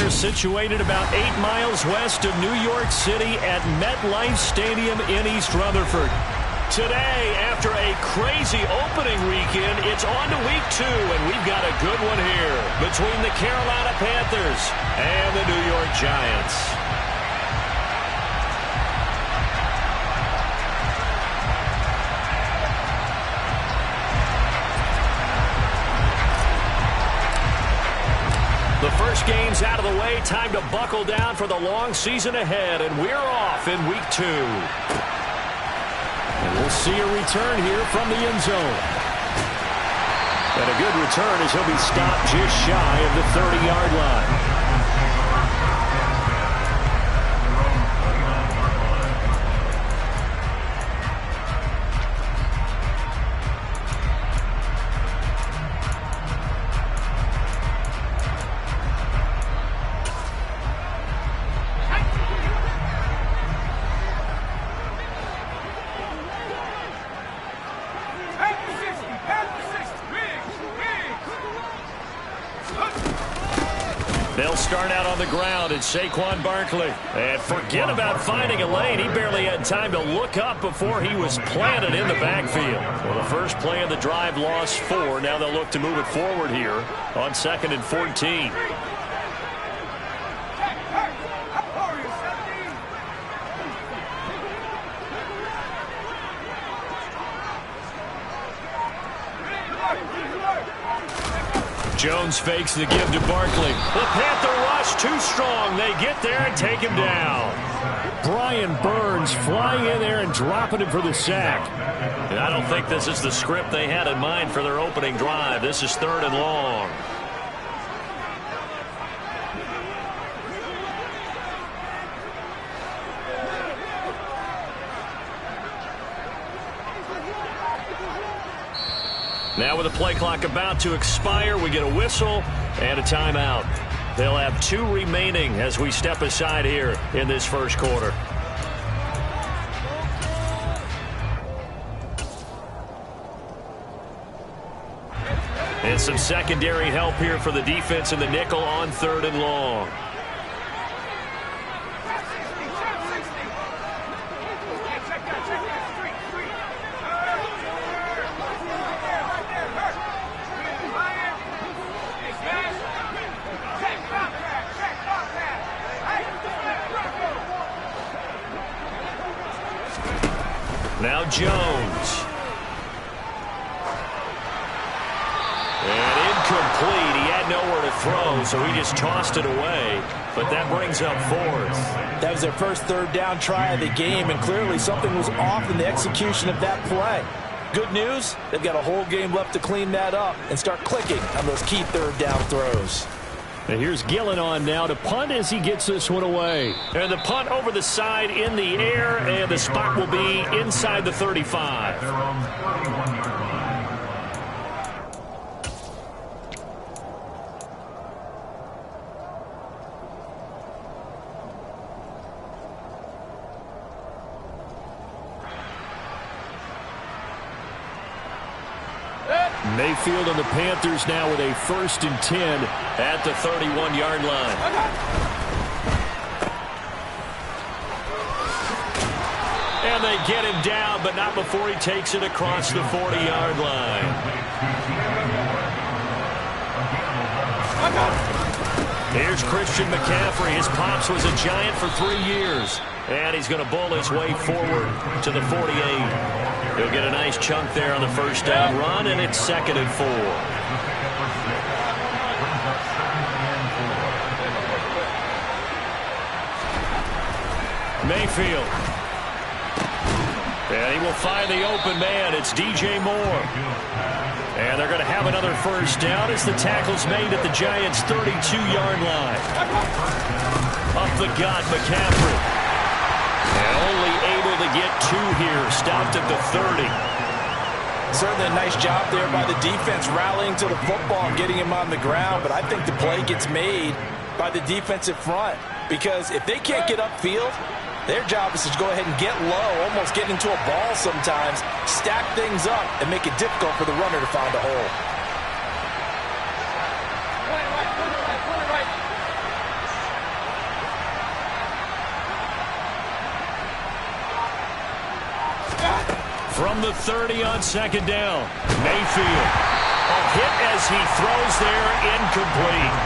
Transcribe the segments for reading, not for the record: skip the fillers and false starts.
They're situated about 8 miles west of New York City at MetLife Stadium in East Rutherford. Today, after a crazy opening weekend, it's on to week 2, and we've got a good one here between the Carolina Panthers and the New York Giants. The first game's out of the way. Time to buckle down for the long season ahead, and we're off in week 2. And we'll see a return here from the end zone. And a good return as he'll be stopped just shy of the 30-yard line. They'll start out on the ground at Saquon Barkley. And forget about finding a lane. He barely had time to look up before he was planted in the backfield. Well, the first play of the drive lost 4. Now they'll look to move it forward here on 2nd and 14. Jones fakes the give to Barkley. The Panther rush too strong. They get there and take him down. Brian Burns flying in there and dropping him for the sack. And I don't think this is the script they had in mind for their opening drive. This is 3rd and long. Now with the play clock about to expire, we get a whistle and a timeout. They'll have 2 remaining as we step aside here in this first quarter. And some secondary help here for the defense in the nickel on 3rd and long. Now Jones. And incomplete. He had nowhere to throw, so he just tossed it away. But that brings up 4th. That was their first 3rd down try of the game, and clearly something was off in the execution of that play. Good news, they've got a whole game left to clean that up and start clicking on those key 3rd down throws. And here's Gillen on now to punt as he gets this one away. And the punt over the side in the air, and the spot will be inside the 35. Mayfield and the Panthers now with a 1st and 10 at the 31-yard line. And they get him down, but not before he takes it across the 40-yard line. Here's Christian McCaffrey. His pops was a Giant for 3 years. And he's going to bull his way forward to the 48. He'll get a nice chunk there on the first down run, and it's 2nd and 4. Mayfield. And he will find the open man. It's DJ Moore. And they're going to have another first down as the tackle's made at the Giants' 32-yard line. Up the gut, McCaffrey. And only able to get 2 here. Stopped at the 30. Certainly a nice job there by the defense rallying to the football and getting him on the ground. But I think the play gets made by the defensive front. Because if they can't get upfield, their job is to go ahead and get low, almost get into a ball sometimes, stack things up, and make it difficult for the runner to find a hole. From the 30 on second down. Mayfield. A hit as he throws there, incomplete.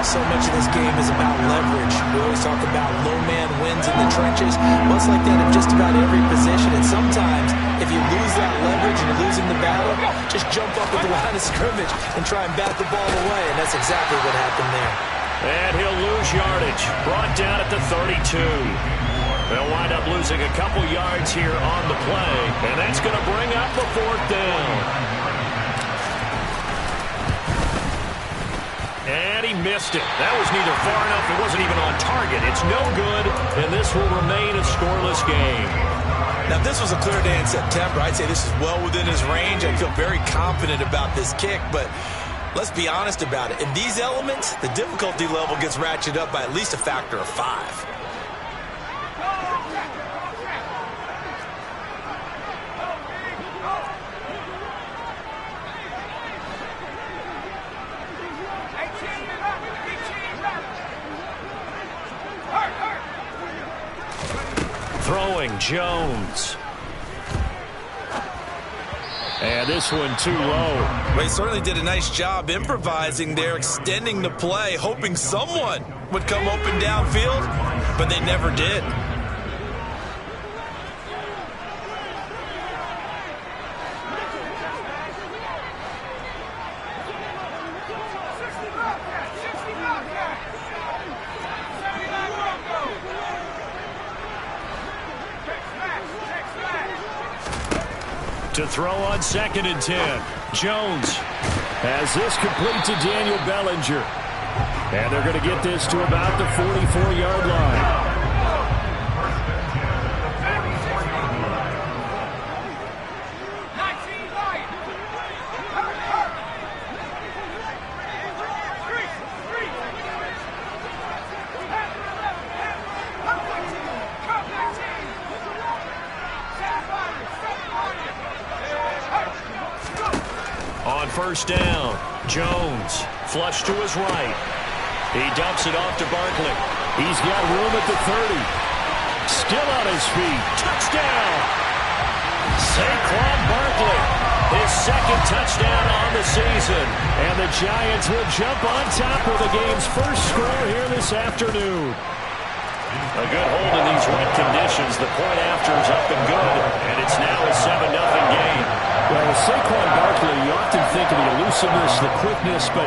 So much of this game is about leverage. We always talk about low man wins in the trenches. Well, it's like that in just about every position. And sometimes, if you lose that leverage and you're losing the battle, just jump up at the line of scrimmage and try and bat the ball away. And that's exactly what happened there. And he'll lose yardage. Brought down at the 32. They'll wind up losing a couple yards here on the play. And that's going to bring up a fourth down. And he missed it. That was neither far enough. It wasn't even on target. It's no good, and this will remain a scoreless game. Now, if this was a clear day in September, I'd say this is well within his range. I feel very confident about this kick, but let's be honest about it. In these elements, the difficulty level gets ratcheted up by at least a factor of 5. Throwing Jones. And this one too low. Well, he certainly did a nice job improvising there, extending the play, hoping someone would come open downfield, but they never did. To throw on 2nd and 10. Jones has this complete to Daniel Bellinger. And they're going to get this to about the 44-yard line. First down. Jones flush to his right. He dumps it off to Barkley. He's got room at the 30. Still on his feet. Touchdown. Saquon Barkley. His second touchdown on the season. And the Giants will jump on top of the game's first score here this afternoon. A good hold in these wet conditions. The point after is up and good. And it's now a 7-0 game. Well, with Saquon Barkley, you often think of the elusiveness, the quickness, but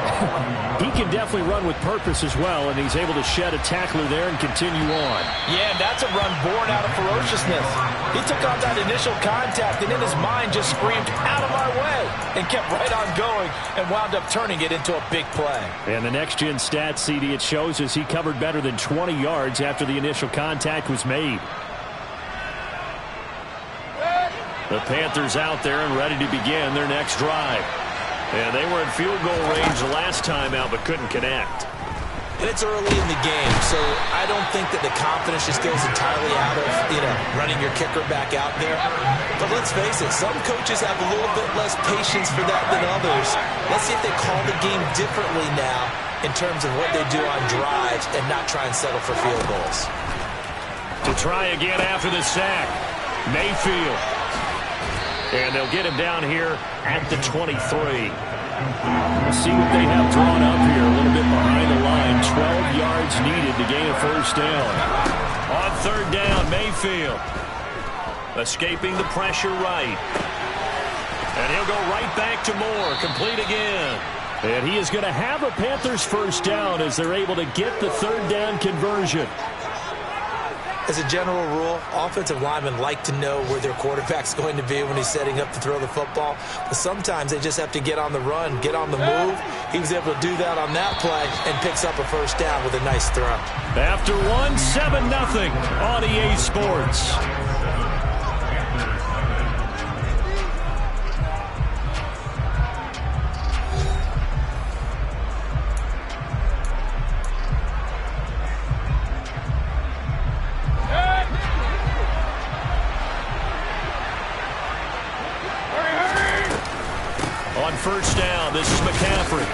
he can definitely run with purpose as well, and he's able to shed a tackler there and continue on. Yeah, and that's a run born out of ferociousness. He took on that initial contact, and in his mind just screamed, out of my way, and kept right on going and wound up turning it into a big play. And the next-gen stats, CD, it shows us he covered better than 20 yards after the initial contact was made. The Panthers out there and ready to begin their next drive. And they were in field goal range the last time out, but couldn't connect. And it's early in the game, so I don't think that the confidence just goes entirely out of, running your kicker back out there. But let's face it, some coaches have a little bit less patience for that than others. Let's see if they call the game differently now in terms of what they do on drives and not try and settle for field goals. To try again after the sack, Mayfield. And they'll get him down here at the 23. We'll see what they have drawn up here. A little bit behind the line. 12 yards needed to gain a first down. On 3rd down, Mayfield. Escaping the pressure right. And he'll go right back to Moore. Complete again. And he is going to have a Panthers first down as they're able to get the 3rd down conversion. As a general rule, offensive linemen like to know where their quarterback's going to be when he's setting up to throw the football. But sometimes they just have to get on the run, get on the move. He was able to do that on that play and picks up a first down with a nice throw. After 7-0 on EA Sports. First down, this is McCaffrey.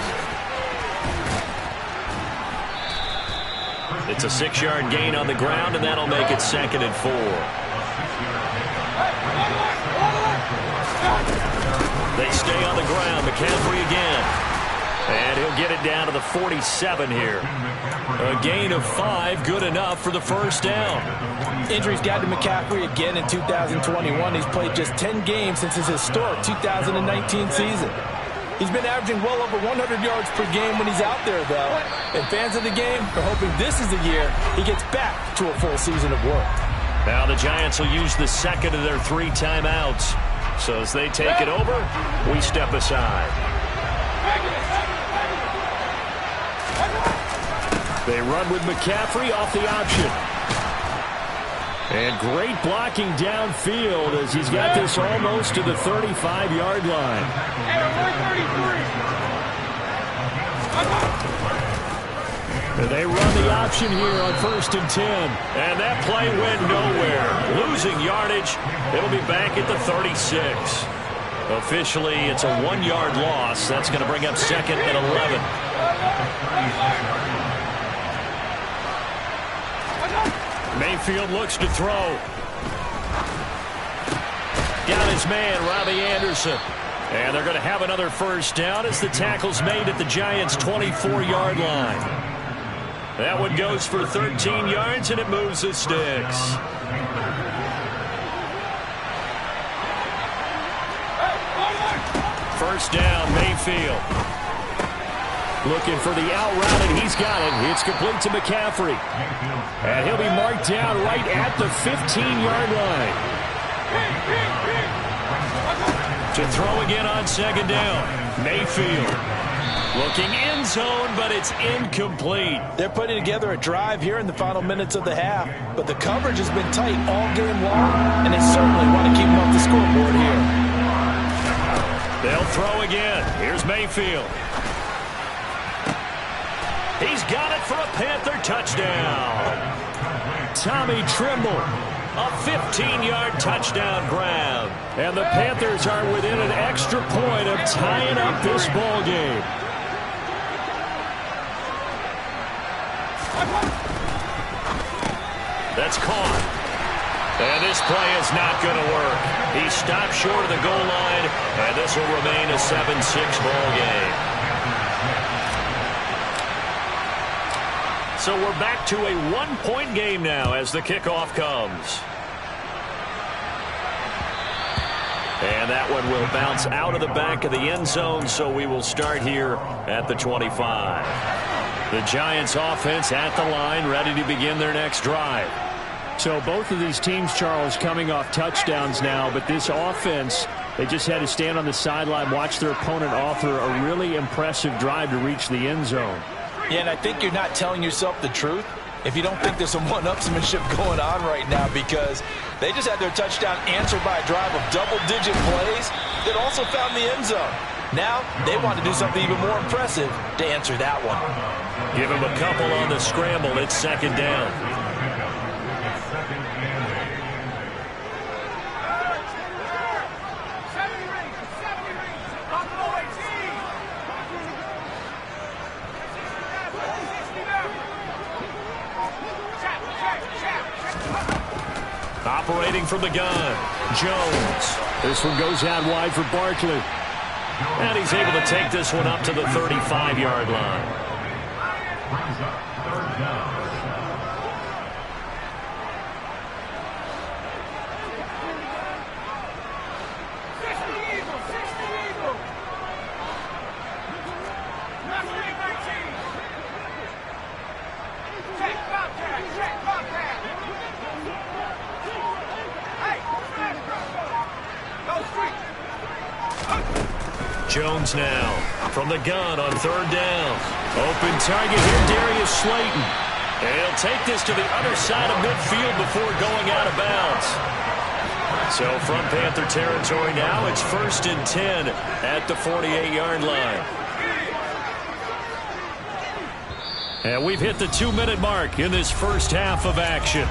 It's a 6-yard gain on the ground, and that'll make it 2nd and 4. They stay on the ground. McCaffrey again. And he'll get it down to the 47 here. A gain of 5, good enough for the first down. Injuries got to McCaffrey again in 2021. He's played just 10 games since his historic 2019 season. He's been averaging well over 100 yards per game when he's out there, though. And fans of the game are hoping this is the year he gets back to a full season of work. Now the Giants will use the second of their 3 timeouts. So as they take it over, we step aside. They run with McCaffrey off the option. And great blocking downfield as he's got this almost to the 35-yard line. They run the option here on 1st and 10. And that play went nowhere. Losing yardage. It'll be back at the 36. Officially, it's a 1-yard loss. That's going to bring up 2nd and 11. Mayfield looks to throw. Got his man, Robbie Anderson. And they're going to have another first down as the tackle's made at the Giants' 24-yard line. That one goes for 13 yards, and it moves the sticks. First down, Mayfield. Looking for the out route, and he's got it. It's complete to McCaffrey. And he'll be marked down right at the 15-yard line. To throw again on 2nd down. Mayfield. Looking end zone, but it's incomplete. They're putting together a drive here in the final minutes of the half, but the coverage has been tight all game long, and they certainly want to keep them off the scoreboard here. They'll throw again. Here's Mayfield. He's got it for a Panther touchdown. Tommy Trimble, a 15-yard touchdown grab. And the Panthers are within an extra point of tying up this ball game. That's caught. And this play is not going to work. He stopped short of the goal line, and this will remain a 7-6 ball game. So we're back to a 1-point game now as the kickoff comes. And that one will bounce out of the back of the end zone, so we will start here at the 25. The Giants offense at the line, ready to begin their next drive. So both of these teams, Charles, coming off touchdowns now, but this offense, they just had to stand on the sideline, watch their opponent offer a really impressive drive to reach the end zone. Yeah, and I think you're not telling yourself the truth if you don't think there's some one-upsmanship going on right now, because they just had their touchdown answered by a drive of double-digit plays that also found the end zone. Now they want to do something even more impressive to answer that one. Give him a couple on the scramble. It's 2nd down. Operating from the gun, Jones. This one goes out wide for Barkley. And he's able to take this one up to the 35-yard line. Jones now from the gun on 3rd down. Open target here, Darius Slayton. And he'll take this to the other side of midfield before going out of bounds. So from Panther territory now, it's 1st and 10 at the 48-yard line. And we've hit the 2-minute mark in this first half of action.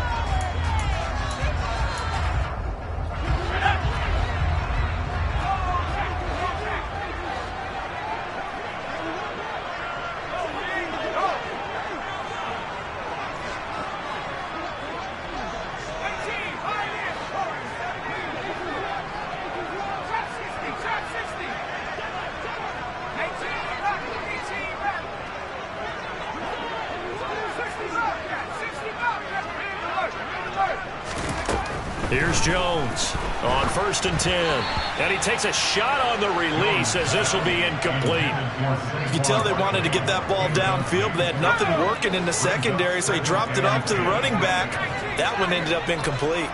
Here's Jones on 1st and 10. And he takes a shot on the release as this will be incomplete. You can tell they wanted to get that ball downfield, but they had nothing working in the secondary, so he dropped it off to the running back. That one ended up incomplete.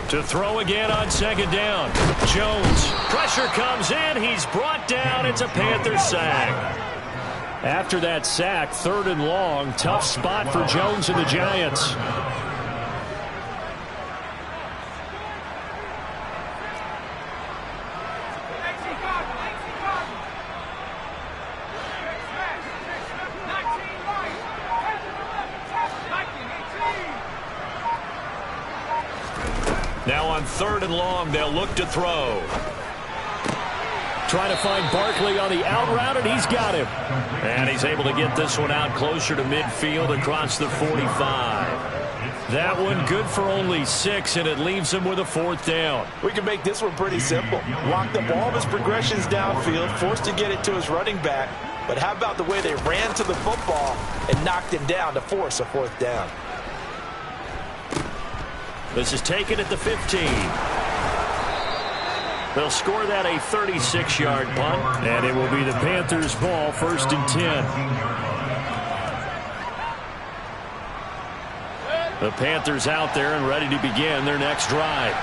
To throw again on 2nd down. Jones. Pressure comes in. He's brought down. It's a Panther sack. After that sack, 3rd and long. Tough spot for Jones and the Giants. Now on 3rd and long, they'll look to throw. Trying to find Barkley on the out route, and he's got him. And he's able to get this one out closer to midfield across the 45. That one good for only 6, and it leaves him with a 4th down. We can make this one pretty simple. Locked up all of his progressions downfield, forced to get it to his running back. But how about the way they ran to the football and knocked him down to force a 4th down? This is taken at the 15. They'll score that a 36-yard punt, and it will be the Panthers' ball, 1st and 10. The Panthers out there and ready to begin their next drive.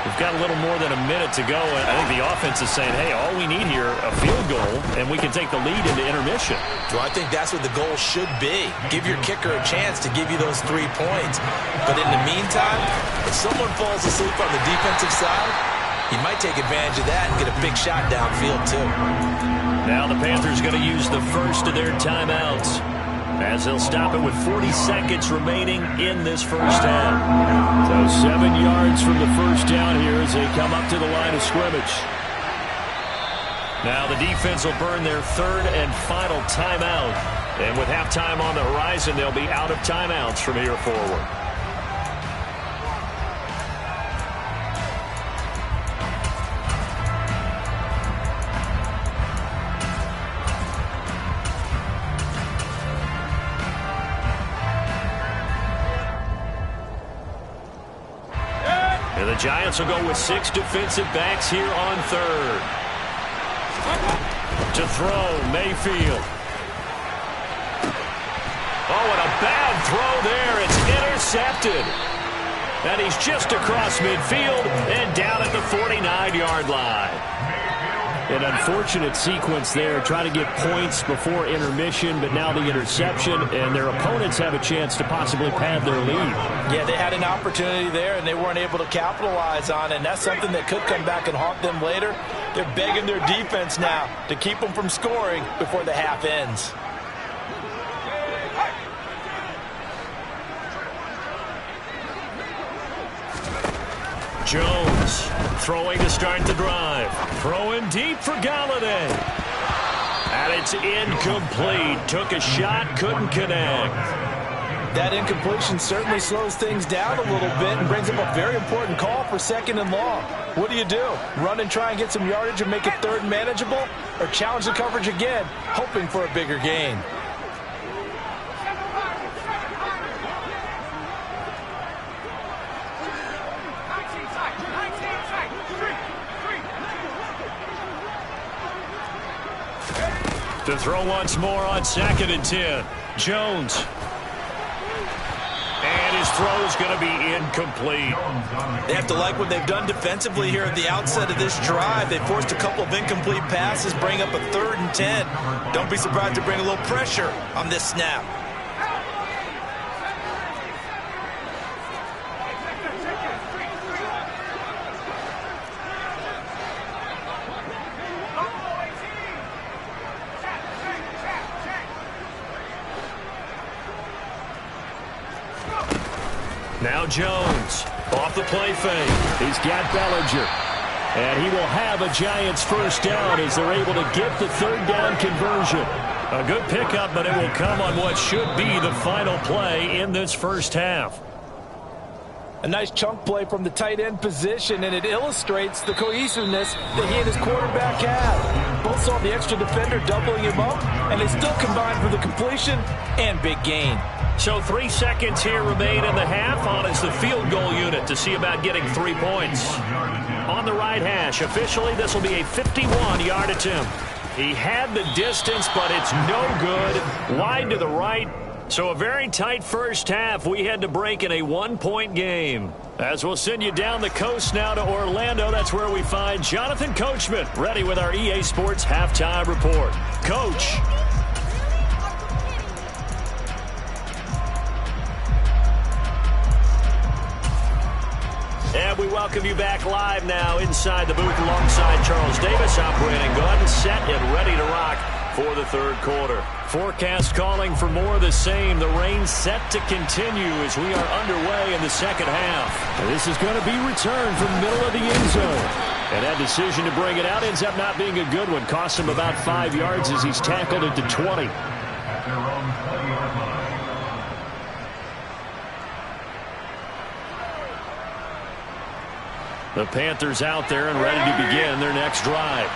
We've got a little more than a minute to go, and I think the offense is saying, hey, all we need here, a field goal, and we can take the lead into intermission. Well, I think that's what the goal should be. Give your kicker a chance to give you those 3 points. But in the meantime, if someone falls asleep on the defensive side, he might take advantage of that and get a big shot downfield, too. Now the Panthers going to use the first of their timeouts, as they'll stop it with 40 seconds remaining in this first half. So 7 yards from the first down here as they come up to the line of scrimmage. Now the defense will burn their 3rd and final timeout. And with halftime on the horizon, they'll be out of timeouts from here forward. And the Giants will go with 6 defensive backs here on 3rd. To throw, Mayfield. Oh, and a bad throw there. It's intercepted. And he's just across midfield and down at the 49-yard line. An unfortunate sequence there, trying to get points before intermission, but now the interception, and their opponents have a chance to possibly pad their lead. Yeah, they had an opportunity there, and they weren't able to capitalize on it, and that's something that could come back and haunt them later. They're begging their defense now to keep them from scoring before the half ends. Jones throwing to start the drive. Throwing deep for Galladay. And it's incomplete. Took a shot, couldn't connect. That incompletion certainly slows things down a little bit and brings up a very important call for 2nd and long. What do? Run and try and get some yardage and make it 3rd manageable? Or challenge the coverage again, hoping for a bigger gain? To throw once more on 2nd and 10. Jones. And his throw is going to be incomplete. They have to like what they've done defensively here at the outset of this drive. They forced a couple of incomplete passes, bring up a 3rd and 10. Don't be surprised to bring a little pressure on this snap. Now Jones off the play fake. He's got Bellinger. And he will have a Giants first down as they're able to get the third down conversion. A good pickup, but it will come on what should be the final play in this first half. A nice chunk play from the tight end position, and it illustrates the cohesiveness that he and his quarterback have. Both saw the extra defender doubling him up, and they still combined for the completion and big gain. So 3 seconds here remain in the half. On is the field goal unit to see about getting 3 points. On the right hash, officially this will be a 51-yard attempt. He had the distance, but it's no good. Wide to the right. So a very tight first half. We had to break in a 1-point game. As we'll send you down the coast now to Orlando, that's where we find Jonathan Coachman, ready with our EA Sports Halftime Report. Coach. And we welcome you back live now inside the booth alongside Charles Davis. I'm Brandon Gordon, set and ready to rock for the third quarter. Forecast calling for more of the same. The rain set to continue as we are underway in the second half. This is going to be returned from the middle of the end zone. And that decision to bring it out ends up not being a good one. Costs him about 5 yards as he's tackled it to 20. The Panthers out there and ready to begin their next drive.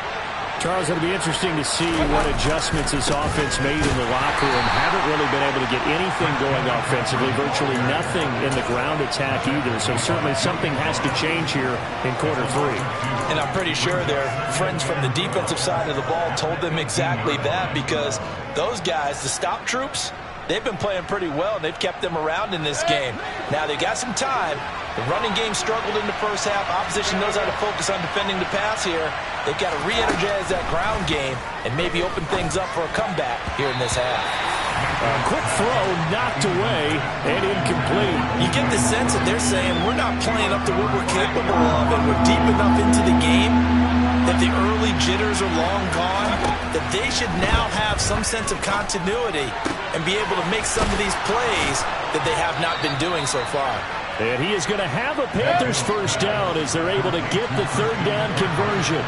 Charles, it'll be interesting to see what adjustments this offense made in the locker room. Haven't really been able to get anything going offensively. Virtually nothing in the ground attack either. So certainly something has to change here in quarter 3. And I'm pretty sure their friends from the defensive side of the ball told them exactly that, because those guys, the stop troops, they've been playing pretty well, and they've kept them around in this game. Now, they got some time. The running game struggled in the first half. Opposition knows how to focus on defending the pass here. They've got to re-energize that ground game and maybe open things up for a comeback here in this half. A quick throw knocked away and incomplete. You get the sense that they're saying we're not playing up to what we're capable of, and we're deep enough into the game that the early jitters are long gone, that they should now have some sense of continuity and be able to make some of these plays that they have not been doing so far. And he is going to have a Panthers first down as they're able to get the third down conversion.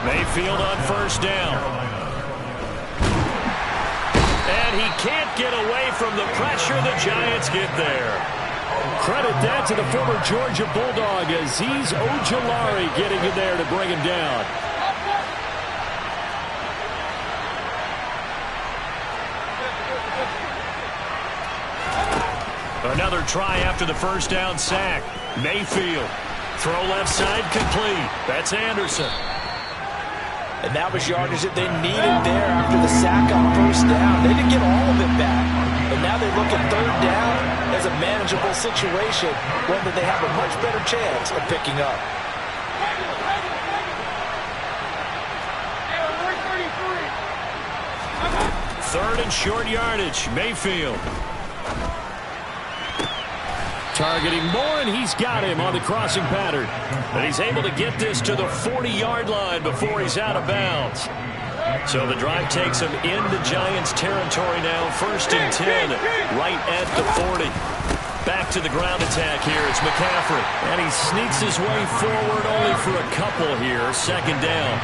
Mayfield on first down. And he can't get away from the pressure. The Giants get there. Credit that to the former Georgia Bulldog, Azeez Ojulari getting in there to bring him down. Another try after the first down sack. Mayfield. Throw left side complete. That's Anderson. And that was yardage that they needed there after the sack on first down. They didn't get all of it back. But now they look at third down as a manageable situation, one that they have a much better chance of picking up. Third and short yardage. Mayfield. Targeting Moore, and he's got him on the crossing pattern. And he's able to get this to the 40-yard line before he's out of bounds. So the drive takes him into Giants territory now. First and 10, right at the 40. Back to the ground attack here. It's McCaffrey. And he sneaks his way forward only for a couple here. Second down.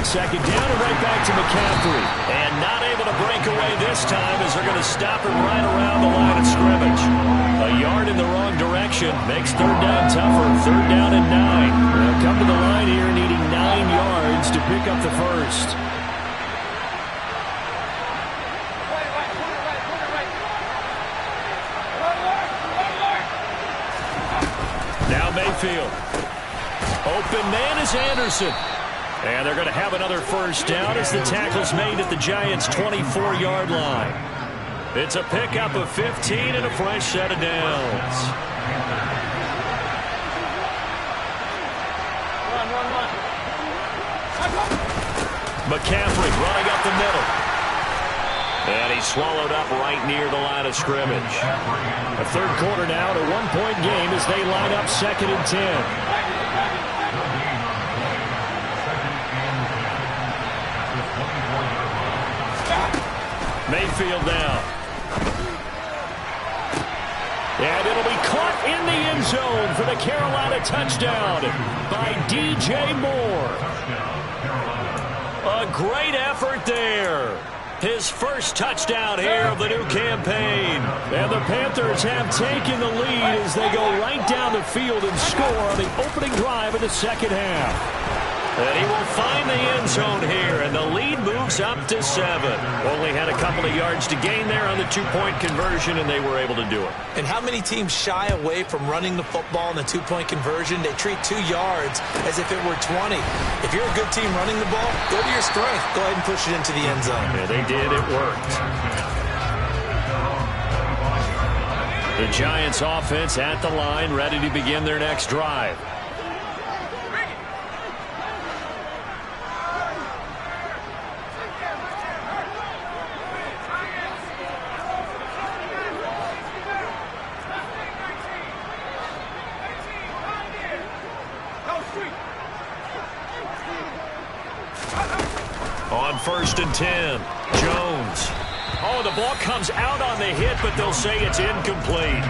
Second down and right back to McCaffrey. And not able to break away this time as they're going to stop him right around the line of scrimmage. A yard in the wrong direction makes third down tougher. Third down and 9. They'll come to the line here needing 9 yards to pick up the first. Now Mayfield. Open man is Anderson. And they're going to have another first down as the tackle's made at the Giants' 24-yard line. It's a pickup of 15 and a fresh set of downs. McCaffrey running up the middle. And he's swallowed up right near the line of scrimmage. The third quarter now, a 1-point game as they line up second and 10. Mayfield now. And it'll be caught in the end zone for the Carolina touchdown by DJ Moore. A great effort there. His first touchdown here of the new campaign. And the Panthers have taken the lead as they go right down the field and score on the opening drive of the second half. And he will find the end zone here, and the lead moves up to 7. Only had a couple of yards to gain there on the two-point conversion, and they were able to do it. And how many teams shy away from running the football in the two-point conversion? They treat 2 yards as if it were 20. If you're a good team running the ball, go to your strength. Go ahead and push it into the end zone. Yeah, they did. It worked. The Giants offense at the line, ready to begin their next drive. On 1st and 10, Jones. Oh, the ball comes out on the hit, but they'll say it's incomplete.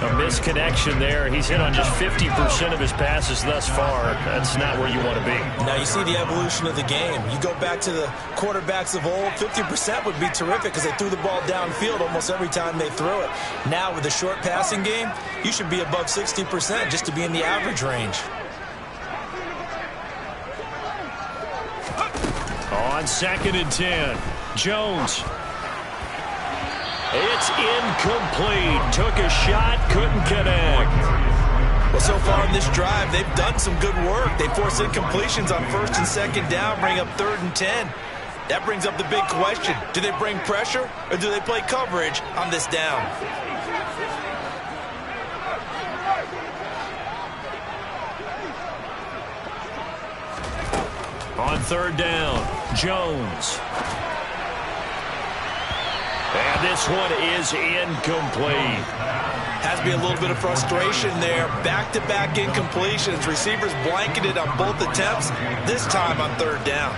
A misconnection there. He's hit on just 50% of his passes thus far. That's not where you want to be. Now you see the evolution of the game. You go back to the quarterbacks of old, 50% would be terrific because they threw the ball downfield almost every time they threw it. Now with the short passing game, you should be above 60% just to be in the average range. On 2nd and 10, Jones. It's incomplete. Took a shot, couldn't connect. Well, so far in this drive, they've done some good work. They force incompletions on 1st and 2nd down, bring up 3rd and 10. That brings up the big question. Do they bring pressure or do they play coverage on this down? On 3rd down, Jones. And this one is incomplete. Has to be a little bit of frustration there. Back-to-back incompletions. Receivers blanketed on both attempts, this time on 3rd down.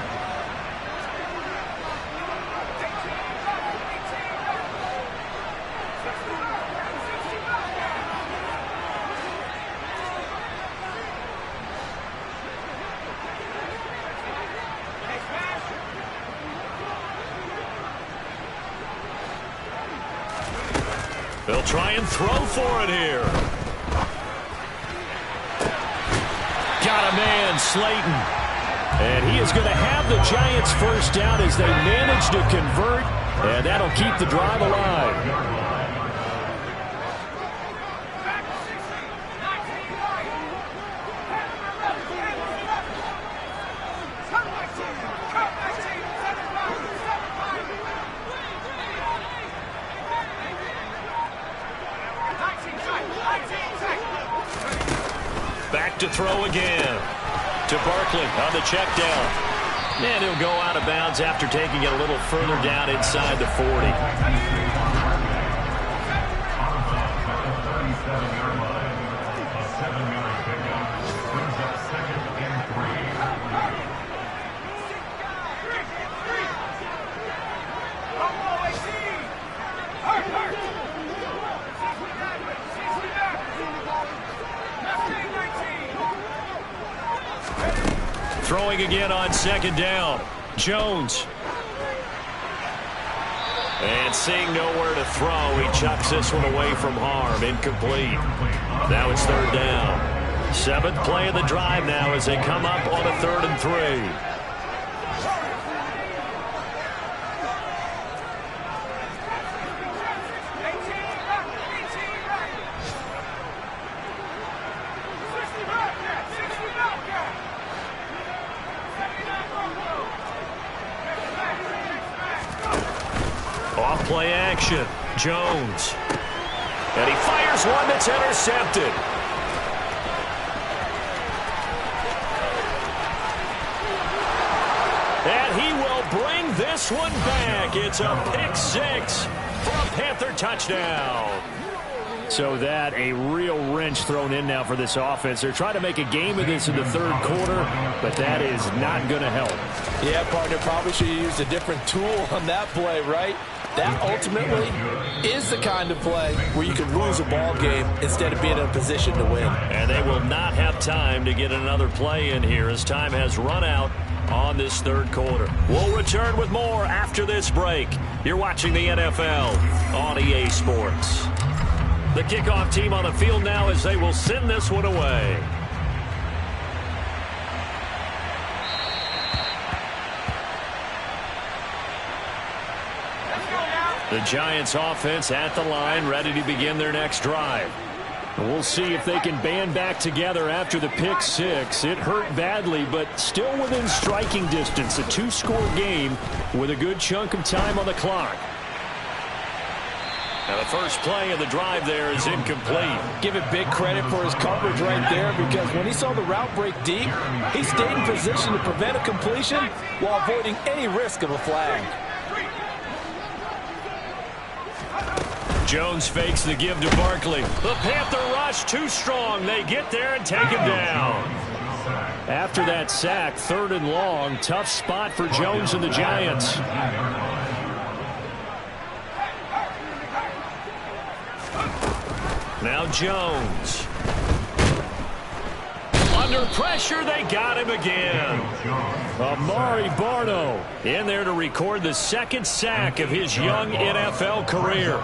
They'll try and throw for it here. Got a man, Slayton. And he is going to have the Giants first down as they manage to convert, and that'll keep the drive alive. Back to throw again. To Barkley on the check down. And he'll go out of bounds after taking it a little further down inside the 40. Throwing again on 2nd down. Jones. And seeing nowhere to throw, he chucks this one away from harm. Incomplete. Now it's 3rd down. 7th play of the drive now as they come up on a 3rd and 3. Off-play action. Jones. And he fires one that's intercepted. And he will bring this one back. It's a pick 6 for a Panther touchdown. So that a real wrench thrown in now for this offense. They're trying to make a game of this in the 3rd quarter, but that is not going to help. Yeah, partner, probably should have used a different tool on that play, right? That ultimately is the kind of play where you can lose a ball game instead of being in a position to win. And they will not have time to get another play in here as time has run out on this third quarter. We'll return with more after this break. You're watching the NFL on EA Sports. The kickoff team on the field now as they will send this one away. The Giants offense at the line, ready to begin their next drive. We'll see if they can band back together after the pick six. It hurt badly, but still within striking distance. A two-score game with a good chunk of time on the clock. Now the first play of the drive there is incomplete. Give it big credit for his coverage right there, because when he saw the route break deep, he stayed in position to prevent a completion while avoiding any risk of a flag. Jones fakes the give to Barkley. The Panther rush too strong. They get there and take him down. After that sack, 3rd and long, tough spot for Jones and the Giants. Now Jones. Under pressure, they got him again. Amari Barno in there to record the 2nd sack of his young NFL career.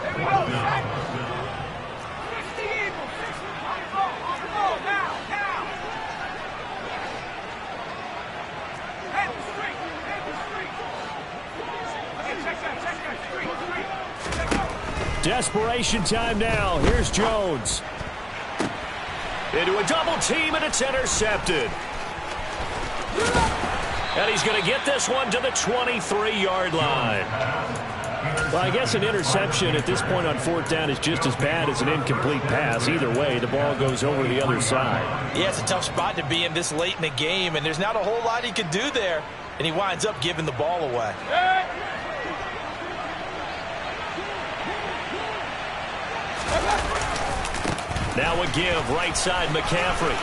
Desperation time now. Here's Jones. Into a double team, and it's intercepted. And he's going to get this one to the 23-yard line. Well, I guess an interception at this point on 4th down is just as bad as an incomplete pass. Either way, the ball goes over the other side. Yeah, it's a tough spot to be in this late in the game, and there's not a whole lot he could do there. And he winds up giving the ball away. Now a give, right side McCaffrey.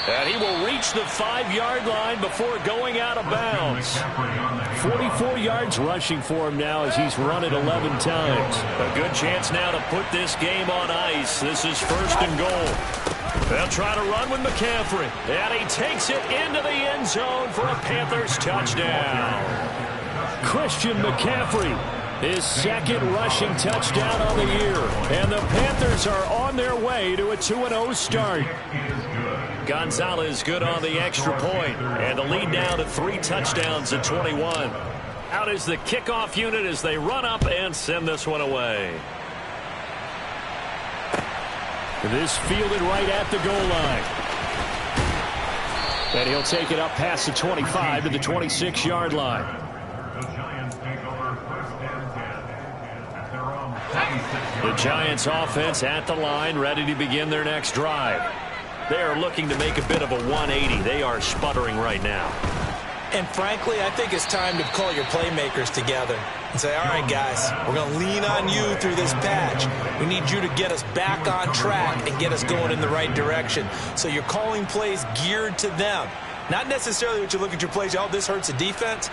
And he will reach the 5-yard line before going out of bounds. 44 yards rushing for him now as he's run it 11 times. A good chance now to put this game on ice. This is 1st and goal. They'll try to run with McCaffrey. And he takes it into the end zone for a Panthers touchdown. Christian McCaffrey, his 2nd rushing touchdown on the year. And the Panthers are on their way to a 2-0 start. Gonzalez good on the extra point. And the lead now to 3 touchdowns at 21. Out is the kickoff unit as they run up and send this one away. This fielded right at the goal line. And he'll take it up past the 25 to the 26-yard line. The Giants offense at the line, ready to begin their next drive. They are looking to make a bit of a 180. They are sputtering right now. And frankly, I think it's time to call your playmakers together and say, all right, guys, we're going to lean on you through this patch. We need you to get us back on track and get us going in the right direction. So you're calling plays geared to them. Not necessarily what you look at your plays, oh, this hurts the defense.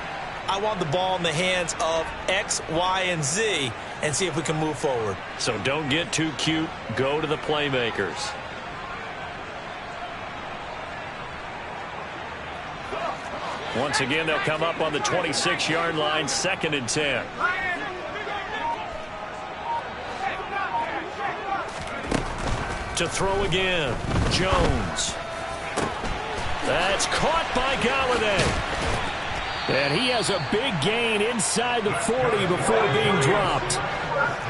I want the ball in the hands of X, Y, and Z and see if we can move forward. So don't get too cute. Go to the playmakers. Once again, they'll come up on the 26-yard line, 2nd and 10. To throw again, Jones. That's caught by Galladay. And he has a big gain inside the 40 before being dropped.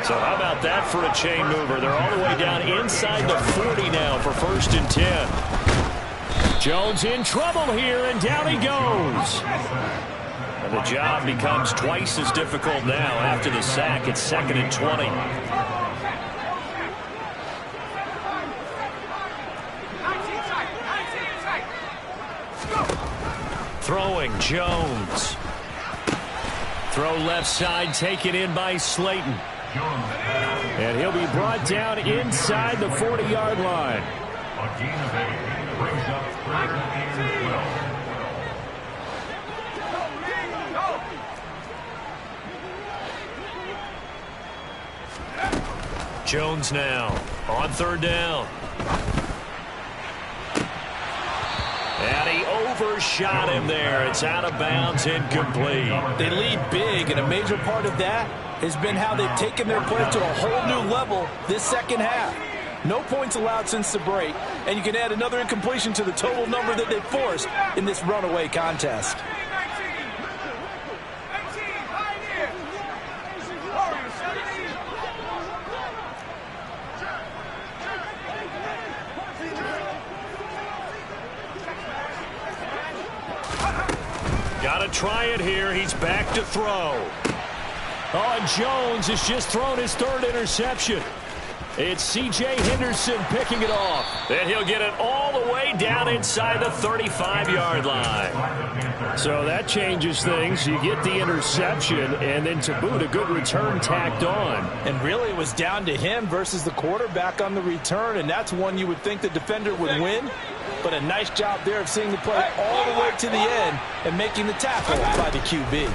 So how about that for a chain mover? They're all the way down inside the 40 now for 1st and 10. Jones in trouble here, and down he goes. And the job becomes twice as difficult now after the sack. It's 2nd and 20. Throwing, Jones. Throw left side, taken in by Slayton. And he'll be brought down inside the 40-yard line. Jones now on third down. And he overshot him there. It's out of bounds, incomplete. They lead big, and a major part of that has been how they've taken their play to a whole new level this second half. No points allowed since the break, and you can add another incompletion to the total number that they forced in this runaway contest. Got to try it here. He's back to throw. Oh, and Jones has just thrown his third interception. It's C.J. Henderson picking it off. And he'll get it all the way down inside the 35-yard line. So that changes things. You get the interception, and then to boot, a good return tacked on. And really, it was down to him versus the quarterback on the return, and that's one you would think the defender would win. But a nice job there of seeing the play all the way to the end and making the tackle by the QB.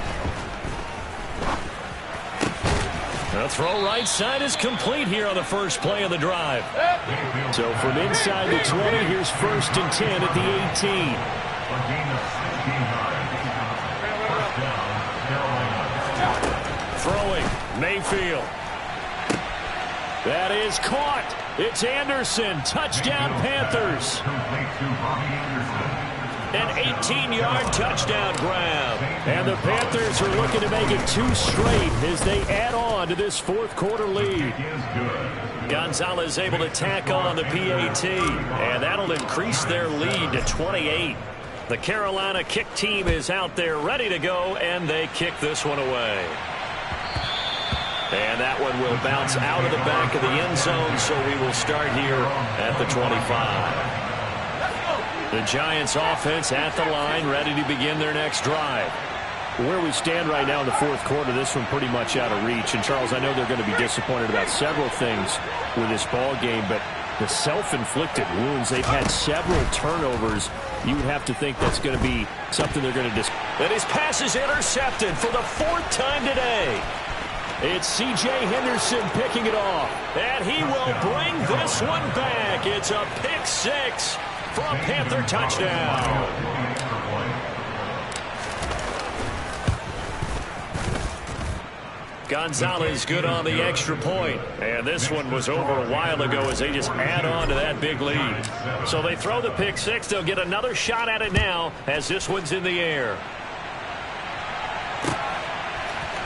The throw right side is complete here on the first play of the drive. So from inside the 20, here's 1st and 10 at the 18. Throwing, Mayfield. That is caught. It's Anderson. Touchdown, Panthers. An 18-yard touchdown grab. And the Panthers are looking to make it 2 straight as they add on to this fourth quarter lead. Gonzalez able to tack on the PAT, and that'll increase their lead to 28. The Carolina kick team is out there ready to go, and they kick this one away. And that one will bounce out of the back of the end zone, so we will start here at the 25. The Giants offense at the line, ready to begin their next drive. Where we stand right now in the fourth quarter, this one pretty much out of reach. And, Charles, I know they're going to be disappointed about several things with this ball game, but the self-inflicted wounds, they've had several turnovers. You would have to think that's going to be something they're going to And his pass is intercepted for the 4th time today. It's C.J. Henderson picking it off. And he will bring this one back. It's a pick 6 for a Panther touchdown. Gonzalez good on the extra point. And this one was over a while ago as they just add on to that big lead. So they throw the pick 6. They'll get another shot at it now as this one's in the air.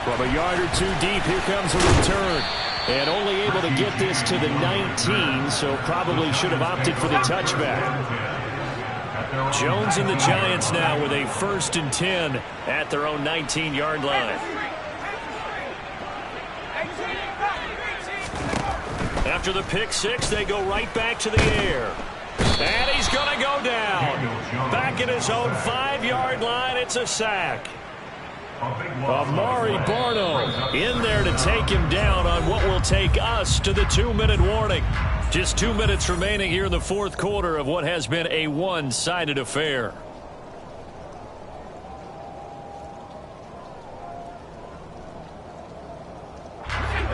From a yard or 2 deep, here comes a return. And only able to get this to the 19, so probably should have opted for the touchback. Jones and the Giants now with a 1st and 10 at their own 19-yard line. After the pick 6, they go right back to the air. And he's going to go down. Back at his own 5-yard line, it's a sack. Amari Barno in there to take him down on what will take us to the 2-minute warning. Just 2 minutes remaining here in the fourth quarter of what has been a one-sided affair.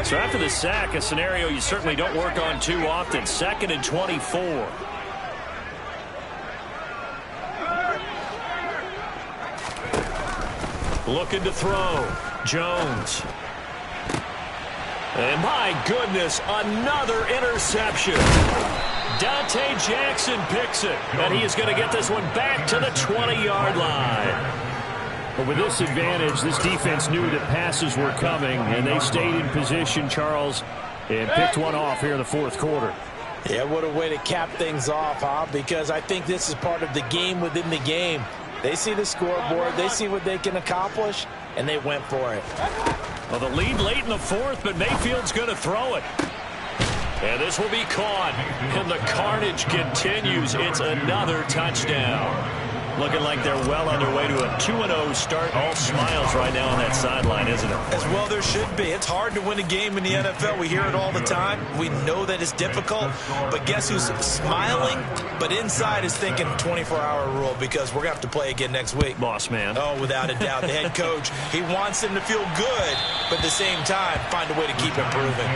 So after the sack, a scenario you certainly don't work on too often. 2nd and 24. Looking to throw. Jones. And my goodness, another interception. Dante Jackson picks it. And he is going to get this one back to the 20-yard line. But with this advantage, this defense knew that passes were coming, and they stayed in position, Charles, and picked one off here in the fourth quarter. Yeah, what a way to cap things off, huh? Because I think this is part of the game within the game. They see the scoreboard, they see what they can accomplish, and they went for it. Well, the lead late in the fourth, but Mayfield's going to throw it. And this will be caught, and the carnage continues. It's another touchdown. Looking like they're well on their way to a 2-0 start. All smiles right now on that sideline, isn't it? As well there should be. It's hard to win a game in the NFL. We hear it all the time. We know that it's difficult. But guess who's smiling? But inside is thinking 24-hour rule, because we're going to have to play again next week. Boss man. Oh, without a doubt. The head coach, he wants them to feel good, but at the same time, find a way to keep improving.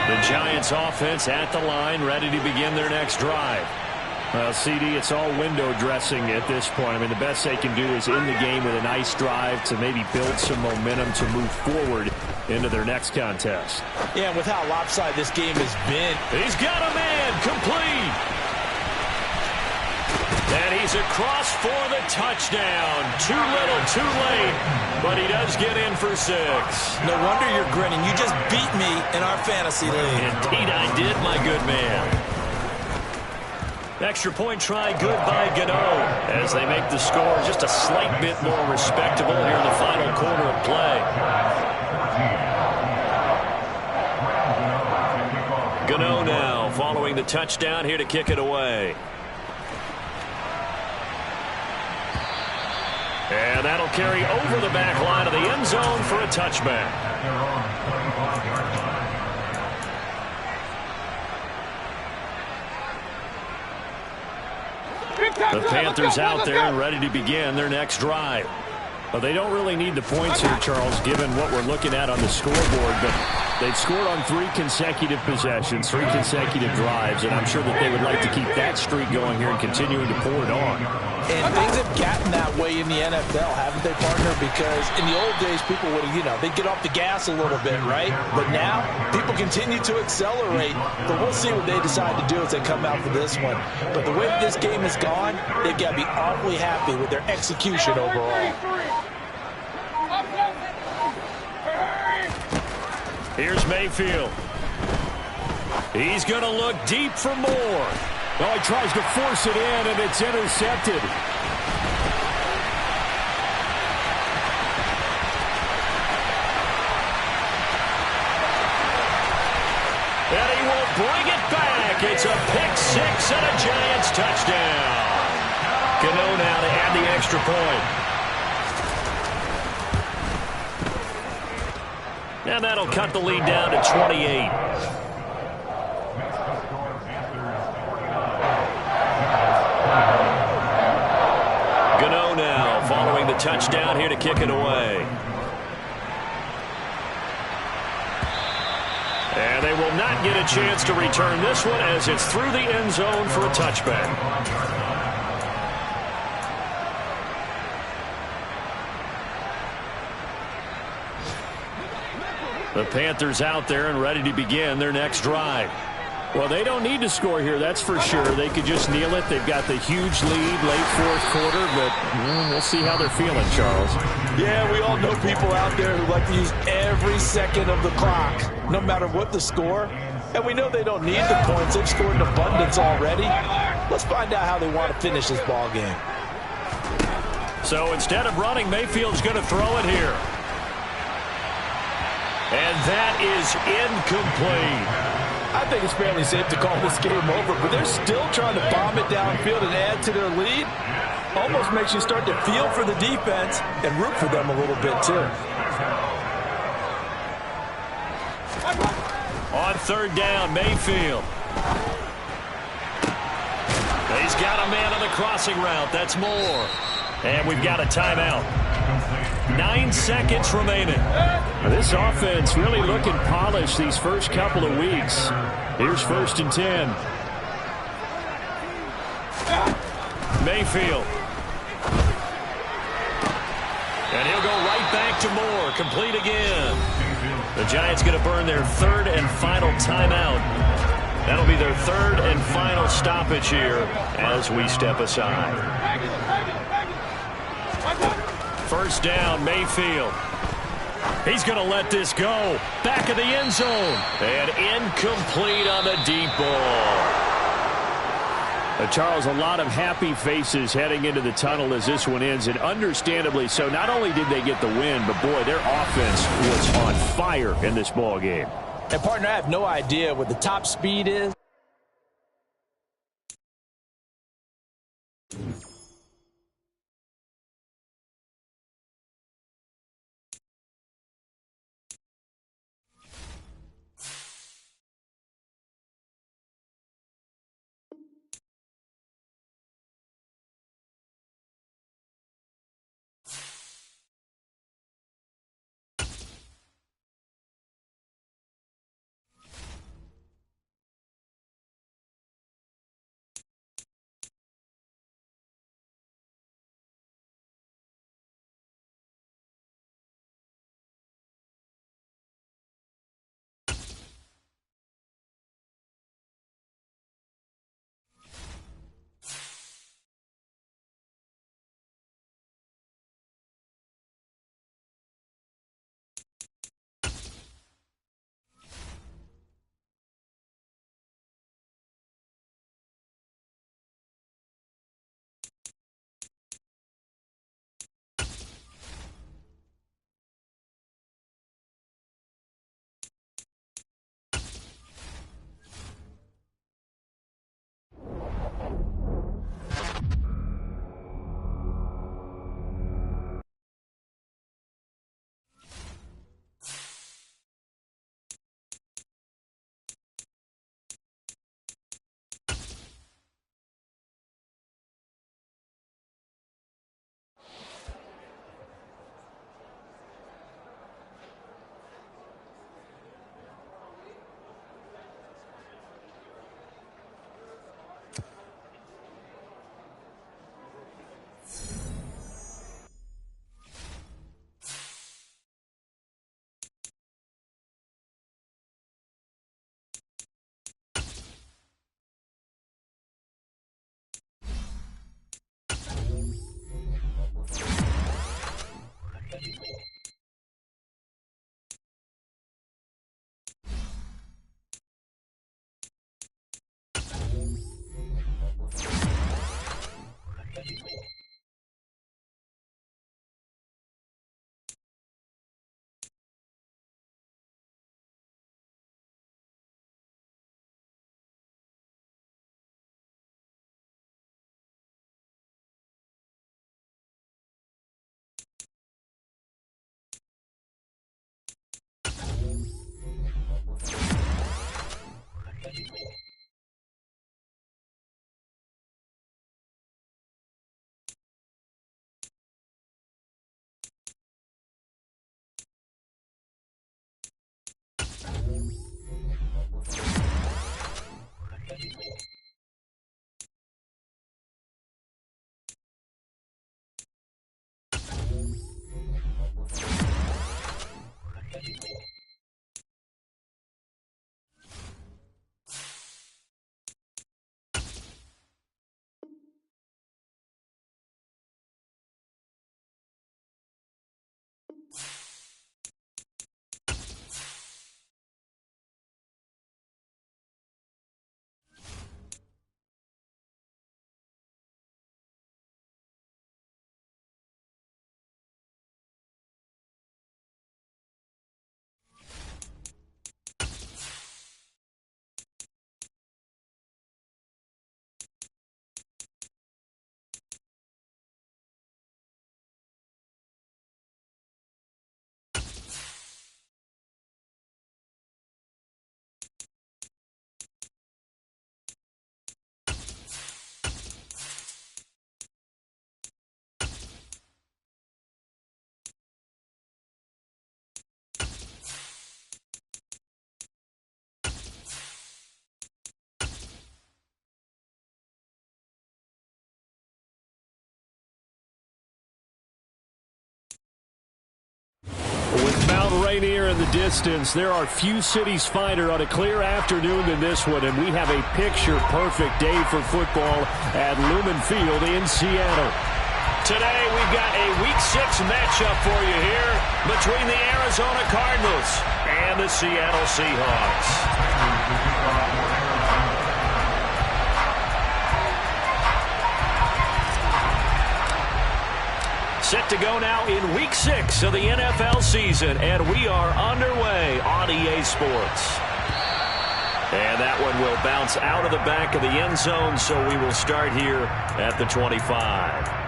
The Giants offense at the line, ready to begin their next drive. Well, CD, it's all window dressing at this point. I mean, the best they can do is end the game with a nice drive to maybe build some momentum to move forward into their next contest. Yeah, and with how lopsided this game has been. He's got a man, complete. And he's across for the touchdown. Too little, too late. But he does get in for 6. No wonder you're grinning. You just beat me in our fantasy league. Indeed I did, my good man. Extra point try good by Gano as they make the score just a slight bit more respectable here in the final quarter of play. Gano now following the touchdown here to kick it away. And that'll carry over the back line of the end zone for a touchback. The Panthers out there and ready to begin their next drive. Well, they don't really need the points here, Charles, given what we're looking at on the scoreboard, but they've scored on 3 consecutive possessions, 3 consecutive drives, and I'm sure that they would like to keep that streak going here and continuing to pour it on. And things have gotten that way in the NFL, haven't they, partner? Because in the old days, people would, they'd get off the gas a little bit, right? But now, people continue to accelerate. But we'll see what they decide to do as they come out for this one. But the way this game has gone, they've got to be awfully happy with their execution overall. Here's Mayfield. He's going to look deep for more. Oh, he tries to force it in, and it's intercepted. And he will bring it back. It's a pick-6 and a Giants touchdown. Gano now to add the extra point. And that'll cut the lead down to 28. Gano now following the touchdown here to kick it away. And they will not get a chance to return this one as it's through the end zone for a touchback. The Panthers out there and ready to begin their next drive. Well, they don't need to score here, that's for sure. They could just kneel it. They've got the huge lead, late fourth quarter, but we'll see how they're feeling, Charles. Yeah, we all know people out there who like to use every second of the clock, no matter what the score. And we know they don't need the points. They've scored in abundance already. Let's find out how they want to finish this ball game. So instead of running, Mayfield's going to throw it here. And that is incomplete. I think it's fairly safe to call this game over, but they're still trying to bomb it downfield and add to their lead. Almost makes you start to feel for the defense and root for them a little bit, too. On third down, Mayfield. He's got a man on the crossing route. That's more. And we've got a timeout. 9 seconds remaining. This offense really looking polished these first couple of weeks. Here's 1st and 10. Mayfield. And he'll go right back to Moore. Complete again. The Giants going to burn their 3rd and final timeout. That'll be their 3rd and final stoppage here as we step aside. 1st down, Mayfield. He's going to let this go. Back of the end zone. And incomplete on the deep ball. Charles, a lot of happy faces heading into the tunnel as this one ends, and understandably so. Not only did they get the win, but boy, their offense was on fire in this ball game. And partner, I have no idea what the top speed is. Pioneer in the distance. There are few cities finer on a clear afternoon than this one, and we have a picture-perfect day for football at Lumen Field in Seattle. Today, we've got a Week 6 matchup for you here between the Arizona Cardinals and the Seattle Seahawks. Set to go now in Week 6 of the NFL season, and we are underway on EA Sports. And that one will bounce out of the back of the end zone, so we will start here at the 25.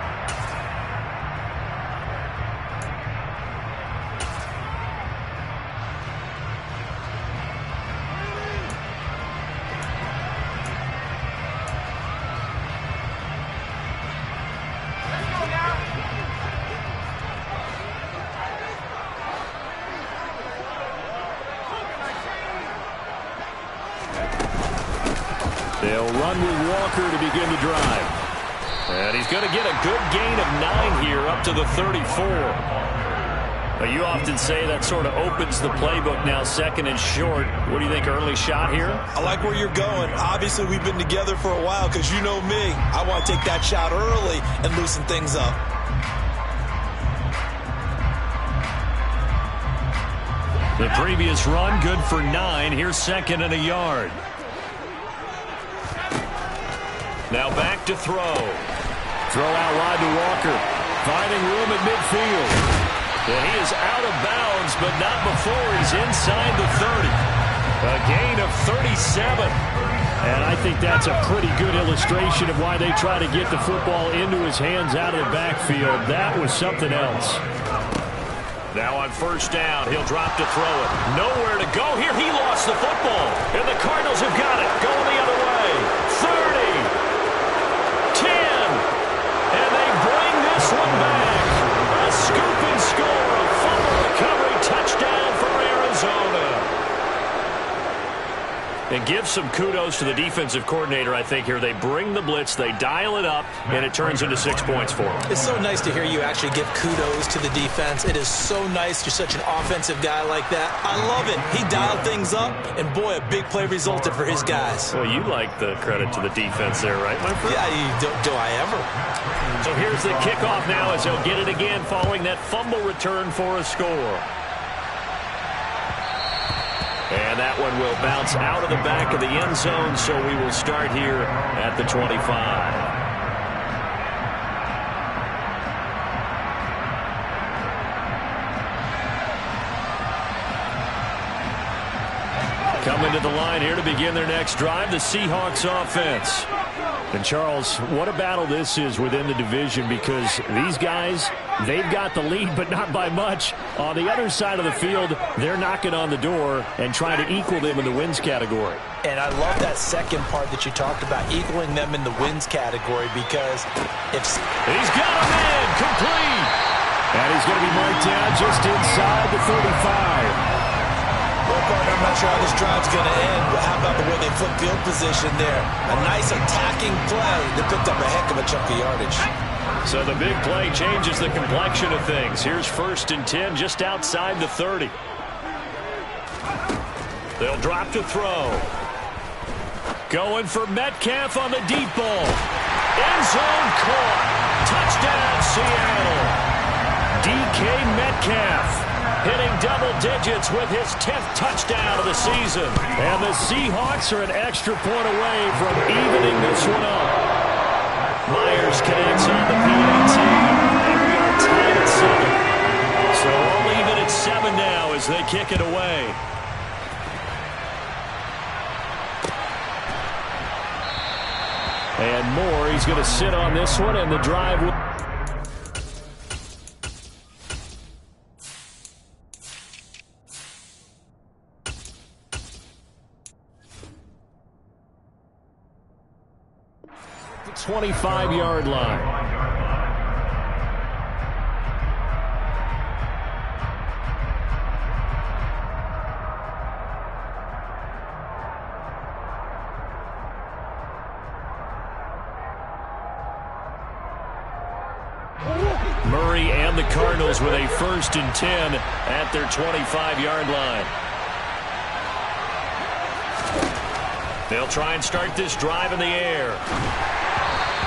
They'll run with Walker to begin the drive. And he's going to get a good gain of 9 here up to the 34. But you often say that sort of opens the playbook now, second and short. What do you think, early shot here? I like where you're going. Obviously, we've been together for a while because you know me. I want to take that shot early and loosen things up. The previous run, good for 9. Here's second and a yard. Now back to throw. Throw out wide to Walker. Finding room at midfield. And he is out of bounds, but not before he's inside the 30. A gain of 37. And I think that's a pretty good illustration of why they try to get the football into his hands out of the backfield. That was something else. Now on first down, he'll drop to throw it. Nowhere to go here. He lost the football. And the Cardinals have got it. Going the other way. 30. 10, and they bring this one back. A scoop and score, a fumble recovery touchdown for Arizona. And give some kudos to the defensive coordinator, I think, here. They bring the blitz, they dial it up, and it turns into 6 points for them. It's so nice to hear you actually give kudos to the defense. It is so nice. You're such an offensive guy like that. I love it. He dialed things up, and boy, a big play resulted for his guys. Well, you like the credit to the defense there, right, my friend? Yeah, do I ever? So here's the kickoff now as he'll get it again following that fumble return for a score. And that one will bounce out of the back of the end zone, so we will start here at the 25. Coming to the line here to begin their next drive, the Seahawks offense. And Charles, what a battle this is within the division, because these guys, they've got the lead, but not by much. On the other side of the field, they're knocking on the door and trying to equal them in the wins category. And I love that second part that you talked about, equaling them in the wins category, because if... He's got a man complete. And he's going to be marked down just inside the 35. Well, partner, I'm not sure how this drive's going to end, but how about the way they flip field position there? A nice attacking play that picked up a heck of a chunk of yardage. So the big play changes the complexion of things. Here's first and 10 just outside the 30. They'll drop to throw. Going for Metcalf on the deep ball. End zone caught. Touchdown, Seattle. DK Metcalf hitting double digits with his 10th touchdown of the season. And the Seahawks are an extra point away from evening this one up. Myers connects on the PAT, and we are tied at 7. So we'll leave it at 7 now as they kick it away. And Moore, he's going to sit on this one, and the drive will... the 25-yard line. Murray And the Cardinals with a 1st and 10 at their 25-yard line. They'll try and start this drive in the air.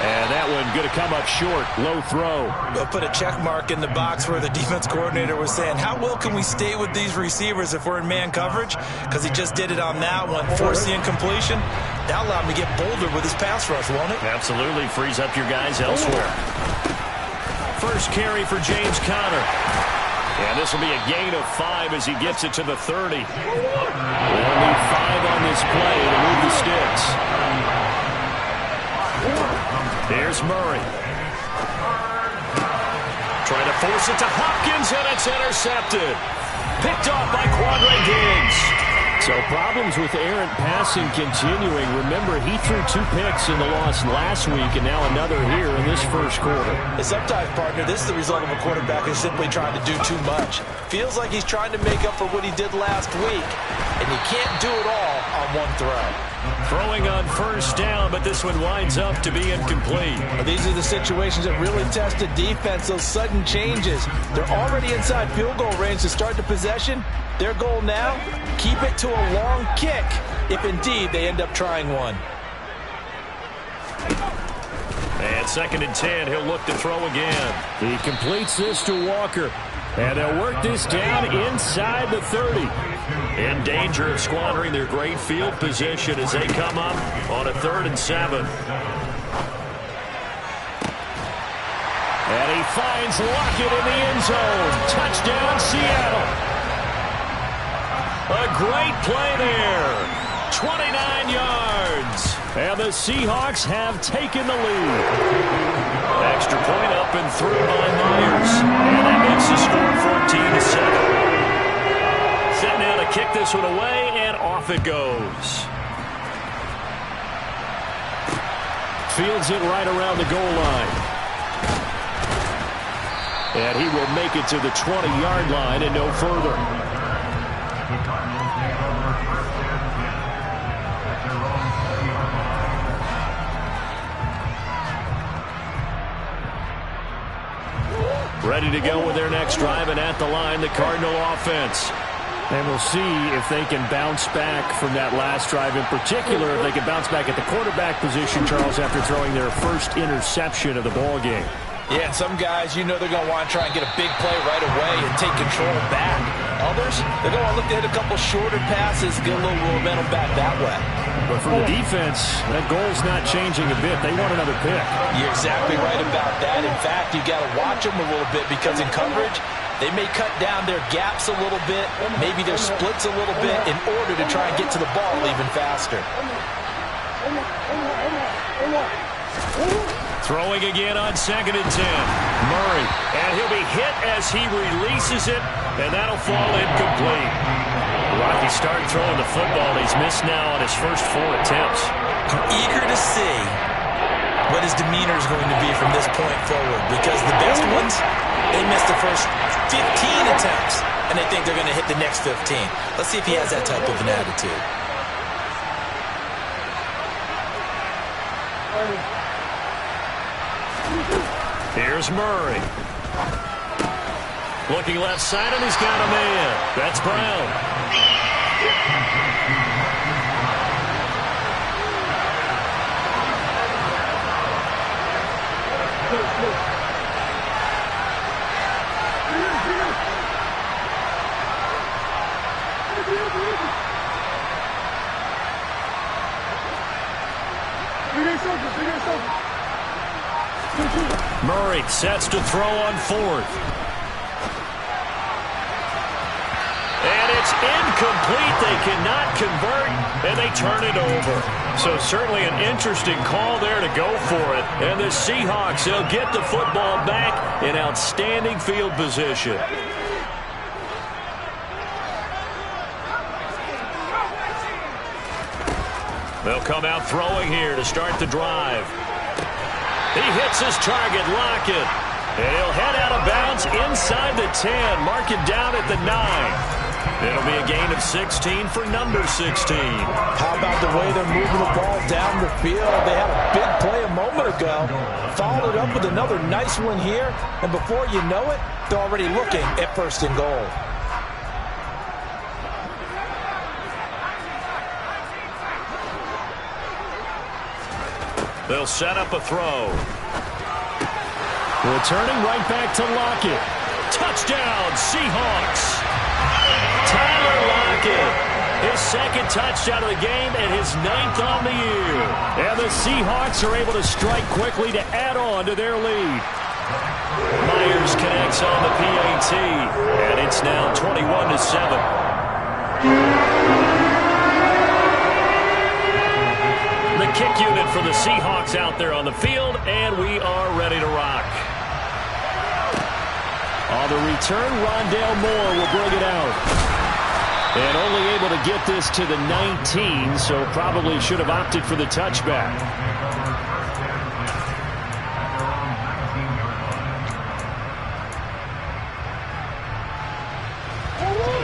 And that one going to come up short. Low throw. They'll put a check mark in the box where the defense coordinator was saying, how well can we stay with these receivers if we're in man coverage? Because he just did it on that one. Forced the incompletion. That'll allow him to get bolder with his pass rush, won't it? Absolutely. Frees up your guys elsewhere. First carry for James Conner. And this will be a gain of 5 as he gets it to the 30. They'll need 5 on this play to move the sticks. Here's Murray. Trying to force it to Hopkins, and it's intercepted. Picked off by Quandre Diggs. So problems with errant passing continuing. Remember, he threw 2 picks in the loss last week, and now another here in this first quarter. And sometimes, partner, this is the result of a quarterback who's simply trying to do too much. Feels like he's trying to make up for what he did last week, and he can't do it all on one throw. Throwing on 1st down, but this one winds up to be incomplete. Well, these are the situations that really test a defense, those sudden changes. They're already inside field goal range to start the possession. Their goal now, keep it to a long kick, if indeed they end up trying one. And 2nd and 10, he'll look to throw again. He completes this to Walker. And they'll work this down inside the 30. In danger of squandering their great field position as they come up on a 3rd and 7. And he finds Lockett in the end zone. Touchdown, Seattle. A great play there. 29 yards. And the Seahawks have taken the lead. Extra point up and through by Myers. And that makes the score 14-7. Set now to kick this one away, and off it goes. Fields it right around the goal line. And he will make it to the 20-yard line and no further. Ready to go with their next drive, and at the line, the Cardinal offense. And we'll see if they can bounce back from that last drive. In particular, if they can bounce back at the quarterback position, Charles, after throwing their first interception of the ballgame. Yeah, and some guys, you know they're going to want to try and get a big play right away and take control back. Others, they're going to look to hit a couple shorter passes, get a little momentum back that way. But for the defense, that goal's not changing a bit. They want another pick. You're exactly right about that. In fact, you got to watch them a little bit because in coverage, they may cut down their gaps a little bit, maybe their splits a little bit in order to try and get to the ball even faster. Throwing again on 2nd and 10. Murray, and he'll be hit as he releases it, and that'll fall incomplete. Rocky started throwing the football. He's missed now on his first 4 attempts. I'm eager to see what his demeanor is going to be from this point forward, because the best ones, they missed the first 15 attempts, and they think they're going to hit the next 15. Let's see if he has that type of an attitude. Here's Murray. Looking left side, and he's got a man. That's Brown. Murray sets to throw on 4th. And it's incomplete. They cannot convert, and they turn it over. So certainly an interesting call there to go for it. And the Seahawks, they'll get the football back in outstanding field position. They'll come out throwing here to start the drive. He hits his target, Lockett. And he'll head out of bounds inside the 10. Mark it down at the 9. It'll be a gain of 16 for number 16. How about the way they're moving the ball down the field? They had a big play a moment ago, followed it up with another nice one here, and before you know it, they're already looking at 1st and goal. They'll set up a throw. Returning right back to Lockett. Touchdown, Seahawks. Tyler Lockett, his 2nd touchdown of the game and his 9th on the year. And the Seahawks are able to strike quickly to add on to their lead. Myers connects on the PAT, and it's now 21-7. The kick unit for the Seahawks out there on the field, and we are ready to rock. On the return, Rondale Moore will bring it out. And only able to get this to the 19, so probably should have opted for the touchback.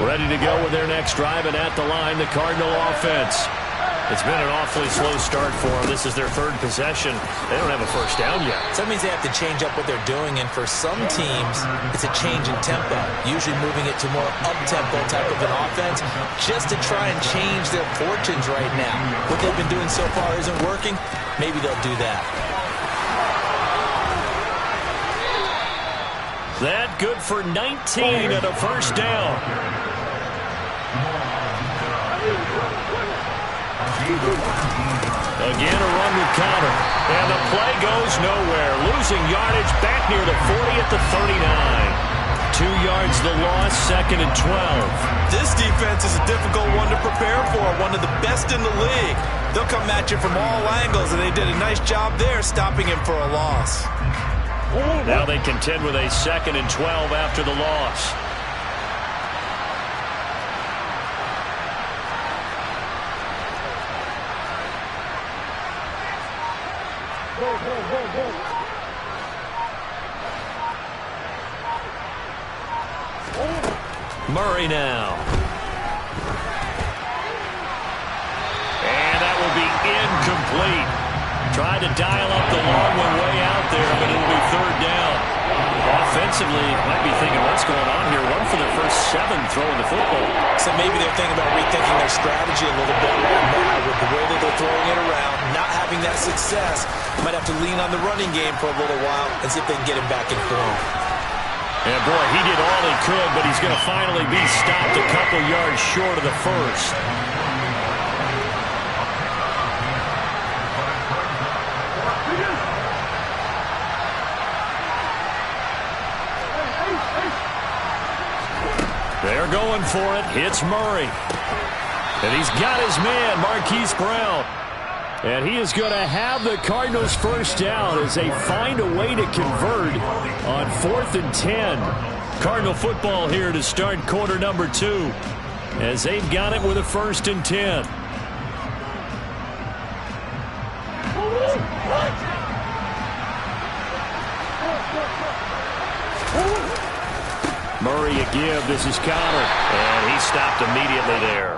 Ready to go with their next drive, and at the line, the Cardinal offense. It's been an awfully slow start for them. This is their 3rd possession. They don't have a 1st down yet. So that means they have to change up what they're doing, and for some teams, it's a change in tempo, usually moving it to more up-tempo type of an offense, just to try and change their fortunes right now. What they've been doing so far isn't working. Maybe they'll do that. That good for 19 and a 1st down. Again, a run with Connor. And the play goes nowhere. Losing yardage back near the 40 at the 39. 2 yards the loss, 2nd and 12. This defense is a difficult one to prepare for, one of the best in the league. They'll come at you from all angles, and they did a nice job there stopping him for a loss. Now they contend with a 2nd and 12 after the loss. Murray now. And that will be incomplete. Tried to dial up the long one way out there, but it'll be 3rd down. Offensively, might be thinking, what's going on here? 1 for their first 7 throwing the football. So maybe they're thinking about rethinking their strategy a little bit right now with the way that they're throwing it around, not having that success. Might have to lean on the running game for a little while and see if they can get him back in form. And boy, he did all he could, but he's going to finally be stopped a couple yards short of the 1st. They're going for it. Hits Murray. And he's got his man, Marquise Brown. And he is going to have the Cardinals' 1st down as they find a way to convert on 4th and 10. Cardinal football here to start quarter number 2 as they've got it with a 1st and 10. Murray a give. This is Connor. And he stopped immediately there.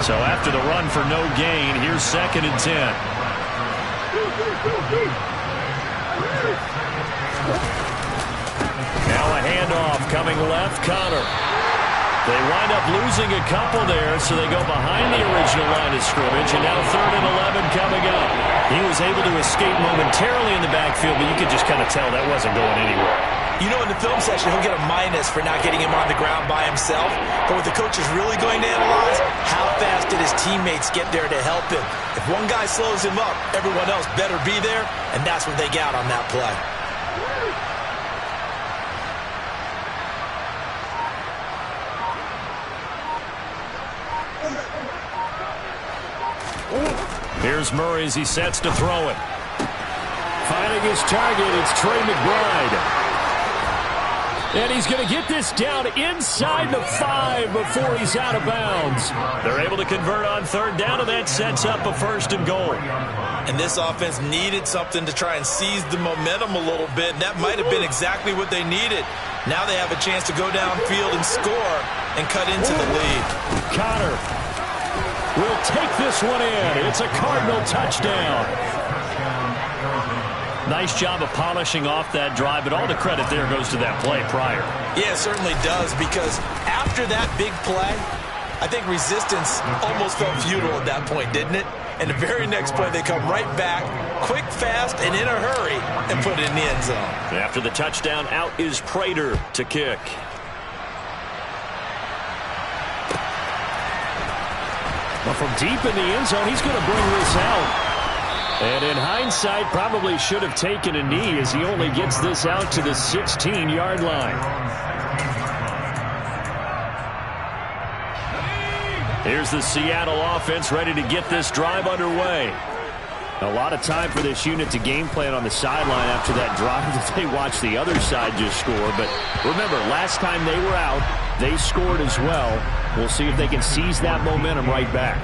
So after the run for no gain, here's 2nd and 10. Now a handoff coming left, Connor. They wind up losing a couple there, so they go behind the original line of scrimmage, and now 3rd and 11 coming up. He was able to escape momentarily in the backfield, but you could just kind of tell that wasn't going anywhere. You know, in the film session, he'll get a minus for not getting him on the ground by himself. But what the coach is really going to analyze, how fast did his teammates get there to help him? If one guy slows him up, everyone else better be there, and that's what they got on that play. Here's Murray as he sets to throw it. Finding his target, it's Trey McBride. And he's going to get this down inside the 5 before he's out of bounds. They're able to convert on 3rd down, and that sets up a 1st and goal. And this offense needed something to try and seize the momentum a little bit, and that might have been exactly what they needed. Now they have a chance to go downfield and score and cut into the lead. Connor will take this one in. It's a Cardinal touchdown. Nice job of polishing off that drive, but all the credit there goes to that play prior. Yeah, it certainly does, because after that big play, I think resistance almost felt futile at that point, didn't it? And the very next play, they come right back, quick, fast, and in a hurry, and put it in the end zone. After the touchdown, out is Prater to kick. Well, from deep in the end zone, he's going to bring this out. And in hindsight, probably should have taken a knee as he only gets this out to the 16-yard line. Here's the Seattle offense ready to get this drive underway. A lot of time for this unit to game plan on the sideline after that drive that they watched the other side just score. But remember, last time they were out, they scored as well. We'll see if they can seize that momentum right back.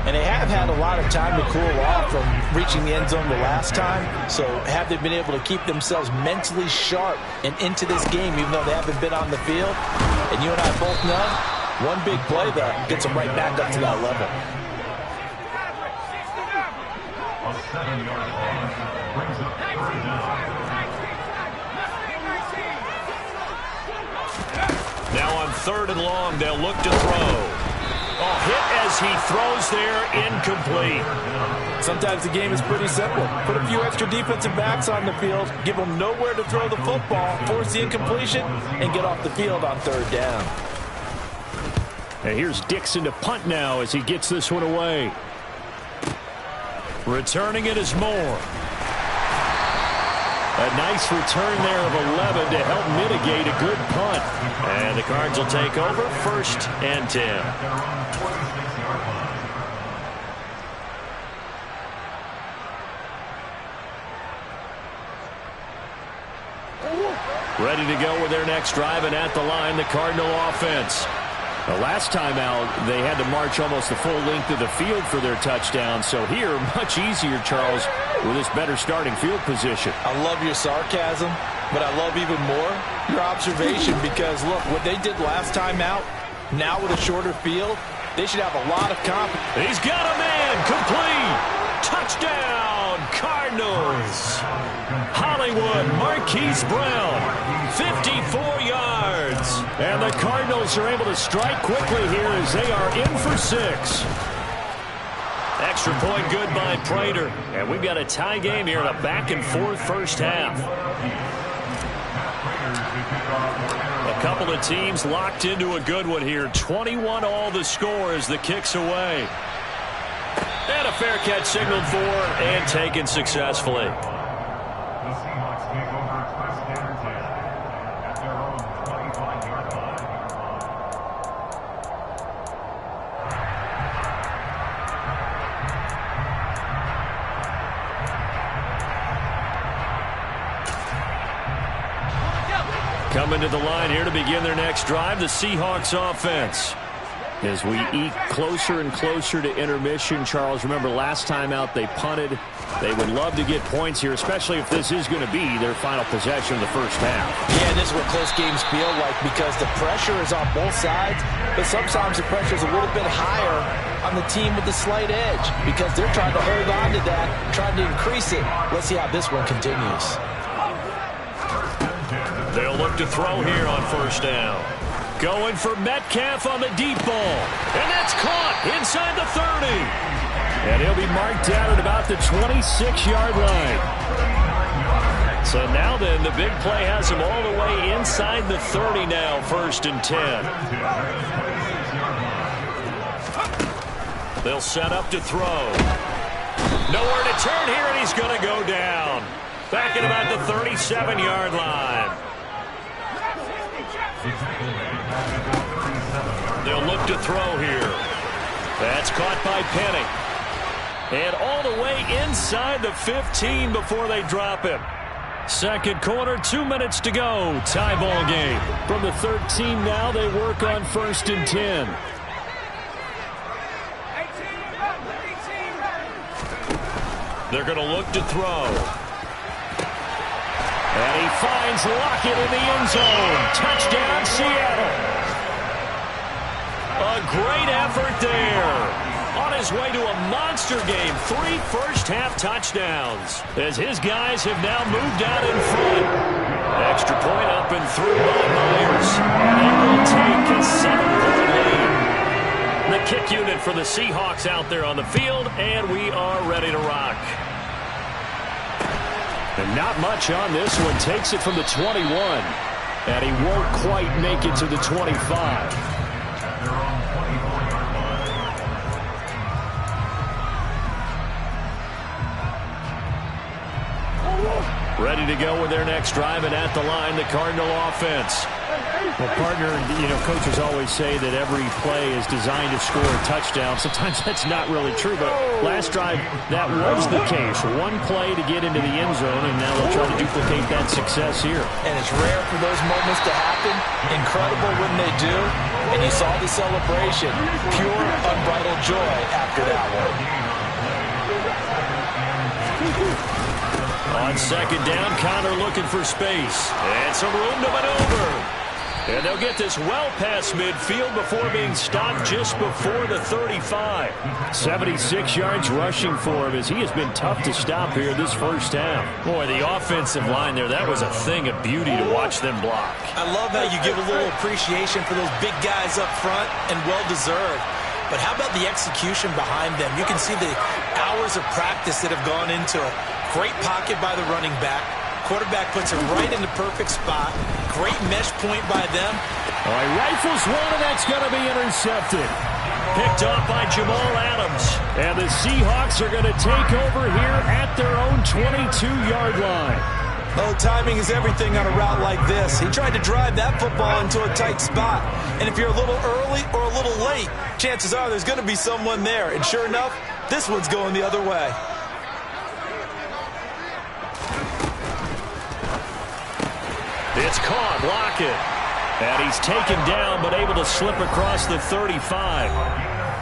And they have had a lot of time to cool off from reaching the end zone the last time. So have they been able to keep themselves mentally sharp and into this game, even though they haven't been on the field? And you and I both know, one big play there gets them right back up to that level. Now on 3rd and long, they'll look to throw. Oh, hit as he throws there, incomplete. Sometimes the game is pretty simple. Put a few extra defensive backs on the field, give them nowhere to throw the football, force the incompletion, and get off the field on 3rd down. And here's Dixon to punt now as he gets this one away. Returning it is Moore. A nice return there of 11 to help mitigate a good punt. And the Cards will take over 1st and 10. Ready to go with their next drive, and at the line, the Cardinal offense. The last time out, they had to march almost the full length of the field for their touchdown. So here, much easier, Charles, with this better starting field position. I love your sarcasm, but I love even more your observation, because, look, what they did last time out, now with a shorter field, they should have a lot of confidence. He's got a man, complete. Touchdown, Cardinals. Hollywood, Marquise Brown, 54 yards. And the Cardinals are able to strike quickly here as they are in for 6. Extra point good by Prater. And we've got a tie game here in a back-and-forth first half. A couple of teams locked into a good one here. 21 all the score as the kick's away. And a fair catch signaled for and taken successfully. Coming to the line here to begin their next drive, the Seahawks offense. As we eke closer and closer to intermission, Charles, remember last time out they punted. They would love to get points here, especially if this is going to be their final possession of the first half. Yeah, this is what close games feel like, because the pressure is on both sides, but sometimes the pressure is a little bit higher on the team with the slight edge, because they're trying to hold on to that, trying to increase it. Let's see how this one continues. They'll look to throw here on 1st down. Going for Metcalf on the deep ball. And that's caught inside the 30. And he'll be marked down at about the 26-yard line. So now then, the big play has him all the way inside the 30 now, 1st and 10. They'll set up to throw. Nowhere to turn here, and he's going to go down. Back at about the 37-yard line. They'll look to throw here. That's caught by Penny. And all the way inside the 15 before they drop him. Second quarter, 2 minutes to go. Tie ball game. From the 13 now, they work on 1st and 10. They're going to look to throw. And he finds Lockett in the end zone. Touchdown, Seattle. A great effort there. On his way to a monster game, 3 first-half touchdowns. As his guys have now moved out in front. Extra point up and through by Myers. And they will take a 7-point lead. The kick unit for the Seahawks out there on the field, and we are ready to rock. And not much on this one. Takes it from the 21. And he won't quite make it to the 25. Ready to go with their next drive, and at the line, the Cardinal offense. Well, partner, coaches always say that every play is designed to score a touchdown. Sometimes that's not really true, but last drive, that was the case. One play to get into the end zone, and now they'll try to duplicate that success here. And it's rare for those moments to happen. Incredible when they do. And you saw the celebration. Pure, unbridled joy after that one. On second down, Connor looking for space. And some room to maneuver. And they'll get this well past midfield before being stopped just before the 35. 76 yards rushing for him as he has been tough to stop here this first half. Boy, the offensive line there, that was a thing of beauty to watch them block. I love how you give a little appreciation for those big guys up front, and well-deserved. But how about the execution behind them? You can see the hours of practice that have gone into it. Great pocket by the running back. Quarterback puts it right in the perfect spot. Great mesh point by them. All right, rifles one, and that's going to be intercepted. Picked off by Jamal Adams. And the Seahawks are going to take over here at their own 22-yard line. Oh, timing is everything on a route like this. He tried to drive that football into a tight spot. And if you're a little early or a little late, chances are there's going to be someone there. And sure enough, this one's going the other way. It's caught, Lockett. And he's taken down, but able to slip across the 35.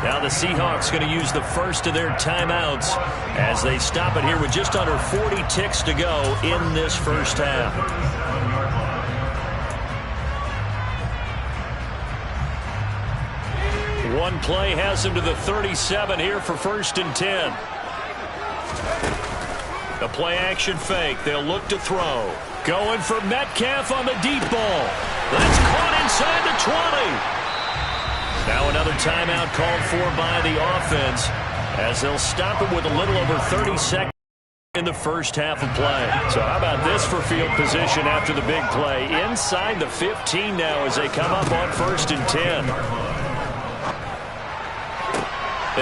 Now the Seahawks going to use the first of their timeouts as they stop it here with just under 40 ticks to go in this first half. One play has him to the 37 here for 1st and 10. A play action fake. They'll look to throw. Going for Metcalf on the deep ball. That's caught inside the 20. Now another timeout called for by the offense as they'll stop it with a little over 30 seconds in the first half of play. So how about this for field position after the big play? Inside the 15 now as they come up on 1st and 10.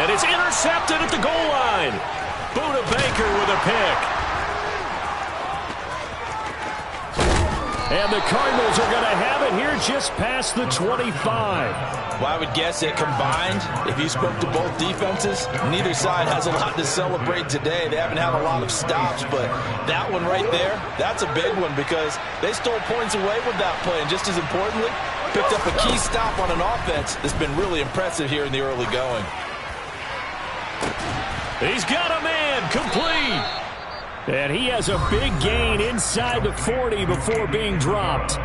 And it's intercepted at the goal line. Buda Baker with a pick. And the Cardinals are going to have it here just past the 25. Well, I would guess that combined, if you spoke to both defenses, neither side has a lot to celebrate today. They haven't had a lot of stops, but that one right there, that's a big one because they stole points away with that play. And just as importantly, picked up a key stop on an offense that's been really impressive here in the early going. He's got a man, complete. And he has a big gain inside the 40 before being dropped.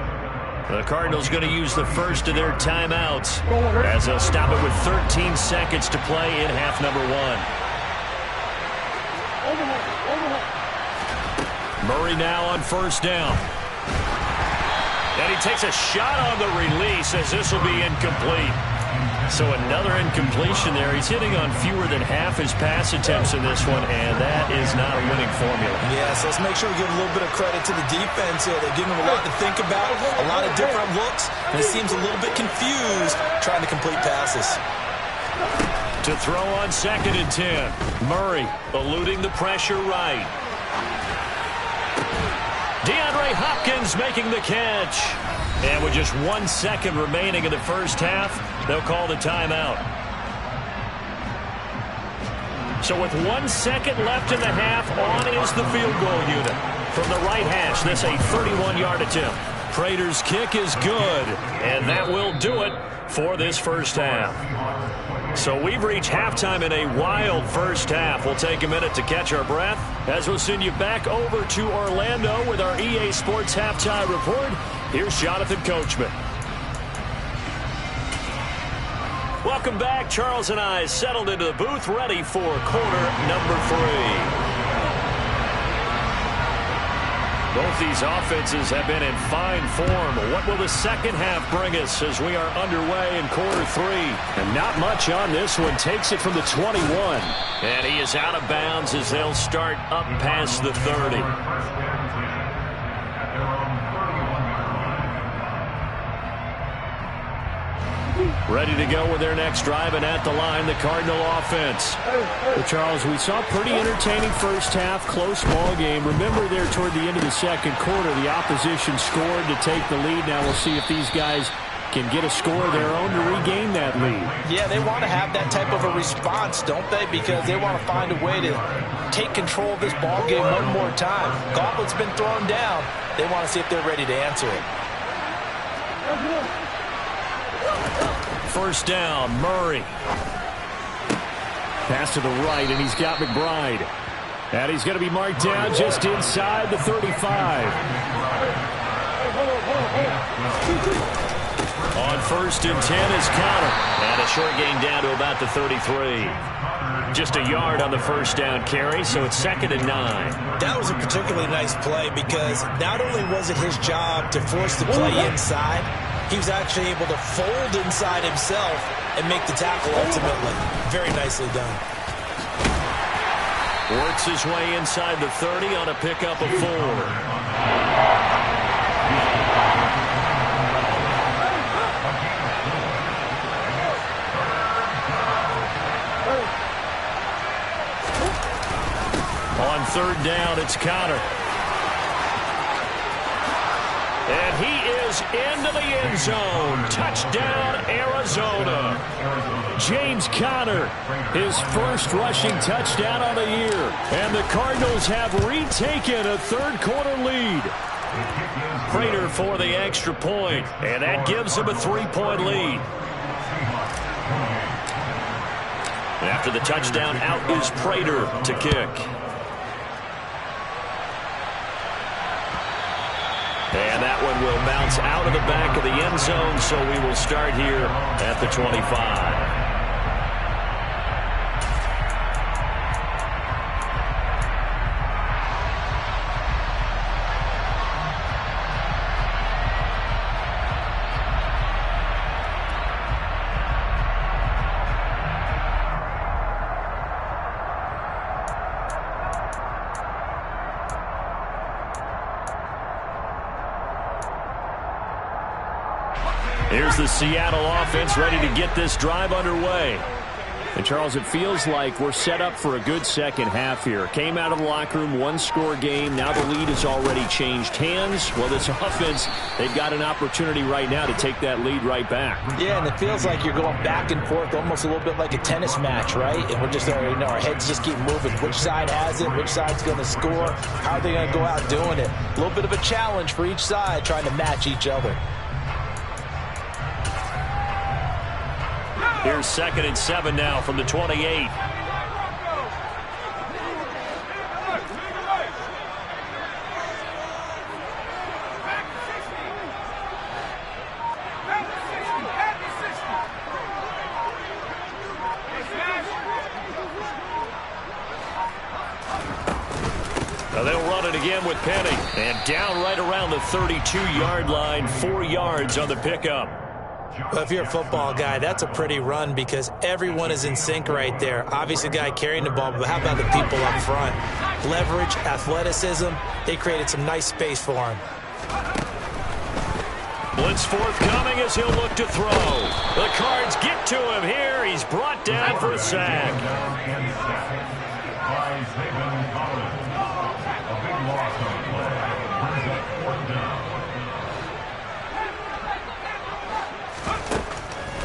The Cardinals going to use the first of their timeouts as they'll stop it with 13 seconds to play in half number 1. Murray now on 1st down. And he takes a shot on the release as this will be incomplete. So another incompletion there. He's hitting on fewer than half his pass attempts in this one, and that is not a winning formula. Yeah, so let's make sure we give a little bit of credit to the defense here. They're giving him a lot to think about, a lot of different looks, and he seems a little bit confused trying to complete passes. To throw on 2nd and 10. Murray eluding the pressure right. DeAndre Hopkins making the catch. And with just 1 second remaining in the first half, they'll call the timeout. So with 1 second left in the half, on is the field goal unit. From the right hash, this a 31-yard attempt. Prater's kick is good, and that will do it for this first half. So we've reached halftime in a wild first half. We'll take a minute to catch our breath As we'll send you back over to Orlando with our EA Sports Halftime Report, here's Jonathan Coachman. Welcome back. Charles and I settled into the booth, ready for quarter number 3. Both these offenses have been in fine form. What will the second half bring us as we are underway in quarter 3? And not much on this one. Takes it from the 21. And he is out of bounds as they'll start up past the 30. Ready to go with their next drive, and at the line, the Cardinal offense. Well, Charles, we saw a pretty entertaining first half, close ball game. Remember there toward the end of the second quarter, the opposition scored to take the lead. Now we'll see if these guys can get a score of their own to regain that lead. Yeah, they want to have that type of a response, don't they? Because they want to find a way to take control of this ball game one more time. Gauntlet's been thrown down. They want to see if they're ready to answer it. First down, Murray. Pass to the right, and he's got McBride. And he's going to be marked down just inside the 35. On first and 10 is Connor. And a short gain down to about the 33. Just a yard on the first down carry, so it's 2nd and 9. That was a particularly nice play because not only was it his job to force the play inside, he was actually able to fold inside himself and make the tackle ultimately. Very nicely done. Works his way inside the 30 on a pickup of 4. On third down, it's Connor. And he is into the end zone. Touchdown, Arizona. James Conner, his first rushing touchdown on the year. And the Cardinals have retaken a third-quarter lead. Prater for the extra point, and that gives them a 3-point lead. And after the touchdown, out is Prater to kick. And that one will bounce out of the back of the end zone, so we will start here at the 25. Here's the Seattle offense ready to get this drive underway. And, Charles, it feels like we're set up for a good second half here. Came out of the locker room, one-score game. Now the lead has already changed hands. Well, this offense, they've got an opportunity right now to take that lead right back. Yeah, and it feels like you're going back and forth almost a little bit like a tennis match, right? And we're just, our heads just keep moving. Which side has it? Which side's going to score? How are they going to go out doing it? A little bit of a challenge for each side trying to match each other. Here's 2nd and 7 now from the 28. Now they'll run it again with Penny. And down right around the 32-yard line, 4 yards on the pickup. Well, if you're a football guy, that's a pretty run because everyone is in sync right there. Obviously, the guy carrying the ball, but how about the people up front? Leverage, athleticism, they created some nice space for him. Blitz forthcoming as he'll look to throw. The Cards get to him here. He's brought down for a sack.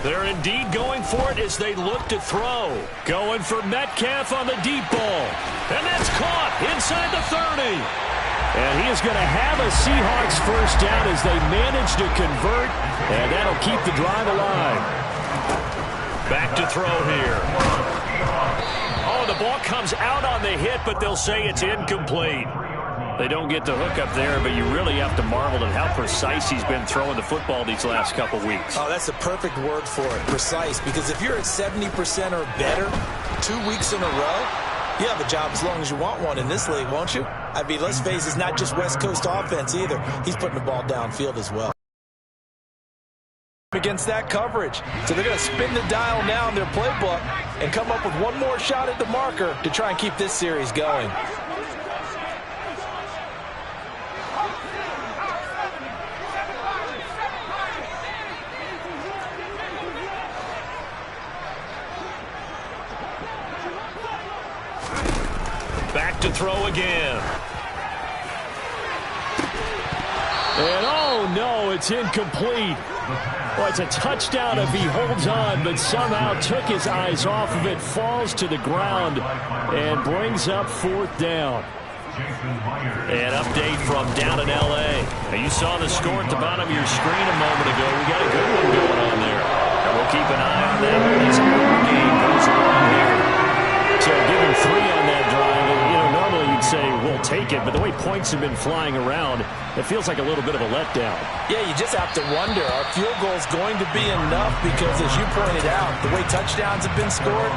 They're indeed going for it as they look to throw. Going for Metcalf on the deep ball. And that's caught inside the 30. And he is going to have a Seahawks first down as they manage to convert. And that'll keep the drive alive. Back to throw here. Oh, the ball comes out on the hit, but they'll say it's incomplete. They don't get the hook up there, but you really have to marvel at how precise he's been throwing the football these last couple weeks. Oh, that's the perfect word for it, precise, because if you're at 70% or better 2 weeks in a row, you have a job as long as you want one in this league, won't you? I mean, let's face it, it's not just West Coast offense either. He's putting the ball downfield as well. Against that coverage. So they're going to spin the dial now in their playbook and come up with one more shot at the marker to try and keep this series going. Back to throw again. And oh no, it's incomplete. Well, it's a touchdown if he holds on, but somehow took his eyes off of it, falls to the ground, and brings up 4th down. An update from down in L.A. Now, you saw the score at the bottom of your screen a moment ago. We got a good one going on there. And we'll keep an eye on that as our game goes along here. So give him 3 on that drive. You know, normally you'd say we'll take it, but the way points have been flying around, it feels like a little bit of a letdown. Yeah, you just have to wonder, are field goals going to be enough? Because as you pointed out, the way touchdowns have been scored,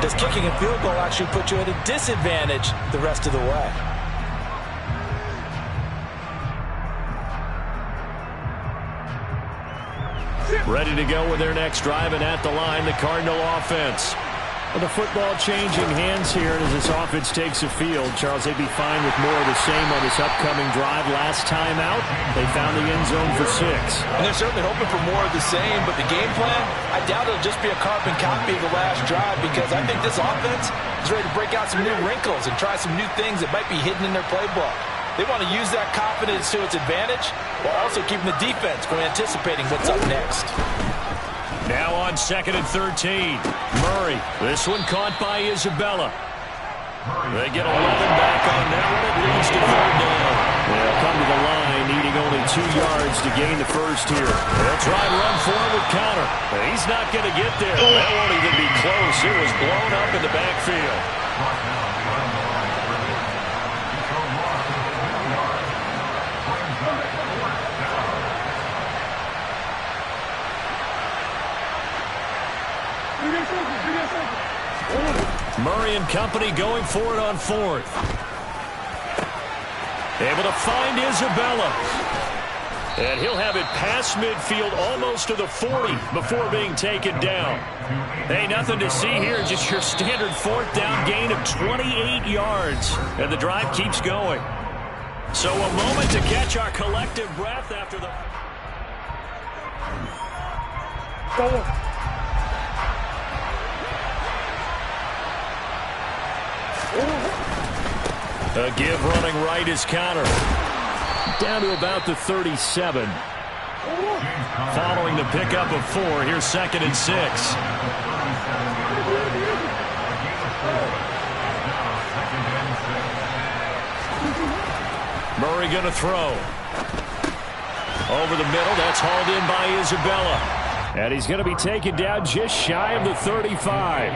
does kicking a field goal actually put you at a disadvantage the rest of the way? Ready to go with their next drive, and at the line, the Cardinal offense. Well, the football changing hands here as this offense takes the field. Charles, they'd be fine with more of the same on this upcoming drive. Last time out, they found the end zone for 6. And they're certainly hoping for more of the same, but the game plan, I doubt it'll just be a carbon copy of the last drive, because I think this offense is ready to break out some new wrinkles and try some new things that might be hidden in their playbook. They want to use that confidence to its advantage while also keeping the defense from anticipating what's up next. Now on 2nd and 13. Murray. This one caught by Isabella. They get 11 back on that one. It leads to 3rd down. They'll come to the line, needing only 2 yards to gain the first here. They'll try and run forward with Connor. He's not going to get there. That won't even be close. It was blown up in the backfield. Murray and company going for it on 4th. Able to find Isabella. And he'll have it past midfield almost to the 40 before being taken down. Hey, nothing to see here. Just your standard 4th down gain of 28 yards. And the drive keeps going. So a moment to catch our collective breath after the... A give running right is Connor. Down to about the 37. Following the pickup of 4, here's 2nd and 6. Murray going to throw. Over the middle, that's hauled in by Isabella. And he's going to be taken down just shy of the 35.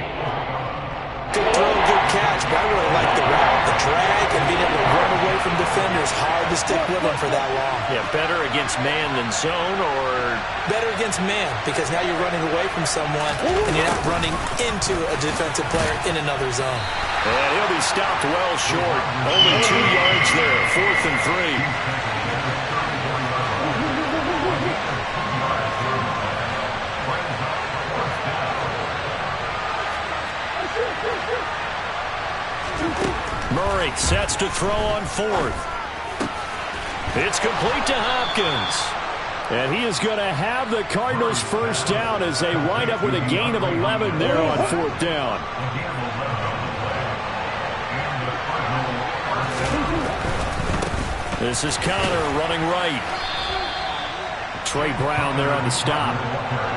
Good throw, good catch, but I really like the route, the drag, and being able to run away from defenders. Hard to stick with them for that long. Yeah, better against man than zone, or... Better against man, because now you're running away from someone, and you're not running into a defensive player in another zone. And he'll be stopped well short. Only 2 yards there, 4th and 3. Murray sets to throw on 4th. It's complete to Hopkins. And he is going to have the Cardinals first down as they wind up with a gain of 11 there on 4th down. This is Connor running right. Trey Brown there on the stop.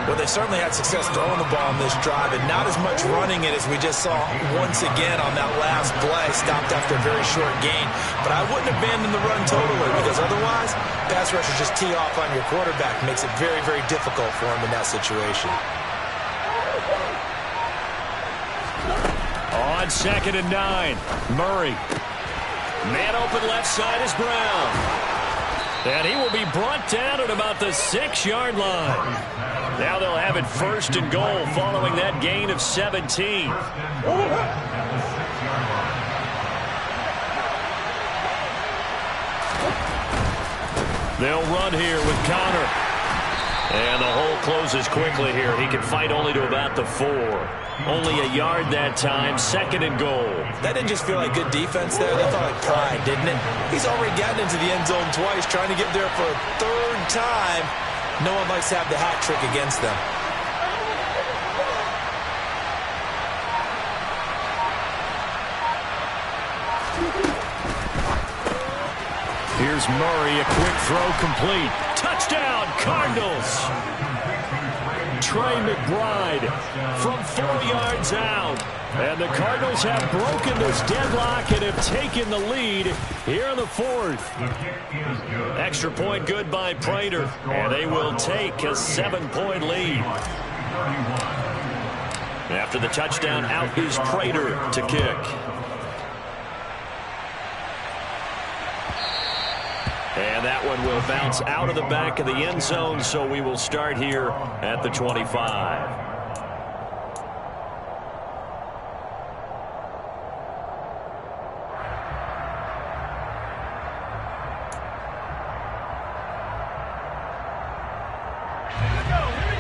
Well, they certainly had success throwing the ball on this drive, and not as much running it as we just saw once again on that last play. Stopped after a very short gain. But I wouldn't abandon the run totally, because otherwise, pass rushers just tee off on your quarterback. Makes it very, very difficult for him in that situation. On On 2nd and 9. Murray. Man open left side is Brown. And he will be brought down at about the 6-yard line. Now they'll have it 1st and goal following that gain of 17. They'll run here with Connor. And the hole closes quickly here. He can fight only to about the 4. Only a yard that time, 2nd and goal. That didn't just feel like good defense there. That felt like pride, didn't it? He's already gotten into the end zone twice, trying to get there for a 3rd time. No one likes to have the hat trick against them. Here's Murray, a quick throw complete. Touchdown, Cardinals. Trey McBride from 4 yards out. And the Cardinals have broken this deadlock and have taken the lead here in the 4th. Extra point good by Prater. And they will take a 7-point lead. After the touchdown, out is Prater to kick. And that one will bounce out of the back of the end zone, so we will start here at the 25.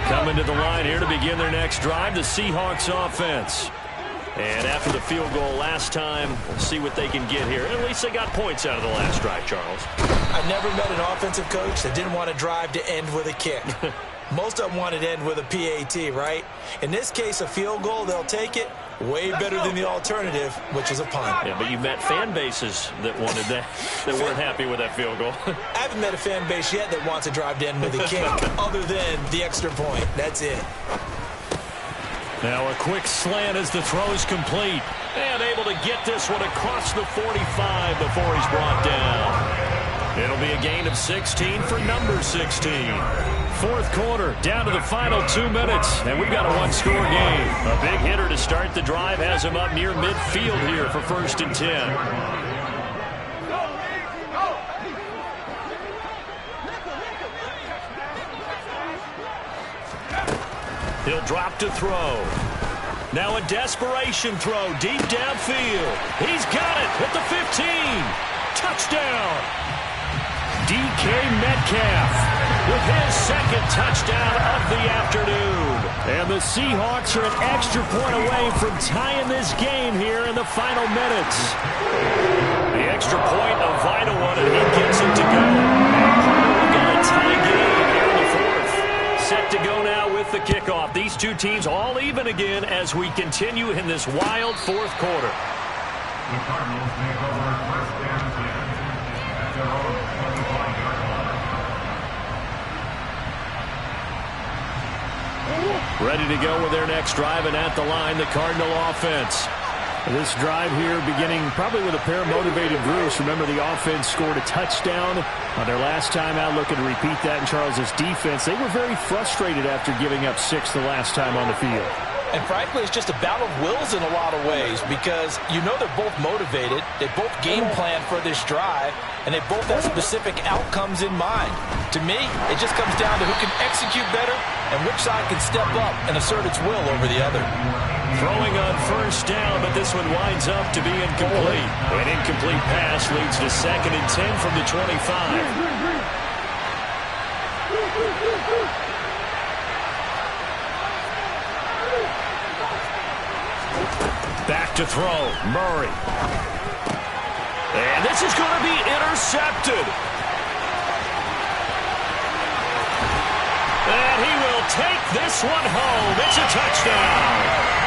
Coming to the line here to begin their next drive, the Seahawks offense. And after the field goal last time, we'll see what they can get here. At least they got points out of the last drive, Charles. I've never met an offensive coach that didn't want to drive to end with a kick. Most of them want it to end with a PAT, right? In this case, a field goal, they'll take it. Way better than the alternative, which is a punt. Yeah, but you've met fan bases that wanted that, that weren't happy with that field goal. I haven't met a fan base yet that wants to drive to end with a kick, other than the extra point. That's it. Now a quick slant as the throw is complete. And able to get this one across the 45 before he's brought down. It'll be a gain of 16 for number 16. 4th quarter, down to the final 2 minutes, and we've got a 1-score game. A big hitter to start the drive has him up near midfield here for 1st and 10. He'll drop to throw. Now a desperation throw deep downfield. He's got it at the 15. Touchdown. DK Metcalf with his 2nd touchdown of the afternoon. And the Seahawks are an extra point away from tying this game here in the final minutes. The extra point, a vital one, and he gets it to go. We've got a tie game here in the 4th. Set to go now with the kickoff. These two teams all even again as we continue in this wild 4th quarter. The Cardinals take over 1st and 10 at their own 25-yard line. Ready to go with their next drive, and at the line, the Cardinal offense. This drive here beginning probably with a pair of motivated Bruce. Remember, the offense scored a touchdown on their last time out, looking to repeat that in Charles's defense. They were very frustrated after giving up 6 the last time on the field. And frankly, it's just a battle of wills in a lot of ways because you know they're both motivated, they both game plan for this drive, and they both have specific outcomes in mind. To me, it just comes down to who can execute better and which side can step up and assert its will over the other. Throwing on 1st down, but this one winds up to be incomplete. An incomplete pass leads to 2nd and 10 from the 25. Back to throw, Murray. And this is going to be intercepted. And he will take this one home. It's a touchdown.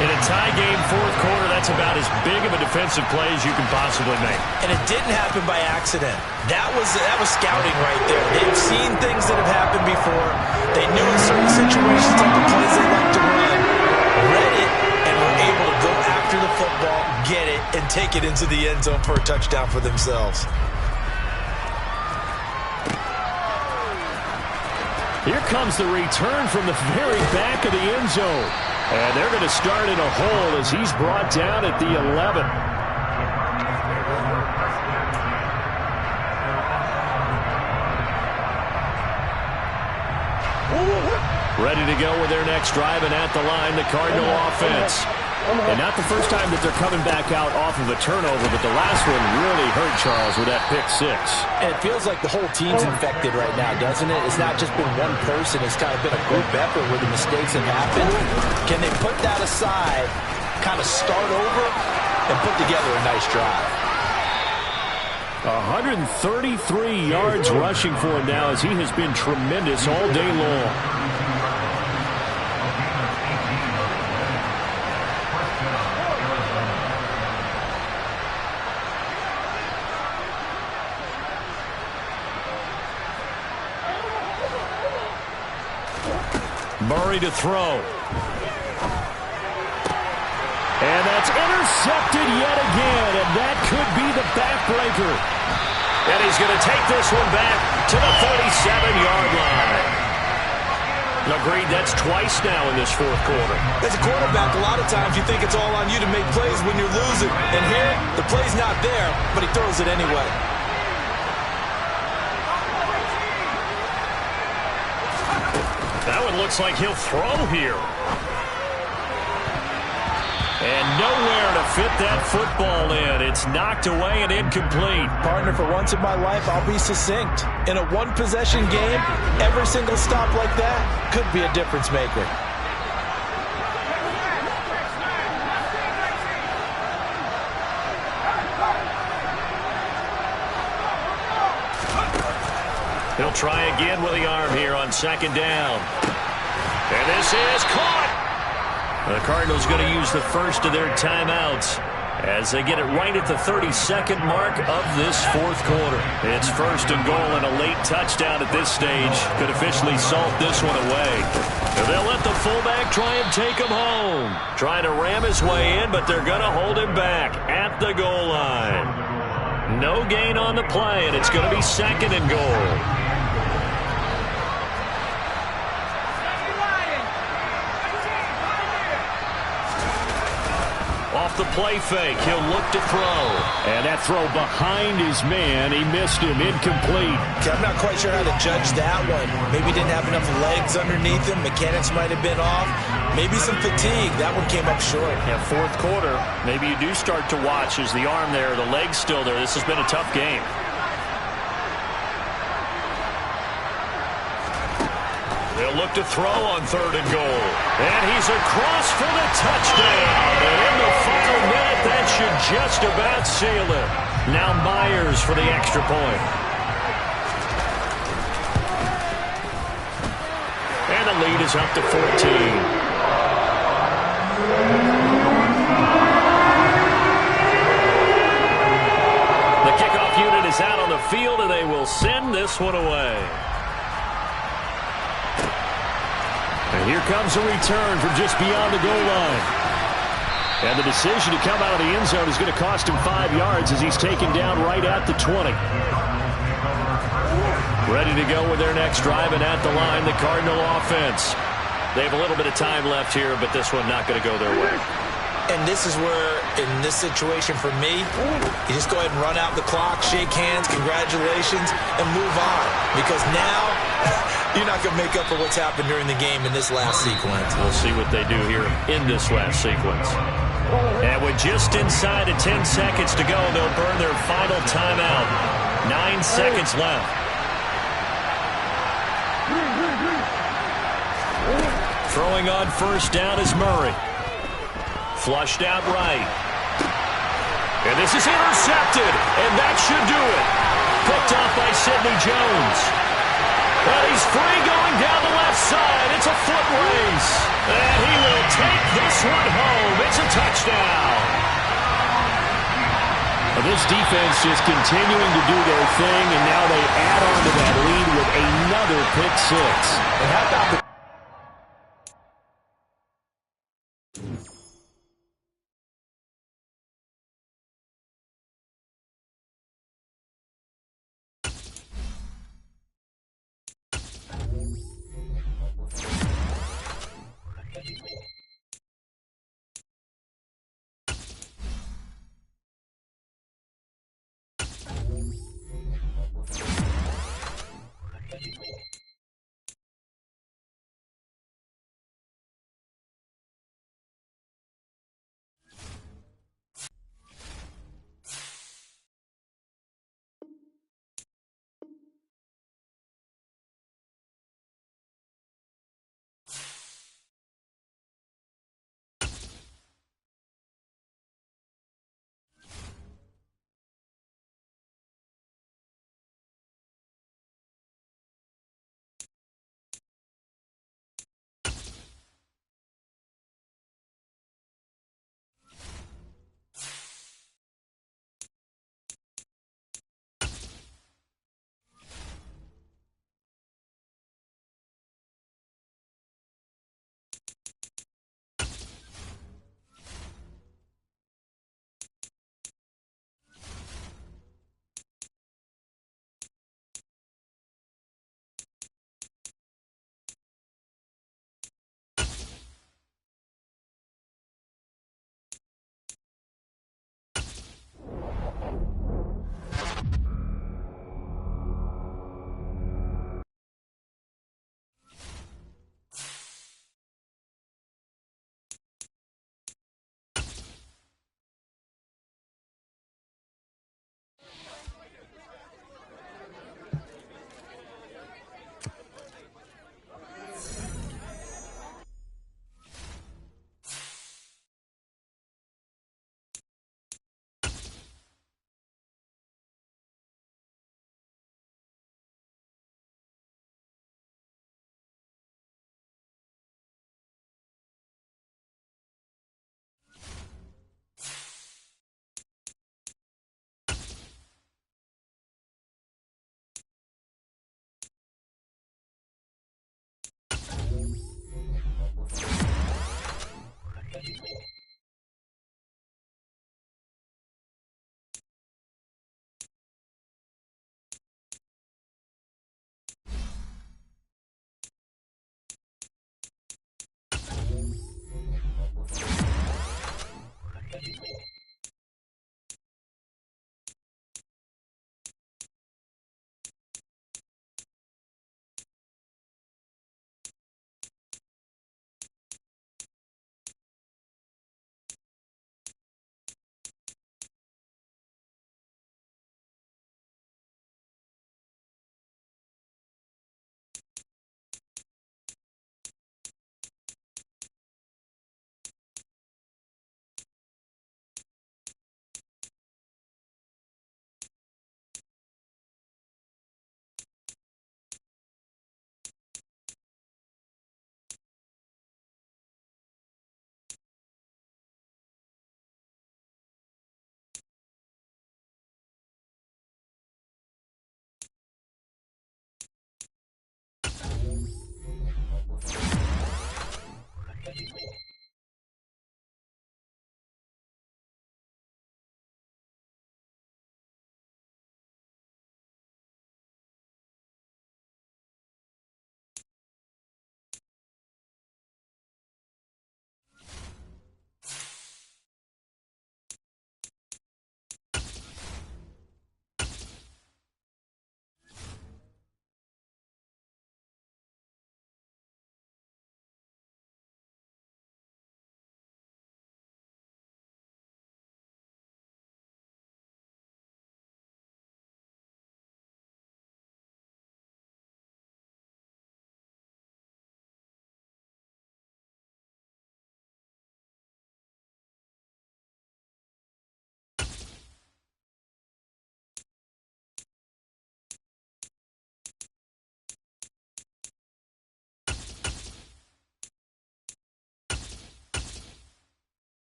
In a tie game 4th quarter, that's about as big of a defensive play as you can possibly make. And it didn't happen by accident. That was scouting right there. They've seen things that have happened before. They knew in certain situations like the plays they like to run, read it, and were able to go after the football, get it, and take it into the end zone for a touchdown for themselves. Here comes the return from the very back of the end zone. And they're going to start in a hole as he's brought down at the 11. Ready to go with their next drive, and at the line, the Cardinal offense. And not the first time that they're coming back out off of a turnover, but the last one really hurt Charles with that pick six. And it feels like the whole team's infected right now, doesn't it? It's not just been one person. It's kind of been a group effort where the mistakes have happened. Can they put that aside, kind of start over, and put together a nice drive? 133 yards rushing for him now as he has been tremendous all day long. Murray to throw. And that's intercepted yet again, and that could be the backbreaker. And he's going to take this one back to the 37-yard line. Agreed, that's twice now in this fourth quarter. As a quarterback, a lot of times you think it's all on you to make plays when you're losing. And here, the play's not there, but he throws it anyway. That one looks like he'll throw here. And nowhere to fit that football in. It's knocked away and incomplete. Partner, for once in my life, I'll be succinct. In a one-possession game, every single stop like that could be a difference maker. He'll try again with the arm here on second down. And this is caught. The Cardinals going to use the first of their timeouts as they get it right at the 32nd mark of this fourth quarter. It's first and goal, and a late touchdown at this stage could officially salt this one away. And they'll let the fullback try and take him home. Trying to ram his way in, but they're going to hold him back at the goal line. No gain on the play, and it's going to be second and goal. Off the play fake, he'll look to throw. And that throw behind his man, he missed him, incomplete. Okay, I'm not quite sure how to judge that one. Maybe he didn't have enough legs underneath him. Mechanics might have been off. Maybe some fatigue. That one came up short. Yeah, fourth quarter, maybe you do start to watch as the arm there, the leg's still there. This has been a tough game. They'll look to throw on third and goal. And he's across for the touchdown. And in the final minute, that should just about seal it. Now Myers for the extra point. And the lead is up to 14. The kickoff unit is out on the field, and they will send this one away. And here comes a return from just beyond the goal line. And the decision to come out of the end zone is going to cost him 5 yards as he's taken down right at the 20. Ready to go with their next drive, and at the line, the Cardinal offense. They have a little bit of time left here, but this one not going to go their way. And this is where, in this situation for me, you just go ahead and run out the clock, shake hands, congratulations, and move on. Because now, you're not going to make up for what's happened during the game in this last sequence. We'll see what they do here in this last sequence. And with just inside of 10 seconds to go, they'll burn their final timeout. 9 seconds left. Throwing on first down is Murray. Flushed out right. And this is intercepted, and that should do it. Picked off by Sidney Jones. And he's free going down the left side. It's a foot race. And he will take this one home. It's a touchdown. Well, this defense just continuing to do their thing, and now they add on to that lead with another pick six. And how about the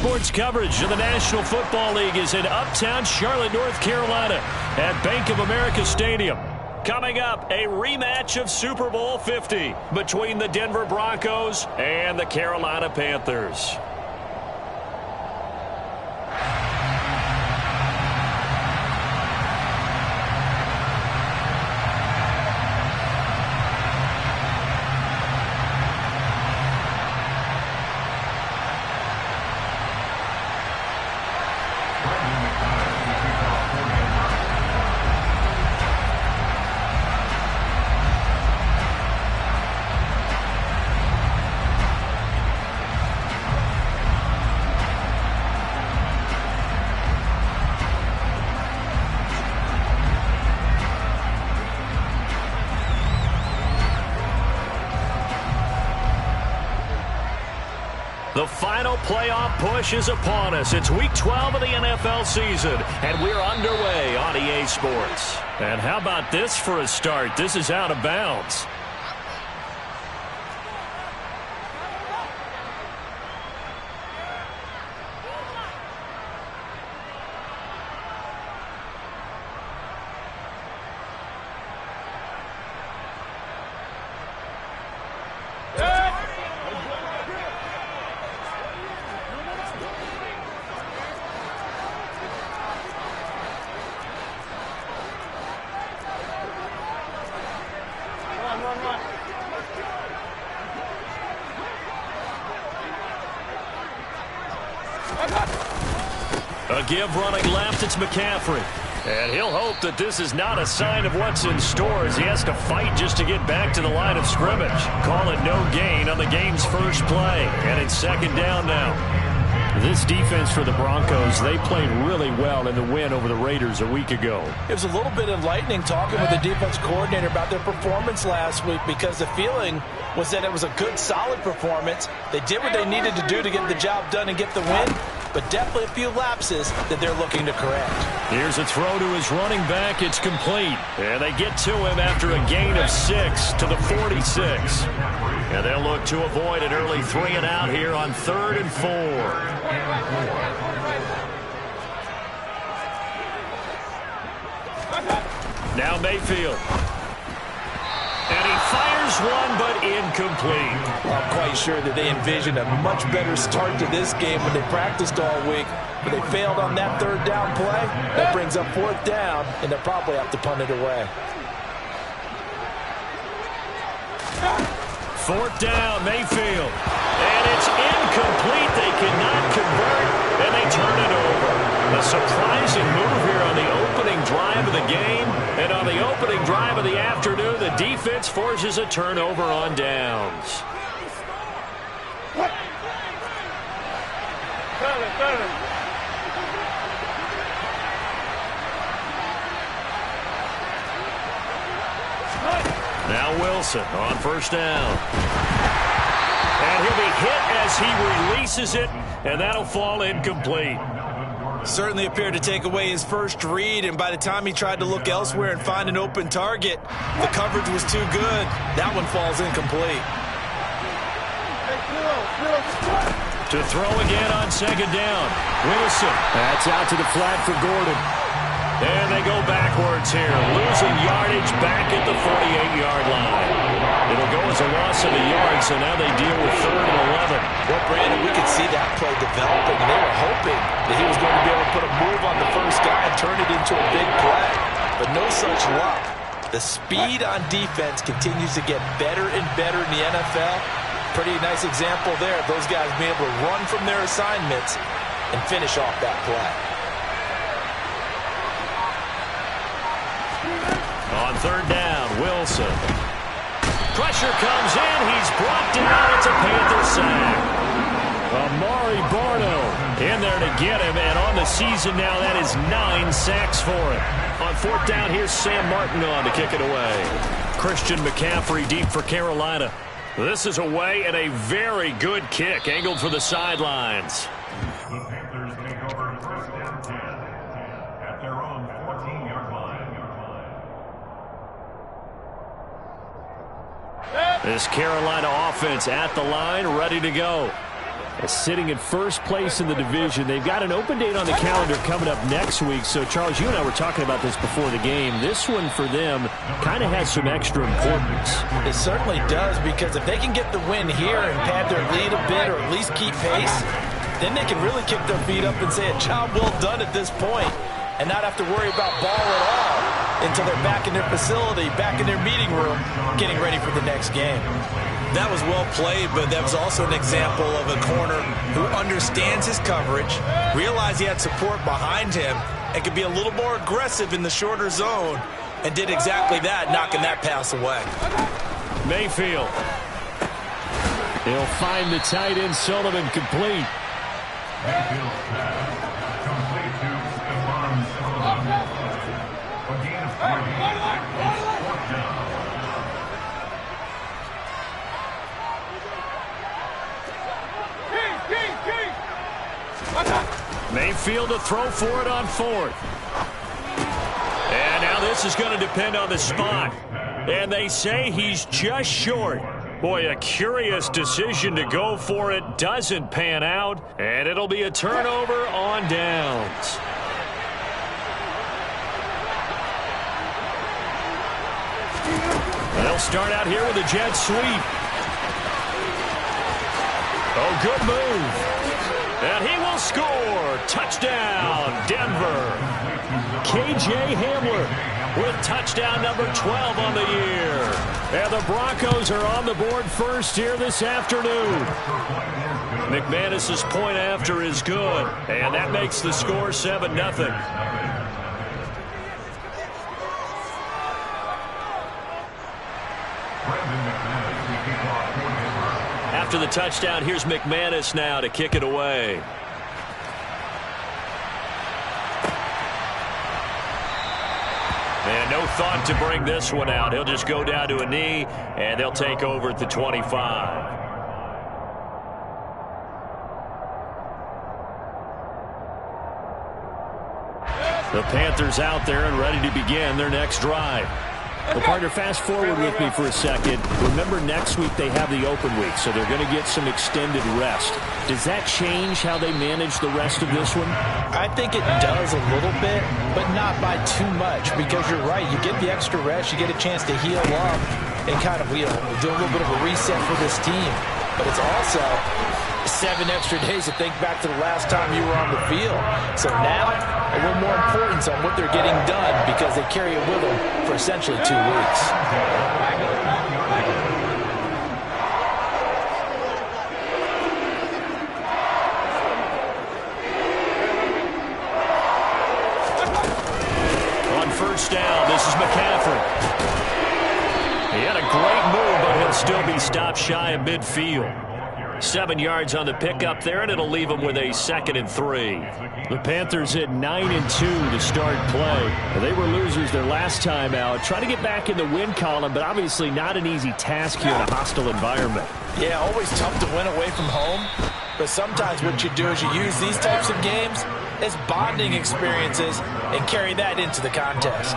Sports coverage of the National Football League is in uptown Charlotte, North Carolina at Bank of America Stadium. Coming up, a rematch of Super Bowl 50 between the Denver Broncos and the Carolina Panthers. The final playoff push is upon us. It's Week 12 of the NFL season, and we're underway on EA Sports. And how about this for a start? This is out of bounds. A give running left, it's McCaffrey. And he'll hope that this is not a sign of what's in store as he has to fight just to get back to the line of scrimmage. Call it no gain on the game's first play. And it's second down now. This defense for the Broncos, they played really well in the win over the Raiders a week ago. It was a little bit enlightening talking with the defense coordinator about their performance last week because the feeling was that it was a good, solid performance. They did what they needed to do to get the job done and get the win, but definitely a few lapses that they're looking to correct. Here's a throw to his running back. It's complete. And they get to him after a gain of 6 to the 46. And they'll look to avoid an early 3-and-out here on 3rd and 4. Now Mayfield. And he fires one, but incomplete. I'm quite sure that they envisioned a much better start to this game when they practiced all week, but they failed on that 3rd down play. That brings up 4th down, and they'll probably have to punt it away. 4th down, Mayfield. And it's incomplete. They cannot convert, and they turn it over. A surprising move here on the opening drive of the game. And on the opening drive of the afternoon, the defense forces a turnover on downs. Now Wilson on 1st down. And he'll be hit as he releases it, and that'll fall incomplete. Certainly appeared to take away his first read, and by the time he tried to look elsewhere and find an open target, the coverage was too good. That one falls incomplete. To throw again on 2nd down. Wilson. That's out to the flat for Gordon. And they go backwards here, losing yardage back at the 48-yard line. It'll go as a loss of a yard, so now they deal with 3rd and 11. Well, Brandon, we could see that play developing, and they were hoping that he was going to be able to put a move on the first guy and turn it into a big play. But no such luck. The speed on defense continues to get better and better in the NFL. Pretty nice example there of those guys being able to run from their assignments and finish off that play. On 3rd down, Wilson. Pressure comes in. He's brought down. It's a Panther sack. Amari Barno in there to get him. And on the season now, that is 9 sacks for him. On 4th down, here's Sam Martin on to kick it away. Christian McCaffrey deep for Carolina. This is away and a very good kick angled for the sidelines. The Panthers take over 1st and 10 at their own 14-yard line. This Carolina offense at the line, ready to go. Sitting in first place in the division. They've got an open date on the calendar coming up next week. So, Charles, you and I were talking about this before the game. This one for them kind of has some extra importance. It certainly does, because if they can get the win here and pad their lead a bit or at least keep pace, then they can really kick their feet up and say a job well done at this point and not have to worry about ball at all until they're back in their facility, back in their meeting room, getting ready for the next game. That was well played, but that was also an example of a corner who understands his coverage, realized he had support behind him, and could be a little more aggressive in the shorter zone, and did exactly that, knocking that pass away. Mayfield. He'll find the tight end Sullivan complete. Mayfield's pass complete to Stephon Sullivan. A gain of 3. Fourth down. Mayfield to throw for it on 4th. And now this is going to depend on the spot. And they say he's just short. Boy, a curious decision to go for it. Doesn't pan out. And it'll be a turnover on downs. They'll start out here with a jet sweep. Oh, good move. And he will score. Touchdown, Denver. K.J. Hamler with touchdown number 12 on the year. And the Broncos are on the board first here this afternoon. McManus's point after is good. And that makes the score 7-0. After the touchdown, here's McManus now to kick it away. And no thought to bring this one out. He'll just go down to a knee, and they'll take over at the 25. The Panthers out there and ready to begin their next drive. Well, partner, fast forward with me for a second. Remember, next week they have the open week, so they're going to get some extended rest. Does that change how they manage the rest of this one? I think it does a little bit, but not by too much, because you're right. You get the extra rest. You get a chance to heal up and kind of, do a little bit of a reset for this team. But it's also 7 extra days to think back to the last time you were on the field. So now, a little more importance on what they're getting done, because they carry it with them for essentially 2 weeks. On first down, this is McCaffrey. He had a great move, but he'll still be stopped shy of midfield. 7 yards on the pickup there, and it'll leave them with a 2nd and 3. The Panthers at 9-2 to start play. They were losers their last time out. Trying to get back in the win column, but obviously not an easy task here in a hostile environment. Yeah, always tough to win away from home. But sometimes what you do is you use these types of games as bonding experiences and carry that into the contest.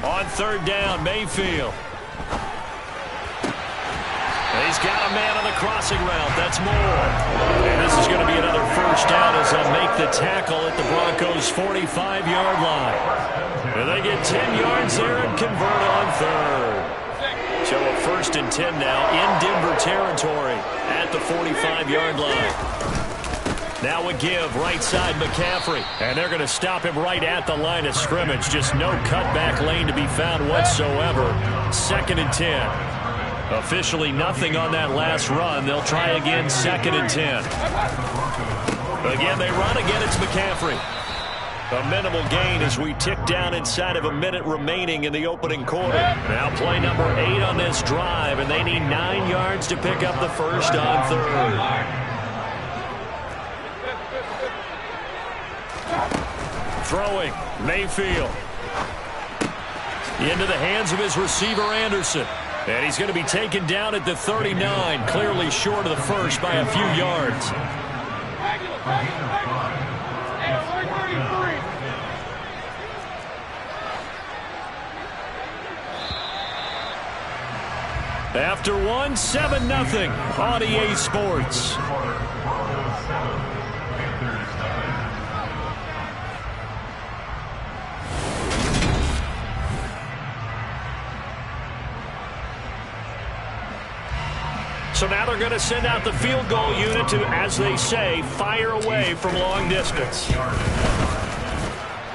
On third down, Mayfield. He's got a man on the crossing route. That's Moore. And this is going to be another first down as they'll make the tackle at the Broncos' 45-yard line. And they get 10 yards there and convert on third. So a 1st and 10 now in Denver territory at the 45-yard line. Now a give, right side McCaffrey. And they're going to stop him right at the line of scrimmage. Just no cutback lane to be found whatsoever. 2nd and 10. Officially nothing on that last run. They'll try again, 2nd and 10. Again, they run. Again, it's McCaffrey. A minimal gain as we tick down inside of a minute remaining in the opening quarter. Now play number 8 on this drive, and they need 9 yards to pick up the first on third. Throwing, Mayfield. Into the hands of his receiver, Anderson. And he's going to be taken down at the 39, clearly short of the first by a few yards. After one, 7-0 on EA Sports. So now they're going to send out the field goal unit to, as they say, fire away from long distance.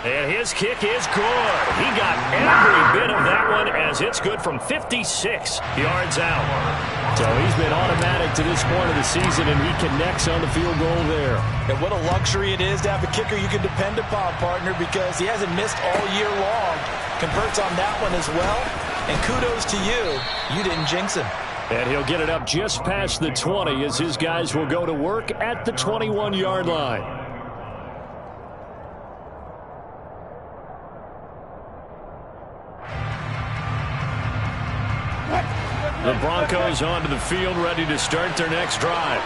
And his kick is good. He got every bit of that one as it's good from 56 yards out. So he's been automatic to this point of the season, and he connects on the field goal there. And what a luxury it is to have a kicker you can depend upon, partner, because he hasn't missed all year long. Converts on that one as well. And kudos to you. You didn't jinx him. And he'll get it up just past the 20 as his guys will go to work at the 21-yard line. The Broncos onto the field, ready to start their next drive.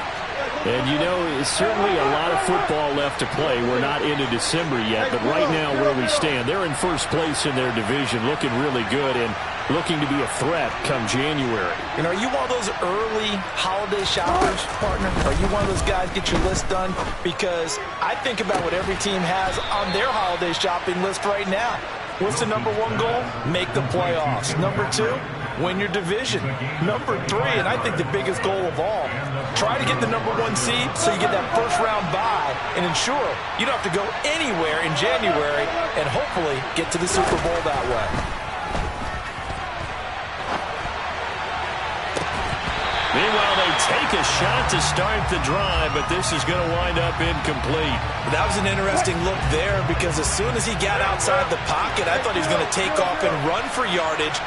And, you know, it's certainly a lot of football left to play. We're not into December yet, but right now where we stand, they're in first place in their division, looking really good and looking to be a threat come January. You know, are you one of those early holiday shoppers, partner? Are you one of those guys get your list done? Because I think about what every team has on their holiday shopping list right now. What's the number one goal? Make the playoffs. Number two, win your division. Number three, and I think the biggest goal of all, try to get the number one seed so you get that first round bye and ensure you don't have to go anywhere in January and hopefully get to the Super Bowl that way. Meanwhile, they take a shot to start the drive, but this is going to wind up incomplete. That was an interesting look there because as soon as he got outside the pocket, I thought he was going to take off and run for yardage.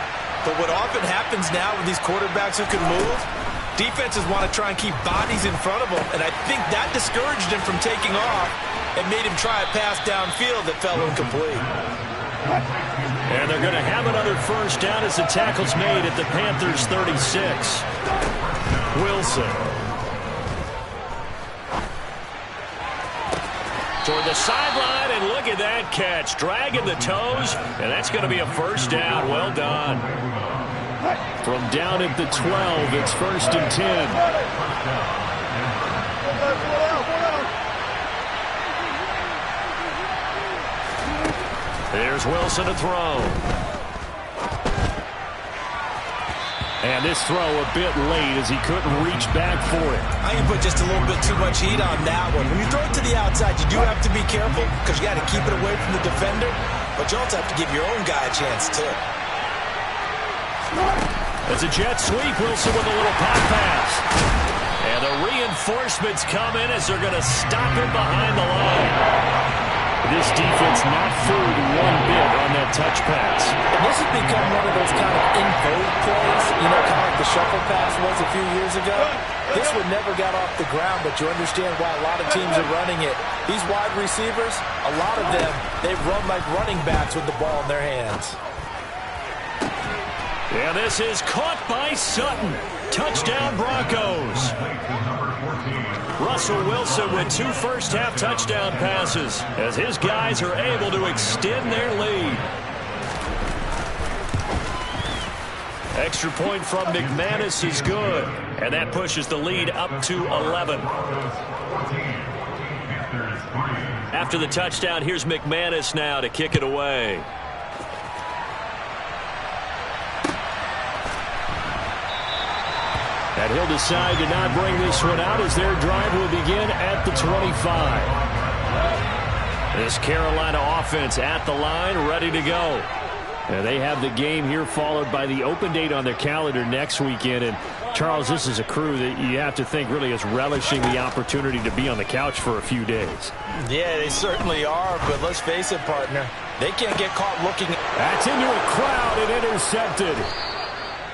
But what often happens now with these quarterbacks who can move, defenses want to try and keep bodies in front of them, and I think that discouraged him from taking off and made him try a pass downfield that fell incomplete. And they're going to have another first down as the tackle's made at the Panthers' 36. Wilson. Toward the sideline, and look at that catch. Dragging the toes, and that's going to be a first down. Well done. From down at the 12, it's 1st and 10. There's Wilson to throw. And this throw a bit late as he couldn't reach back for it. I can put just a little bit too much heat on that one. When you throw it to the outside, you do have to be careful because you got to keep it away from the defender, but you also have to give your own guy a chance too. It's a jet sweep. Wilson with a little pop pass. And the reinforcements come in as they're going to stop him behind the line. This defense not fooled one bit on that touch pass. And this has become one of those kind of in-vogue plays, you know, kind of like the shuffle pass was a few years ago. This one never got off the ground, but you understand why a lot of teams are running it. These wide receivers, a lot of them, they run like running backs with the ball in their hands. And this is caught by Sutton. Touchdown, Broncos. Russell Wilson with 2 first-half touchdown passes as his guys are able to extend their lead. Extra point from McManus is good, and that pushes the lead up to 11. After the touchdown, here's McManus now to kick it away. And he'll decide to not bring this one out as their drive will begin at the 25. This Carolina offense at the line, ready to go. And they have the game here followed by the open date on their calendar next weekend. And, Charles, this is a crew that you have to think really is relishing the opportunity to be on the couch for a few days. Yeah, they certainly are, but let's face it, partner. They can't get caught looking. That's into a crowd and intercepted.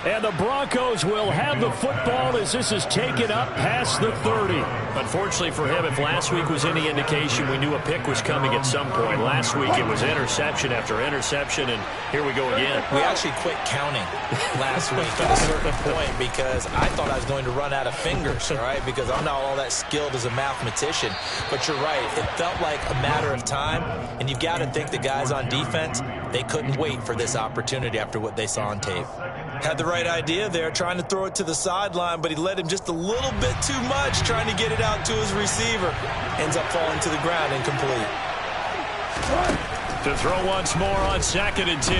And the Broncos will have the football as this is taken up past the 30. Unfortunately for him, if last week was any indication, we knew a pick was coming at some point. Last week it was interception after interception, and here we go again. We actually quit counting last week at a certain point because I thought I was going to run out of fingers, all right, because I'm not all that skilled as a mathematician. But you're right. It felt like a matter of time, and you've got to think the guys on defense, they couldn't wait for this opportunity after what they saw on tape. Had the right idea there, trying to throw it to the sideline, but he led him just a little bit too much, trying to get it out to his receiver. Ends up falling to the ground, incomplete. To throw once more on 2nd and 10.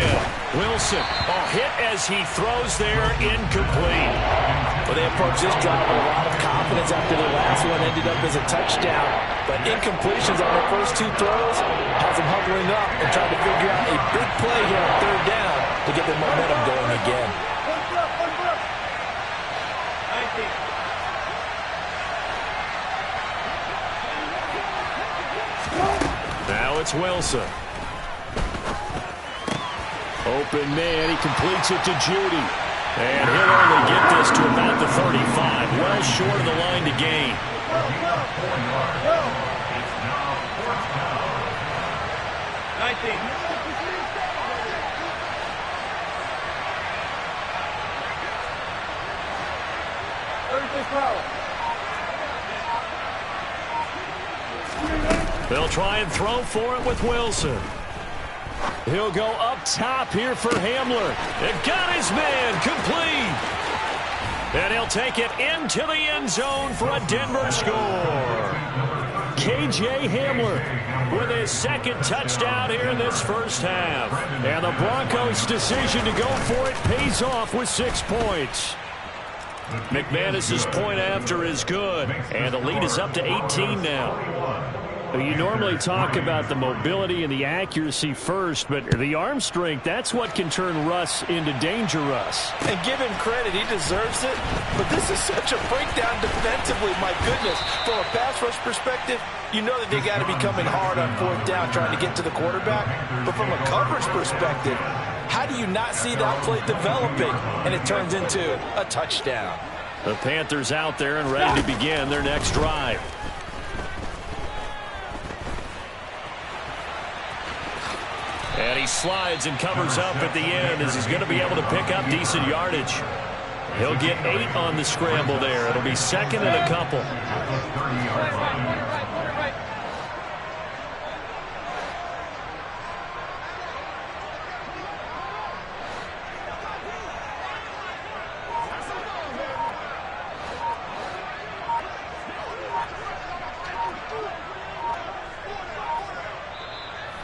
Wilson, hit as he throws there, incomplete. Well, they approached this drive with a lot of confidence after their last one ended up as a touchdown. But incompletions on their first 2 throws has them huddling up and trying to figure out a big play here on 3rd down to get their momentum going again. Now it's Wilson. Open man, he completes it to Judy. And he'll only get this to about the 35. Well short of the line to gain. They'll try and throw for it with Wilson. He'll go up top here for Hamler. They've got his man complete. And he'll take it into the end zone for a Denver score. K.J. Hamler with his 2nd touchdown here in this first half. And the Broncos' decision to go for it pays off with 6 points. McManus's point after is good. And the lead is up to 18 now. You normally talk about the mobility and the accuracy first, but the arm strength, that's what can turn Russ into danger Russ. And give him credit, he deserves it. But this is such a breakdown defensively, my goodness. From a pass rush perspective, you know that they got to be coming hard on 4th down trying to get to the quarterback. But from a coverage perspective, how do you not see that play developing? And it turns into a touchdown. The Panthers out there and ready to begin their next drive. And he slides and covers up at the end as he's going to be able to pick up decent yardage. He'll get 8 on the scramble there. It'll be 2nd and a couple.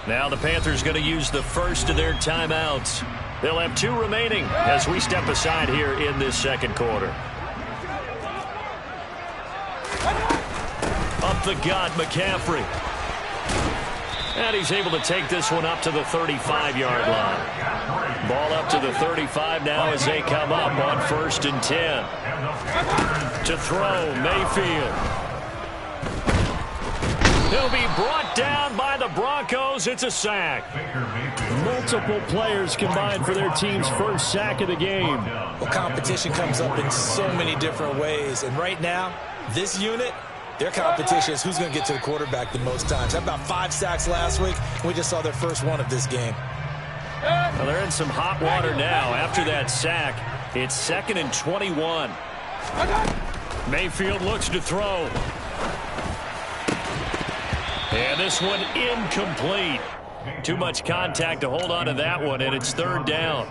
Now the Panthers going to use the first of their timeouts. They'll have 2 remaining as we step aside here in this 2nd quarter. Up the gut, McCaffrey. And he's able to take this one up to the 35-yard line. Ball up to the 35 now as they come up on 1st and 10. To throw, Mayfield. He'll be brought down by the Broncos. It's a sack. Multiple players combined for their team's first sack of the game. Well, competition comes up in so many different ways. And right now, this unit, their competition is who's going to get to the quarterback the most times. Had about 5 sacks last week. We just saw their first one of this game. Well, they're in some hot water now. After that sack, it's 2nd and 21. Mayfield looks to throw. And this one incomplete. Too much contact to hold on to that one, and it's 3rd down.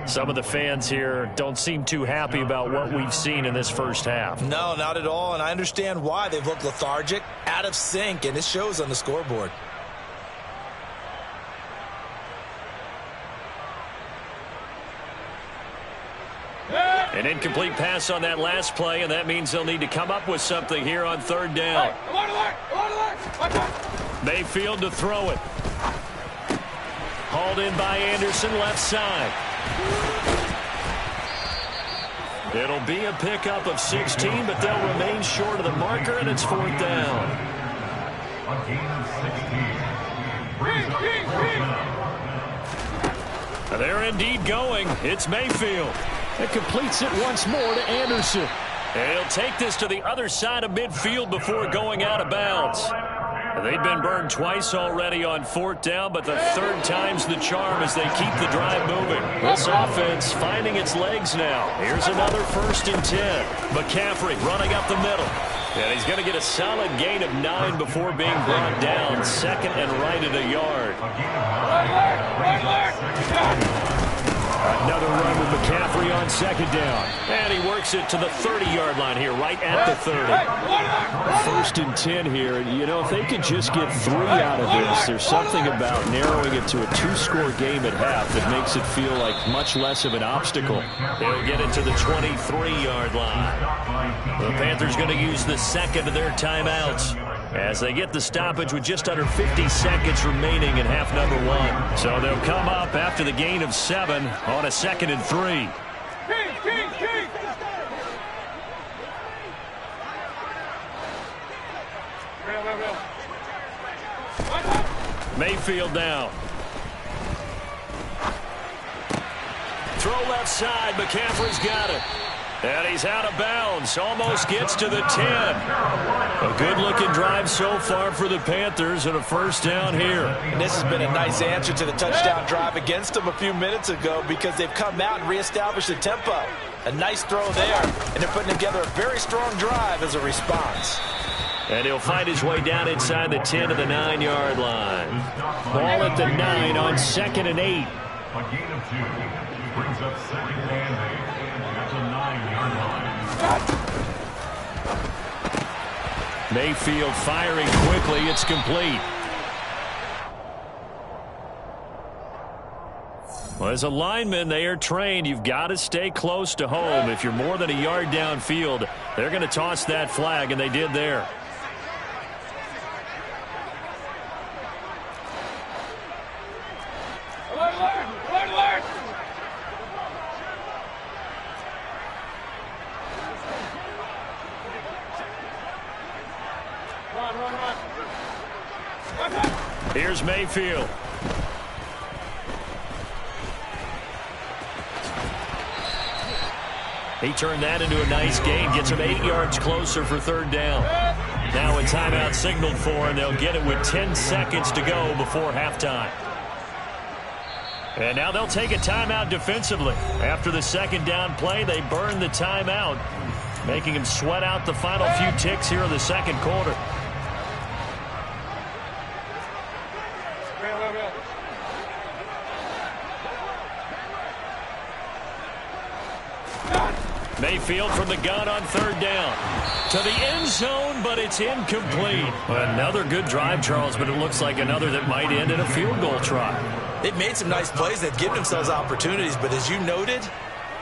Some of the fans here don't seem too happy about what we've seen in this first half. No, not at all, and I understand why. They've looked lethargic, out of sync, and it shows on the scoreboard. An incomplete pass on that last play, and that means they'll need to come up with something here on 3rd down. Mayfield to throw it. Hauled in by Anderson, left side. It'll be a pickup of 16, but they'll remain short of the marker, and it's 4th down. They're indeed going. It's Mayfield. It completes it once more to Anderson. And he'll take this to the other side of midfield before going out of bounds. They've been burned twice already on 4th down, but the 3rd time's the charm as they keep the drive moving. This offense finding its legs now. Here's another 1st and 10. McCaffrey running up the middle. And he's going to get a solid gain of 9 before being brought down. 2nd and right at a yard. Another run with McCaffrey free on second down. And he works it to the 30-yard line here, right at the 30. 1st and 10 here. You know, if they could just get 3 out of this, there's something about narrowing it to a 2-score game at half that makes it feel like much less of an obstacle. They'll get it to the 23-yard line. The Panthers going to use the second of their timeouts as they get the stoppage with just under 50 seconds remaining in half number 1. So they'll come up after the gain of 7 on a 2nd and 3. Mayfield down. Throw left side. McCaffrey's got it. And he's out of bounds. Almost gets to the 10. A good-looking drive so far for the Panthers and a first down here. This has been a nice answer to the touchdown drive against them a few minutes ago because they've come out and reestablished the tempo. A nice throw there, and they're putting together a very strong drive as a response. And he'll find his way down inside the 10 to the 9-yard line. Ball at the 9 on 2nd and 8. A gain of 2 brings up 2nd and 8 at the 9-yard line. Mayfield firing quickly. It's complete. Well, as a lineman, they are trained. You've got to stay close to home. If you're more than a yard downfield, they're going to toss that flag, and they did there. Here's Mayfield. He turned that into a nice gain. Gets him 8 yards closer for 3rd down. Now a timeout signaled for, and they'll get it with 10 seconds to go before halftime. And now they'll take a timeout defensively. After the 2nd down play, they burn the timeout, making him sweat out the final few ticks here in the 2nd quarter. Mayfield from the gun on 3rd down. To the end zone, but it's incomplete. Another good drive, Charles, but it looks like another that might end in a field goal try. They've made some nice plays. They've given themselves opportunities, but as you noted,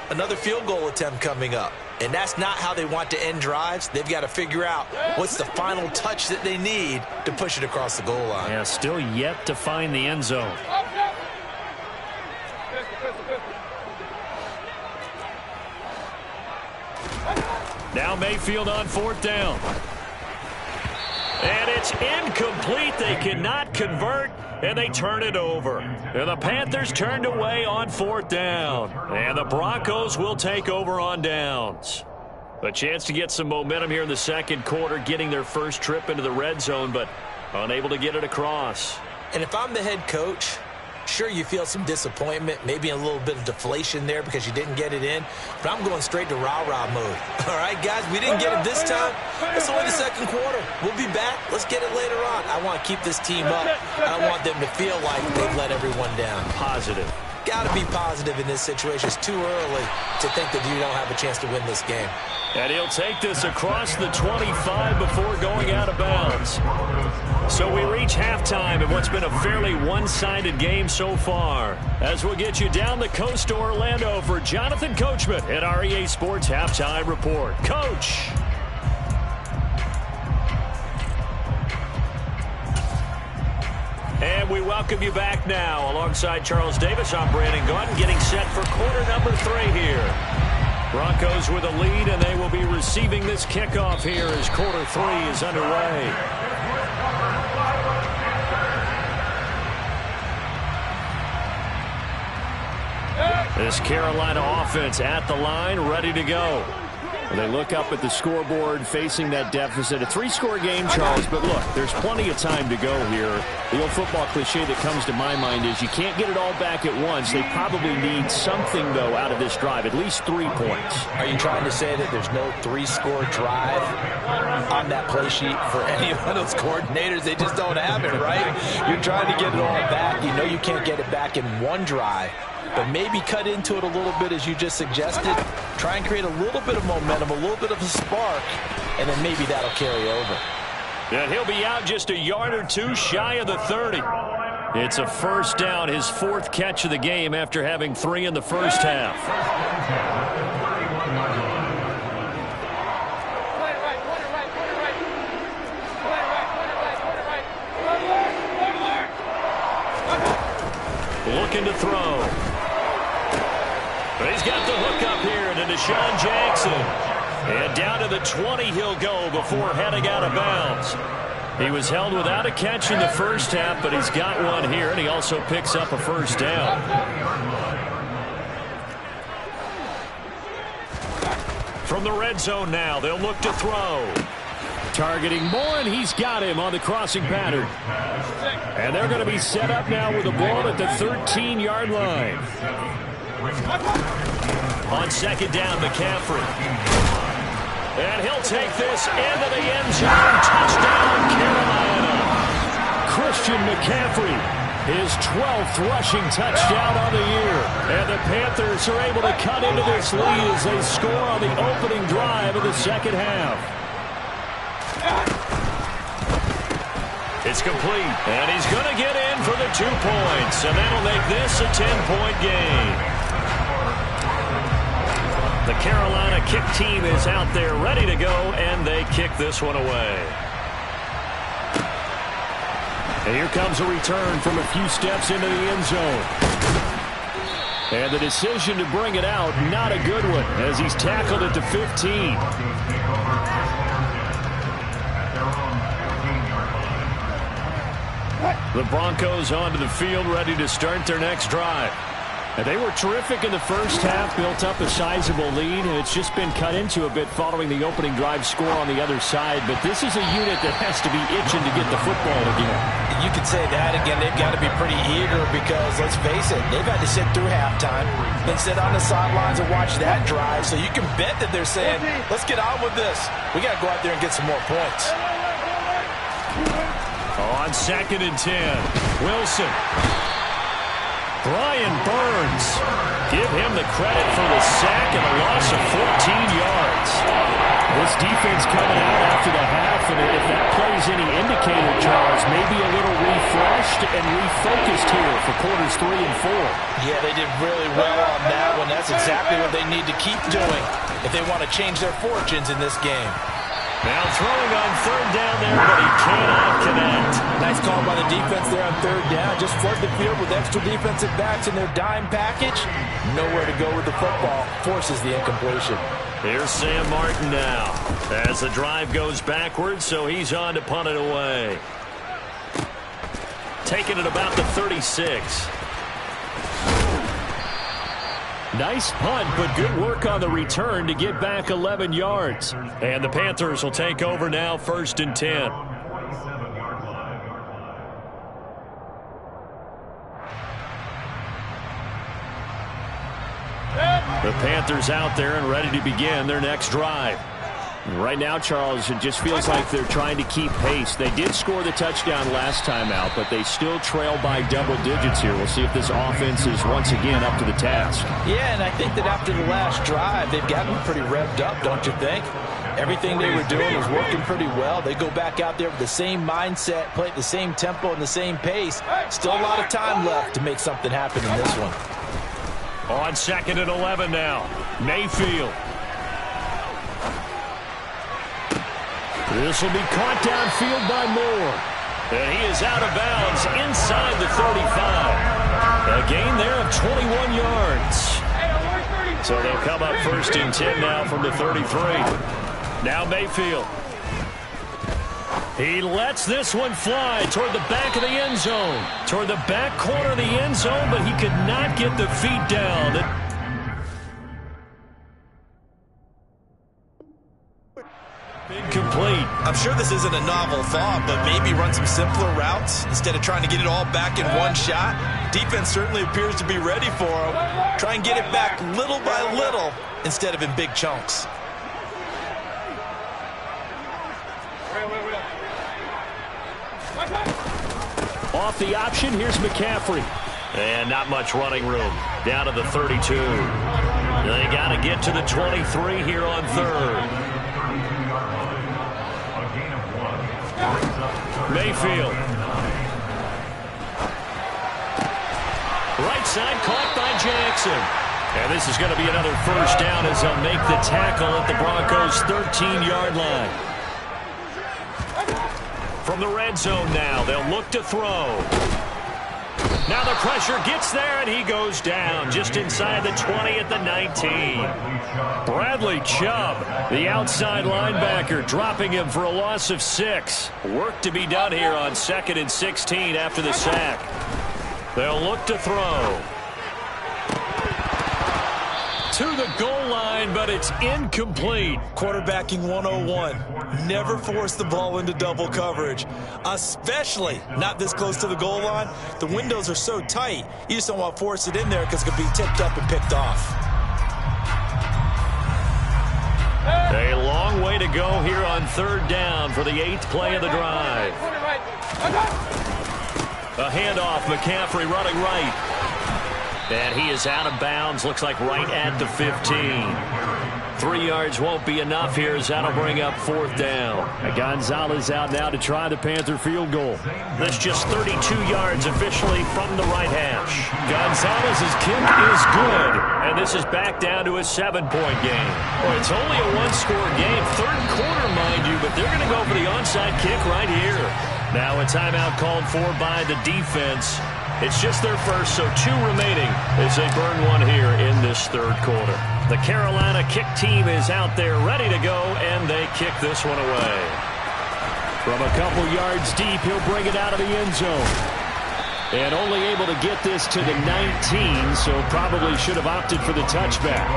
another field goal attempt coming up. And that's not how they want to end drives. They've got to figure out what's the final touch that they need to push it across the goal line. Yeah, still yet to find the end zone. Now Mayfield on 4th down. And it's incomplete. They cannot convert, and they turn it over. And the Panthers turned away on 4th down. And the Broncos will take over on downs. A chance to get some momentum here in the 2nd quarter, getting their first trip into the red zone, but unable to get it across. And if I'm the head coach, sure, you feel some disappointment, maybe a little bit of deflation there because you didn't get it in, but I'm going straight to rah-rah mode. All right, guys, we didn't get it this time. It's only the 2nd quarter. We'll be back. Let's get it later on. I want to keep this team up. I don't want them to feel like they've let everyone down. Positive. Got to be positive in this situation. It's too early to think that you don't have a chance to win this game. And he'll take this across the 25 before going out of bounds. So we reach halftime in what's been a fairly one-sided game so far. As we'll get you down the coast to Orlando for Jonathan Coachman at our EA Sports Halftime Report. Coach. And we welcome you back now. Alongside Charles Davis, I'm Brandon Gaudin, getting set for quarter number 3 here. Broncos with a lead, and they will be receiving this kickoff here as quarter 3 is underway. This Carolina offense at the line, ready to go. They look up at the scoreboard, facing that deficit. A 3-score game, Charles, but look, there's plenty of time to go here. The old football cliche that comes to my mind is you can't get it all back at once. They probably need something, though, out of this drive, at least 3 points. Are you trying to say that there's no 3-score drive on that play sheet for any of those coordinators? They just don't have it, right? You're trying to get it all back. You know you can't get it back in one drive. but maybe cut into it a little bit as you just suggested. Try and create a little bit of momentum, a little bit of a spark, and then maybe that'll carry over. And he'll be out just a yard or two shy of the 30. It's a first down, his 4th catch of the game after having 3 in the first half. Looking to throw. But he's got the hook up here to Deshaun Jackson. And down to the 20 he'll go before heading out of bounds. He was held without a catch in the first half, but he's got one here, and he also picks up a first down. From the red zone now, they'll look to throw. Targeting Moore, and he's got him on the crossing pattern. And they're going to be set up now with the ball at the 13-yard line. On second down, McCaffrey. And he'll take this into the end zone. Touchdown, Carolina. Christian McCaffrey, his 12th rushing touchdown on the year. And the Panthers are able to cut into this lead as they score on the opening drive of the second half. It's complete, and he's going to get in for the 2 points, and that'll make this a 10-point game. The Carolina kick team is out there ready to go, and they kick this one away. And here comes a return from a few steps into the end zone. And the decision to bring it out, not a good one, as he's tackled at the 15. The Broncos onto the field, ready to start their next drive. And they were terrific in the first half, built up a sizable lead, and it's just been cut into a bit following the opening drive score on the other side. But this is a unit that has to be itching to get the football again. You could say that again. They've got to be pretty eager because, let's face it, they've had to sit through halftime, then sit on the sidelines and watch that drive. So you can bet that they're saying, let's get on with this. We got to go out there and get some more points. On second and 10, Wilson. Brian Burns. Give him the credit for the sack and a loss of 14 yards. This defense coming out after the half, and if that plays any indicator, Charles, maybe a little refreshed and refocused here for quarters 3 and 4. Yeah, they did really well on that one. That's exactly what they need to keep doing if they want to change their fortunes in this game. Now throwing on third down there, but he cannot connect. Nice call by the defense there on third down. Just flood the field with extra defensive backs in their dime package. Nowhere to go with the football. Forces the incompletion. Here's Sam Martin now as the drive goes backwards, so he's on to punt it away. Taking it about the 36. Nice punt, but good work on the return to get back 11 yards. And the Panthers will take over now, 1st and 10. The Panthers out there and ready to begin their next drive. Right now, Charles, it just feels like they're trying to keep pace. They did score the touchdown last time out, but they still trail by double digits here. We'll see if this offense is once again up to the task. Yeah, and I think that after the last drive, they've gotten pretty revved up, don't you think? Everything they were doing was working pretty well. They go back out there with the same mindset, play at the same tempo and the same pace. Still a lot of time left to make something happen in this one. On second and 11 now, Mayfield. This will be caught downfield by Moore. And he is out of bounds inside the 35. A gain there of 21 yards. So they'll come up 1st and 10 now from the 33. Now Mayfield. He lets this one fly toward the back of the end zone. Toward the back corner of the end zone, but he could not get the feet down. Incomplete. I'm sure this isn't a novel thought, but maybe run some simpler routes instead of trying to get it all back in one shot. Defense certainly appears to be ready for him. Try and get it back little by little instead of in big chunks. Off the option, here's McCaffrey. And not much running room. Down to the 32. They got to get to the 23 here on third. Mayfield. Right side caught by Jackson. And this is going to be another first down as they'll make the tackle at the Broncos' 13-yard line. From the red zone now, they'll look to throw. Now the pressure gets there, and he goes down just inside the 20 at the 19. Bradley Chubb, the outside linebacker, dropping him for a loss of 6. Work to be done here on 2nd and 16 after the sack. They'll look to throw. To the goal line, but it's incomplete. Quarterbacking 101. Never force the ball into double coverage, especially not this close to the goal line. The windows are so tight, you just don't want to force it in there because it could be tipped up and picked off. A long way to go here on 3rd down for the 8th play of the drive. A handoff, McCaffrey running right. And he is out of bounds, looks like right at the 15. 3 yards won't be enough here as that'll bring up 4th down. Gonzalez out now to try the Panther field goal. That's just 32 yards officially from the right hash. Gonzalez's kick is good, and this is back down to a 7-point game. Well, it's only a 1-score game, 3rd quarter, mind you, but they're going to go for the onside kick right here. Now a timeout called for by the defense. It's just their first, so 2 remaining as they burn 1 here in this 3rd quarter. The Carolina kick team is out there ready to go, and they kick this one away. From a couple yards deep, he'll bring it out of the end zone. And only able to get this to the 19, so probably should have opted for the touchback.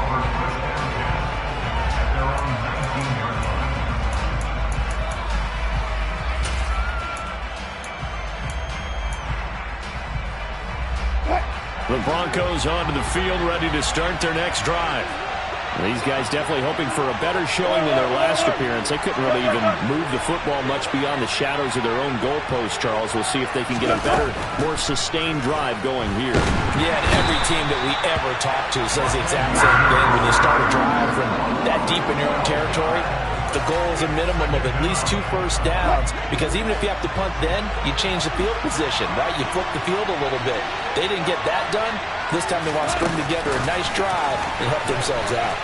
The Broncos onto the field, ready to start their next drive. These guys definitely hoping for a better showing than their last appearance. They couldn't really even move the football much beyond the shadows of their own goalpost, Charles. We'll see if they can get a better, more sustained drive going here. Yeah, and every team that we ever talk to says the exact same thing. When you start a drive from that deep in your own territory, the goal is a minimum of at least 2 first downs, because even if you have to punt then, you change the field position, right? You flip the field a little bit. They didn't get that done. This time they want to string together a nice drive and help themselves out.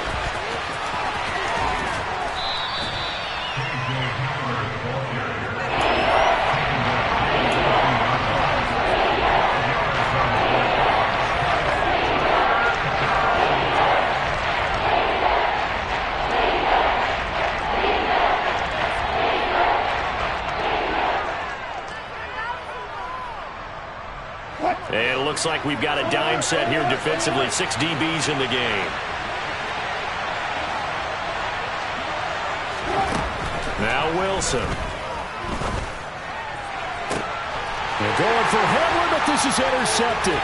And it looks like we've got a dime set here defensively. 6 DBs in the game. Now Wilson. They're going for Henry, but this is intercepted.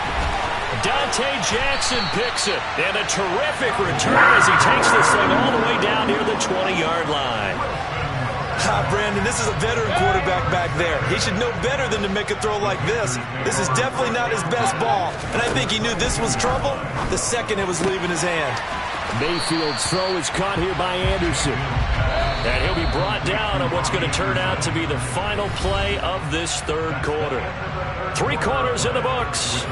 Dante Jackson picks it. And a terrific return as he takes this thing all the way down near the 20-yard line. Brandon, this is a veteran quarterback back there. He should know better than to make a throw like this. This is definitely not his best ball. And I think he knew this was trouble the second it was leaving his hand. Mayfield's throw is caught here by Anderson. And he'll be brought down on what's going to turn out to be the final play of this 3rd quarter. 3 quarters in the books.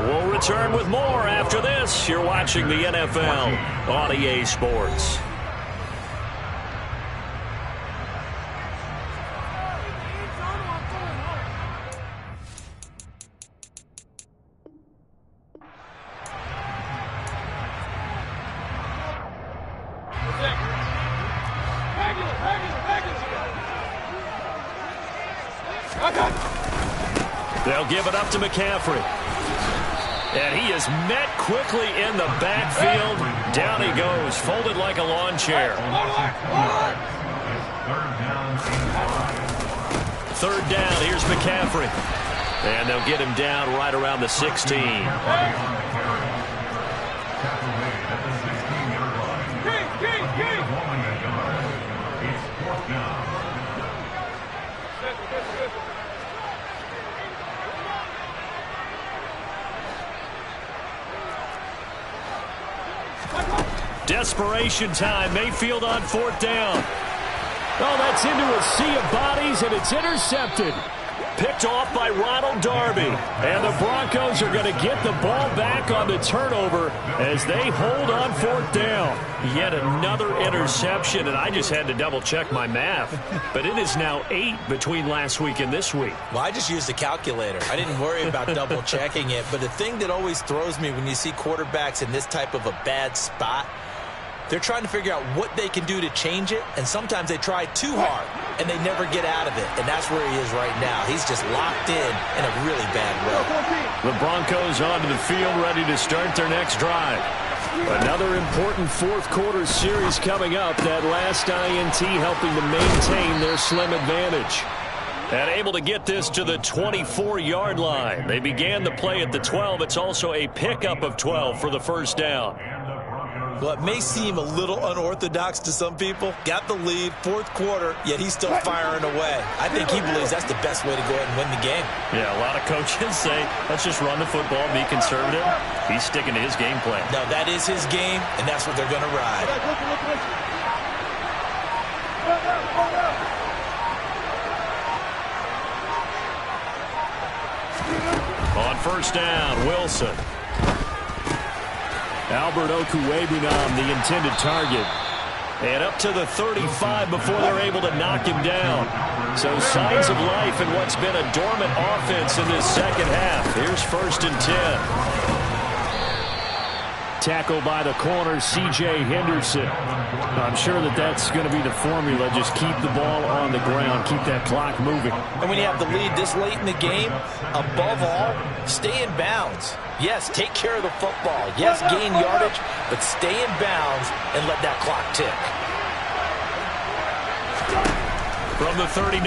We'll return with more after this. You're watching the NFL on EA Sports. They'll give it up to McCaffrey. And he is met quickly in the backfield. Down he goes, folded like a lawn chair. 3rd down, here's McCaffrey. And they'll get him down right around the 16. Desperation time. Mayfield on 4th down. Oh, that's into a sea of bodies, and it's intercepted. Picked off by Ronald Darby. And the Broncos are going to get the ball back on the turnover as they hold on 4th down. Yet another interception, and I just had to double-check my math. But it is now 8 between last week and this week. Well, I just used the calculator. I didn't worry about double-checking it. But the thing that always throws me when you see quarterbacks in this type of a bad spot, they're trying to figure out what they can do to change it, and sometimes they try too hard, and they never get out of it. And that's where he is right now. He's just locked in a really bad way. The Broncos onto the field, ready to start their next drive. Another important fourth-quarter series coming up. That last INT helping to maintain their slim advantage. And able to get this to the 24-yard line. They began the play at the 12. It's also a pickup of 12 for the first down. Well, it may seem a little unorthodox to some people. Got the lead, 4th quarter, yet he's still firing away. I think he believes that's the best way to go ahead and win the game. Yeah, a lot of coaches say, let's just run the football, be conservative. He's sticking to his game plan. No, that is his game, and that's what they're going to ride. On 1st down, Wilson. Albert Okwuegbunam, the intended target. And up to the 35 before they're able to knock him down. So signs of life in what's been a dormant offense in this second half. Here's 1st and 10. Tackle by the corner, C.J. Henderson. I'm sure that's going to be the formula. Just keep the ball on the ground. Keep that clock moving. And when you have the lead this late in the game, above all, stay in bounds. Yes, take care of the football. Yes, gain yardage, but stay in bounds and let that clock tick. From the 39,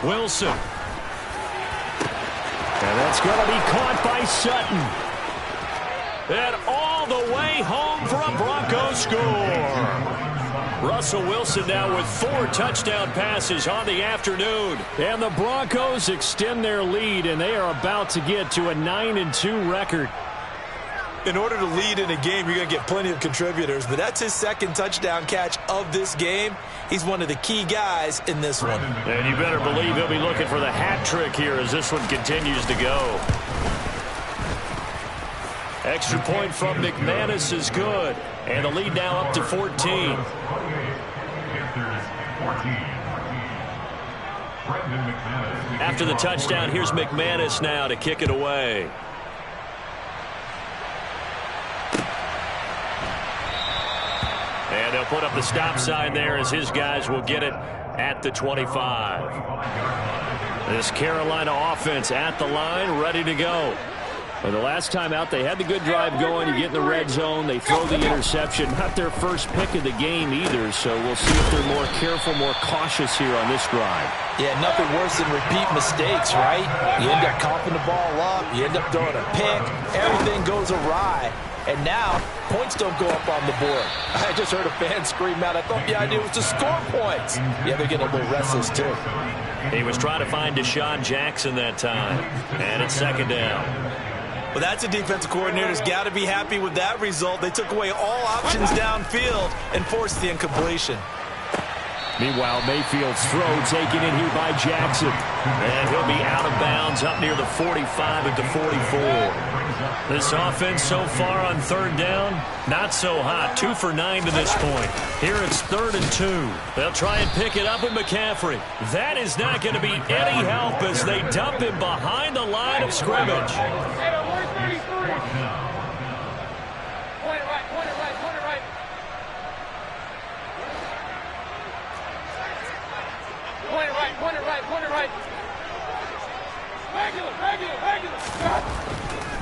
Wilson. And that's going to be caught by Sutton. And all the way home for a Broncos score. Russell Wilson now with 4 touchdown passes on the afternoon. And the Broncos extend their lead, and they are about to get to a 9-2 record. In order to lead in a game, you're going to get plenty of contributors, but that's his 2nd touchdown catch of this game. He's one of the key guys in this one. And you better believe he'll be looking for the hat trick here as this one continues to go. Extra point from McManus is good. And the lead now up to 14. After the touchdown, here's McManus now to kick it away. And they'll put up the stop sign there as his guys will get it at the 25. This Carolina offense at the line, ready to go. Well, the last time out, they had the good drive going. You get in the red zone, they throw the interception. Not their first pick of the game either, so we'll see if they're more careful, more cautious here on this drive. Yeah, nothing worse than repeat mistakes, right? You end up coughing the ball up, you end up throwing a pick, everything goes awry. And now, points don't go up on the board. I just heard a fan scream out, I thought the idea was to score points. Yeah, they're getting a little restless, too. He was trying to find Deshaun Jackson that time. And it's 2nd down. Well, that's a defensive coordinator's got to be happy with that result. They took away all options downfield and forced the incompletion. Meanwhile, Mayfield's throw taken in here by Jackson. And he'll be out of bounds up near the 45 at the 44. This offense so far on 3rd down, not so hot. 2 for 9 to this point. Here it's 3rd and 2. They'll try and pick it up with McCaffrey. That is not going to be any help as they dump him behind the line of scrimmage.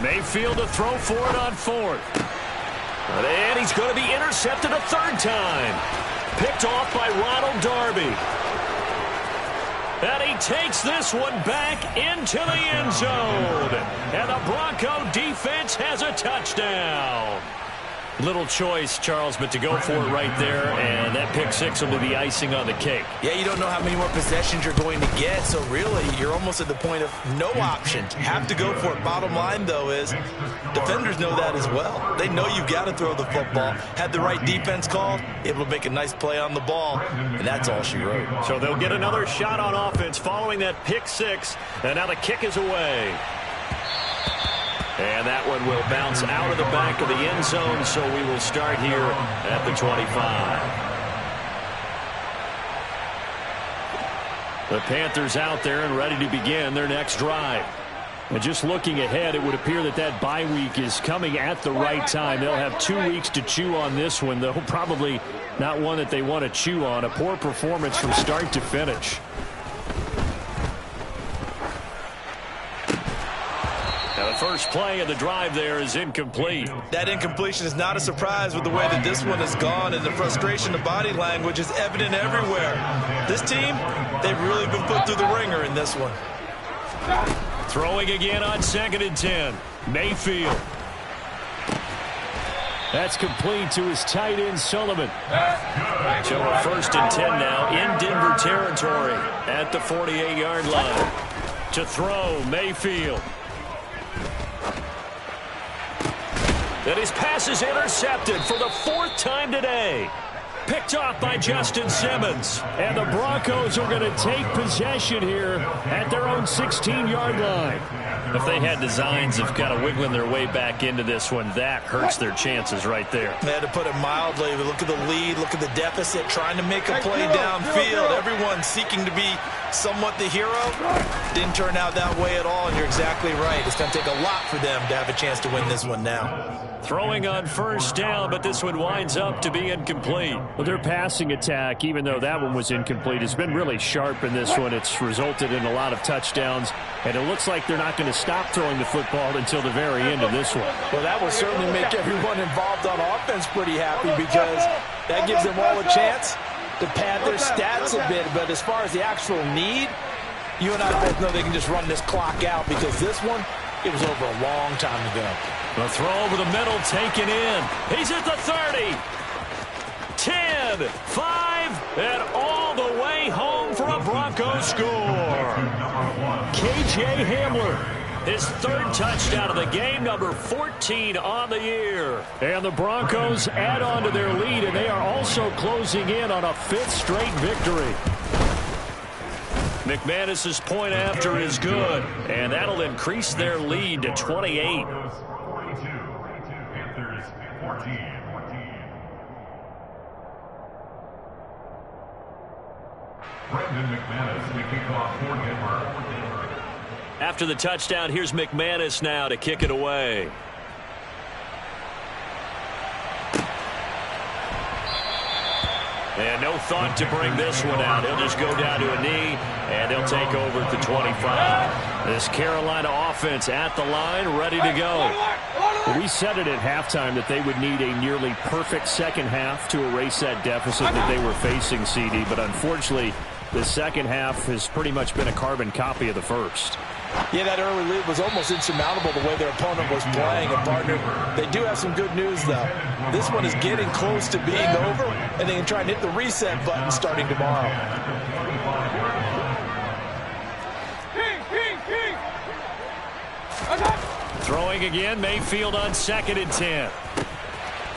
Mayfield to throw for it on 4th. And he's going to be intercepted a 3rd time. Picked off by Ronald Darby. And he takes this one back into the end zone. And the Bronco defense has a touchdown. Little choice, Charles, but to go for it right there, and that pick six will be the icing on the cake. Yeah, you don't know how many more possessions you're going to get, so really you're almost at the point of no option. Have to go for it. Bottom line, though, is defenders know that as well. They know you've got to throw the football. Had the right defense called, able to make a nice play on the ball, and that's all she wrote. So they'll get another shot on offense following that pick six, and now the kick is away. And that one will bounce out of the back of the end zone, so we will start here at the 25. The Panthers out there and ready to begin their next drive. And just looking ahead, it would appear that that bye week is coming at the right time. They'll have 2 weeks to chew on this one, though probably not one that they want to chew on. A poor performance from start to finish. Now the first play of the drive there is incomplete. That incompletion is not a surprise with the way that this one has gone, and the frustration of body language is evident everywhere. This team, they've really been put through the ringer in this one. Throwing again on 2nd and 10. Mayfield. That's complete to his tight end, Sullivan. So a 1st and 10 now in Denver territory at the 48-yard line. To throw, Mayfield. And his pass is intercepted for the 4th time today. Picked off by Justin Simmons. And the Broncos are going to take possession here at their own 16-yard line. If they had designs of kind of wiggling their way back into this one, that hurts their chances right there. They had to put it mildly. Look at the lead. Look at the deficit. Trying to make a play downfield. Everyone seeking to be somewhat the hero. Didn't turn out that way at all, and you're exactly right. It's going to take a lot for them to have a chance to win this one now. Throwing on 1st down, but this one winds up to be incomplete. Well, their passing attack, even though that one was incomplete, has been really sharp in this one. It's resulted in a lot of touchdowns, and it looks like they're not going to stop throwing the football until the very end of this one. Well, that will certainly make everyone involved on offense pretty happy, because that gives them all a chance to pad their stats a bit. But as far as the actual need, you and I both know they can just run this clock out, because this one, it was over a long time ago. The throw over the middle, taken in. He's at the 30. 10, 5, and all the way home for a Broncos score. K.J. Hamler, his 3rd touchdown of the game, number 14 on the year. And the Broncos add on to their lead, and they are also closing in on a 5th straight victory. McManus's point after is good, and that'll increase their lead to 28. Panthers 14. Brendan McManus to kick off for Denver. After the touchdown, here's McManus now to kick it away. And no thought to bring this one out. He'll just go down to a knee, and they'll take over at the 25. This Carolina offense at the line, ready to go. We said it at halftime that they would need a nearly perfect second half to erase that deficit that they were facing, CD. But unfortunately, the second half has pretty much been a carbon copy of the first. Yeah, that early lead was almost insurmountable the way their opponent was playing. And, partner, they do have some good news, though. This one is getting close to being over, and they can try and hit the reset button starting tomorrow. Throwing again, Mayfield on 2nd and 10.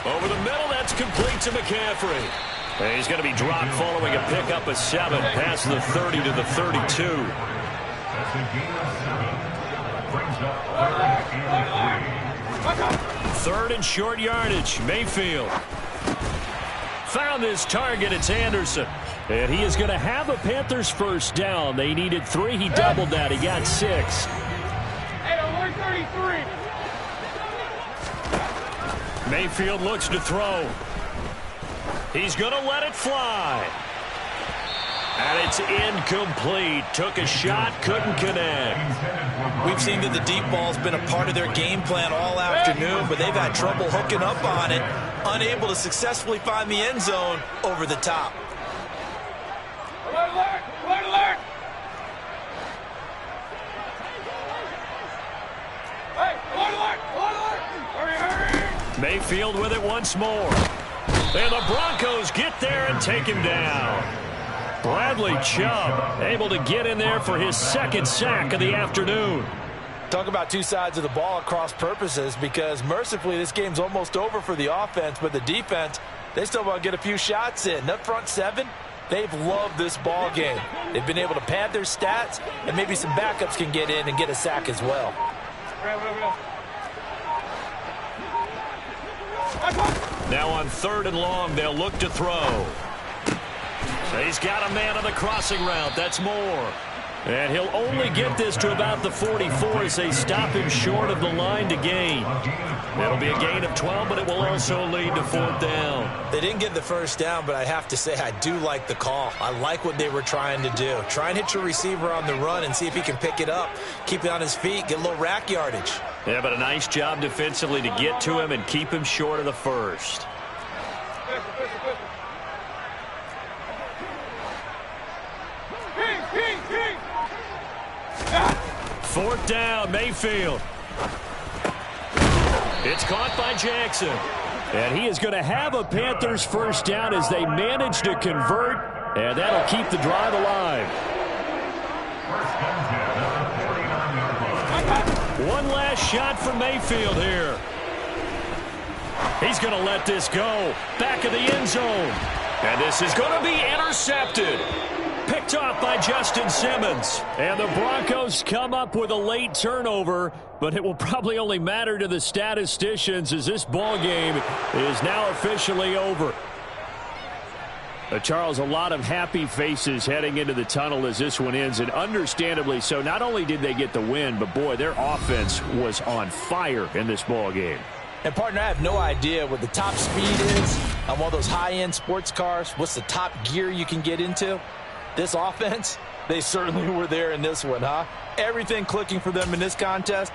Over the middle, that's complete to McCaffrey. And he's going to be dropped following a pickup of 7, past the 30 to the 32. Third and short yardage. Mayfield found his target. It's Anderson. And he is going to have a Panthers 1st down. They needed 3. He doubled that. He got 6. Mayfield looks to throw. He's going to let it fly. And it's incomplete. Took a shot, couldn't connect. We've seen that the deep ball's been a part of their game plan all afternoon, but they've had trouble hooking up on it, unable to successfully find the end zone over the top. Alert! Alert! Alert! Hey! Alert! Alert! Alert! Hurry! Hurry! Mayfield with it once more. And the Broncos get there and take him down. Bradley Chubb able to get in there for his second sack of the afternoon. Talk about two sides of the ball at cross purposes, because mercifully this game's almost over for the offense, but the defense, they still want to get a few shots in. That front seven, they've loved this ball game. They've been able to pad their stats, and maybe some backups can get in and get a sack as well. Now on 3rd and long, they'll look to throw. So he's got a man on the crossing route. That's Moore. And he'll only get this to about the 44 as they stop him short of the line to gain. That'll be a gain of 12, but it will also lead to 4th down. They didn't get the first down, but I have to say I do like the call. I like what they were trying to do. Try and hit your receiver on the run and see if he can pick it up, keep it on his feet, get a little rack yardage. Yeah, but a nice job defensively to get to him and keep him short of the first. Fourth down, Mayfield. It's caught by Jackson. And he is going to have a Panthers first down as they manage to convert, and that'll keep the drive alive. One last shot for Mayfield here. He's going to let this go. Back of the end zone. And this is going to be intercepted. Picked off by Justin Simmons. And the Broncos come up with a late turnover, but it will probably only matter to the statisticians as this ball game is now officially over. Charles, a lot of happy faces heading into the tunnel as this one ends, and understandably so. Not only did they get the win, but boy, their offense was on fire in this ball game. And, partner, I have no idea what the top speed is on one of those high-end sports cars. What's the top gear you can get into? This offense, they certainly were there in this one, huh? Everything clicking for them in this contest.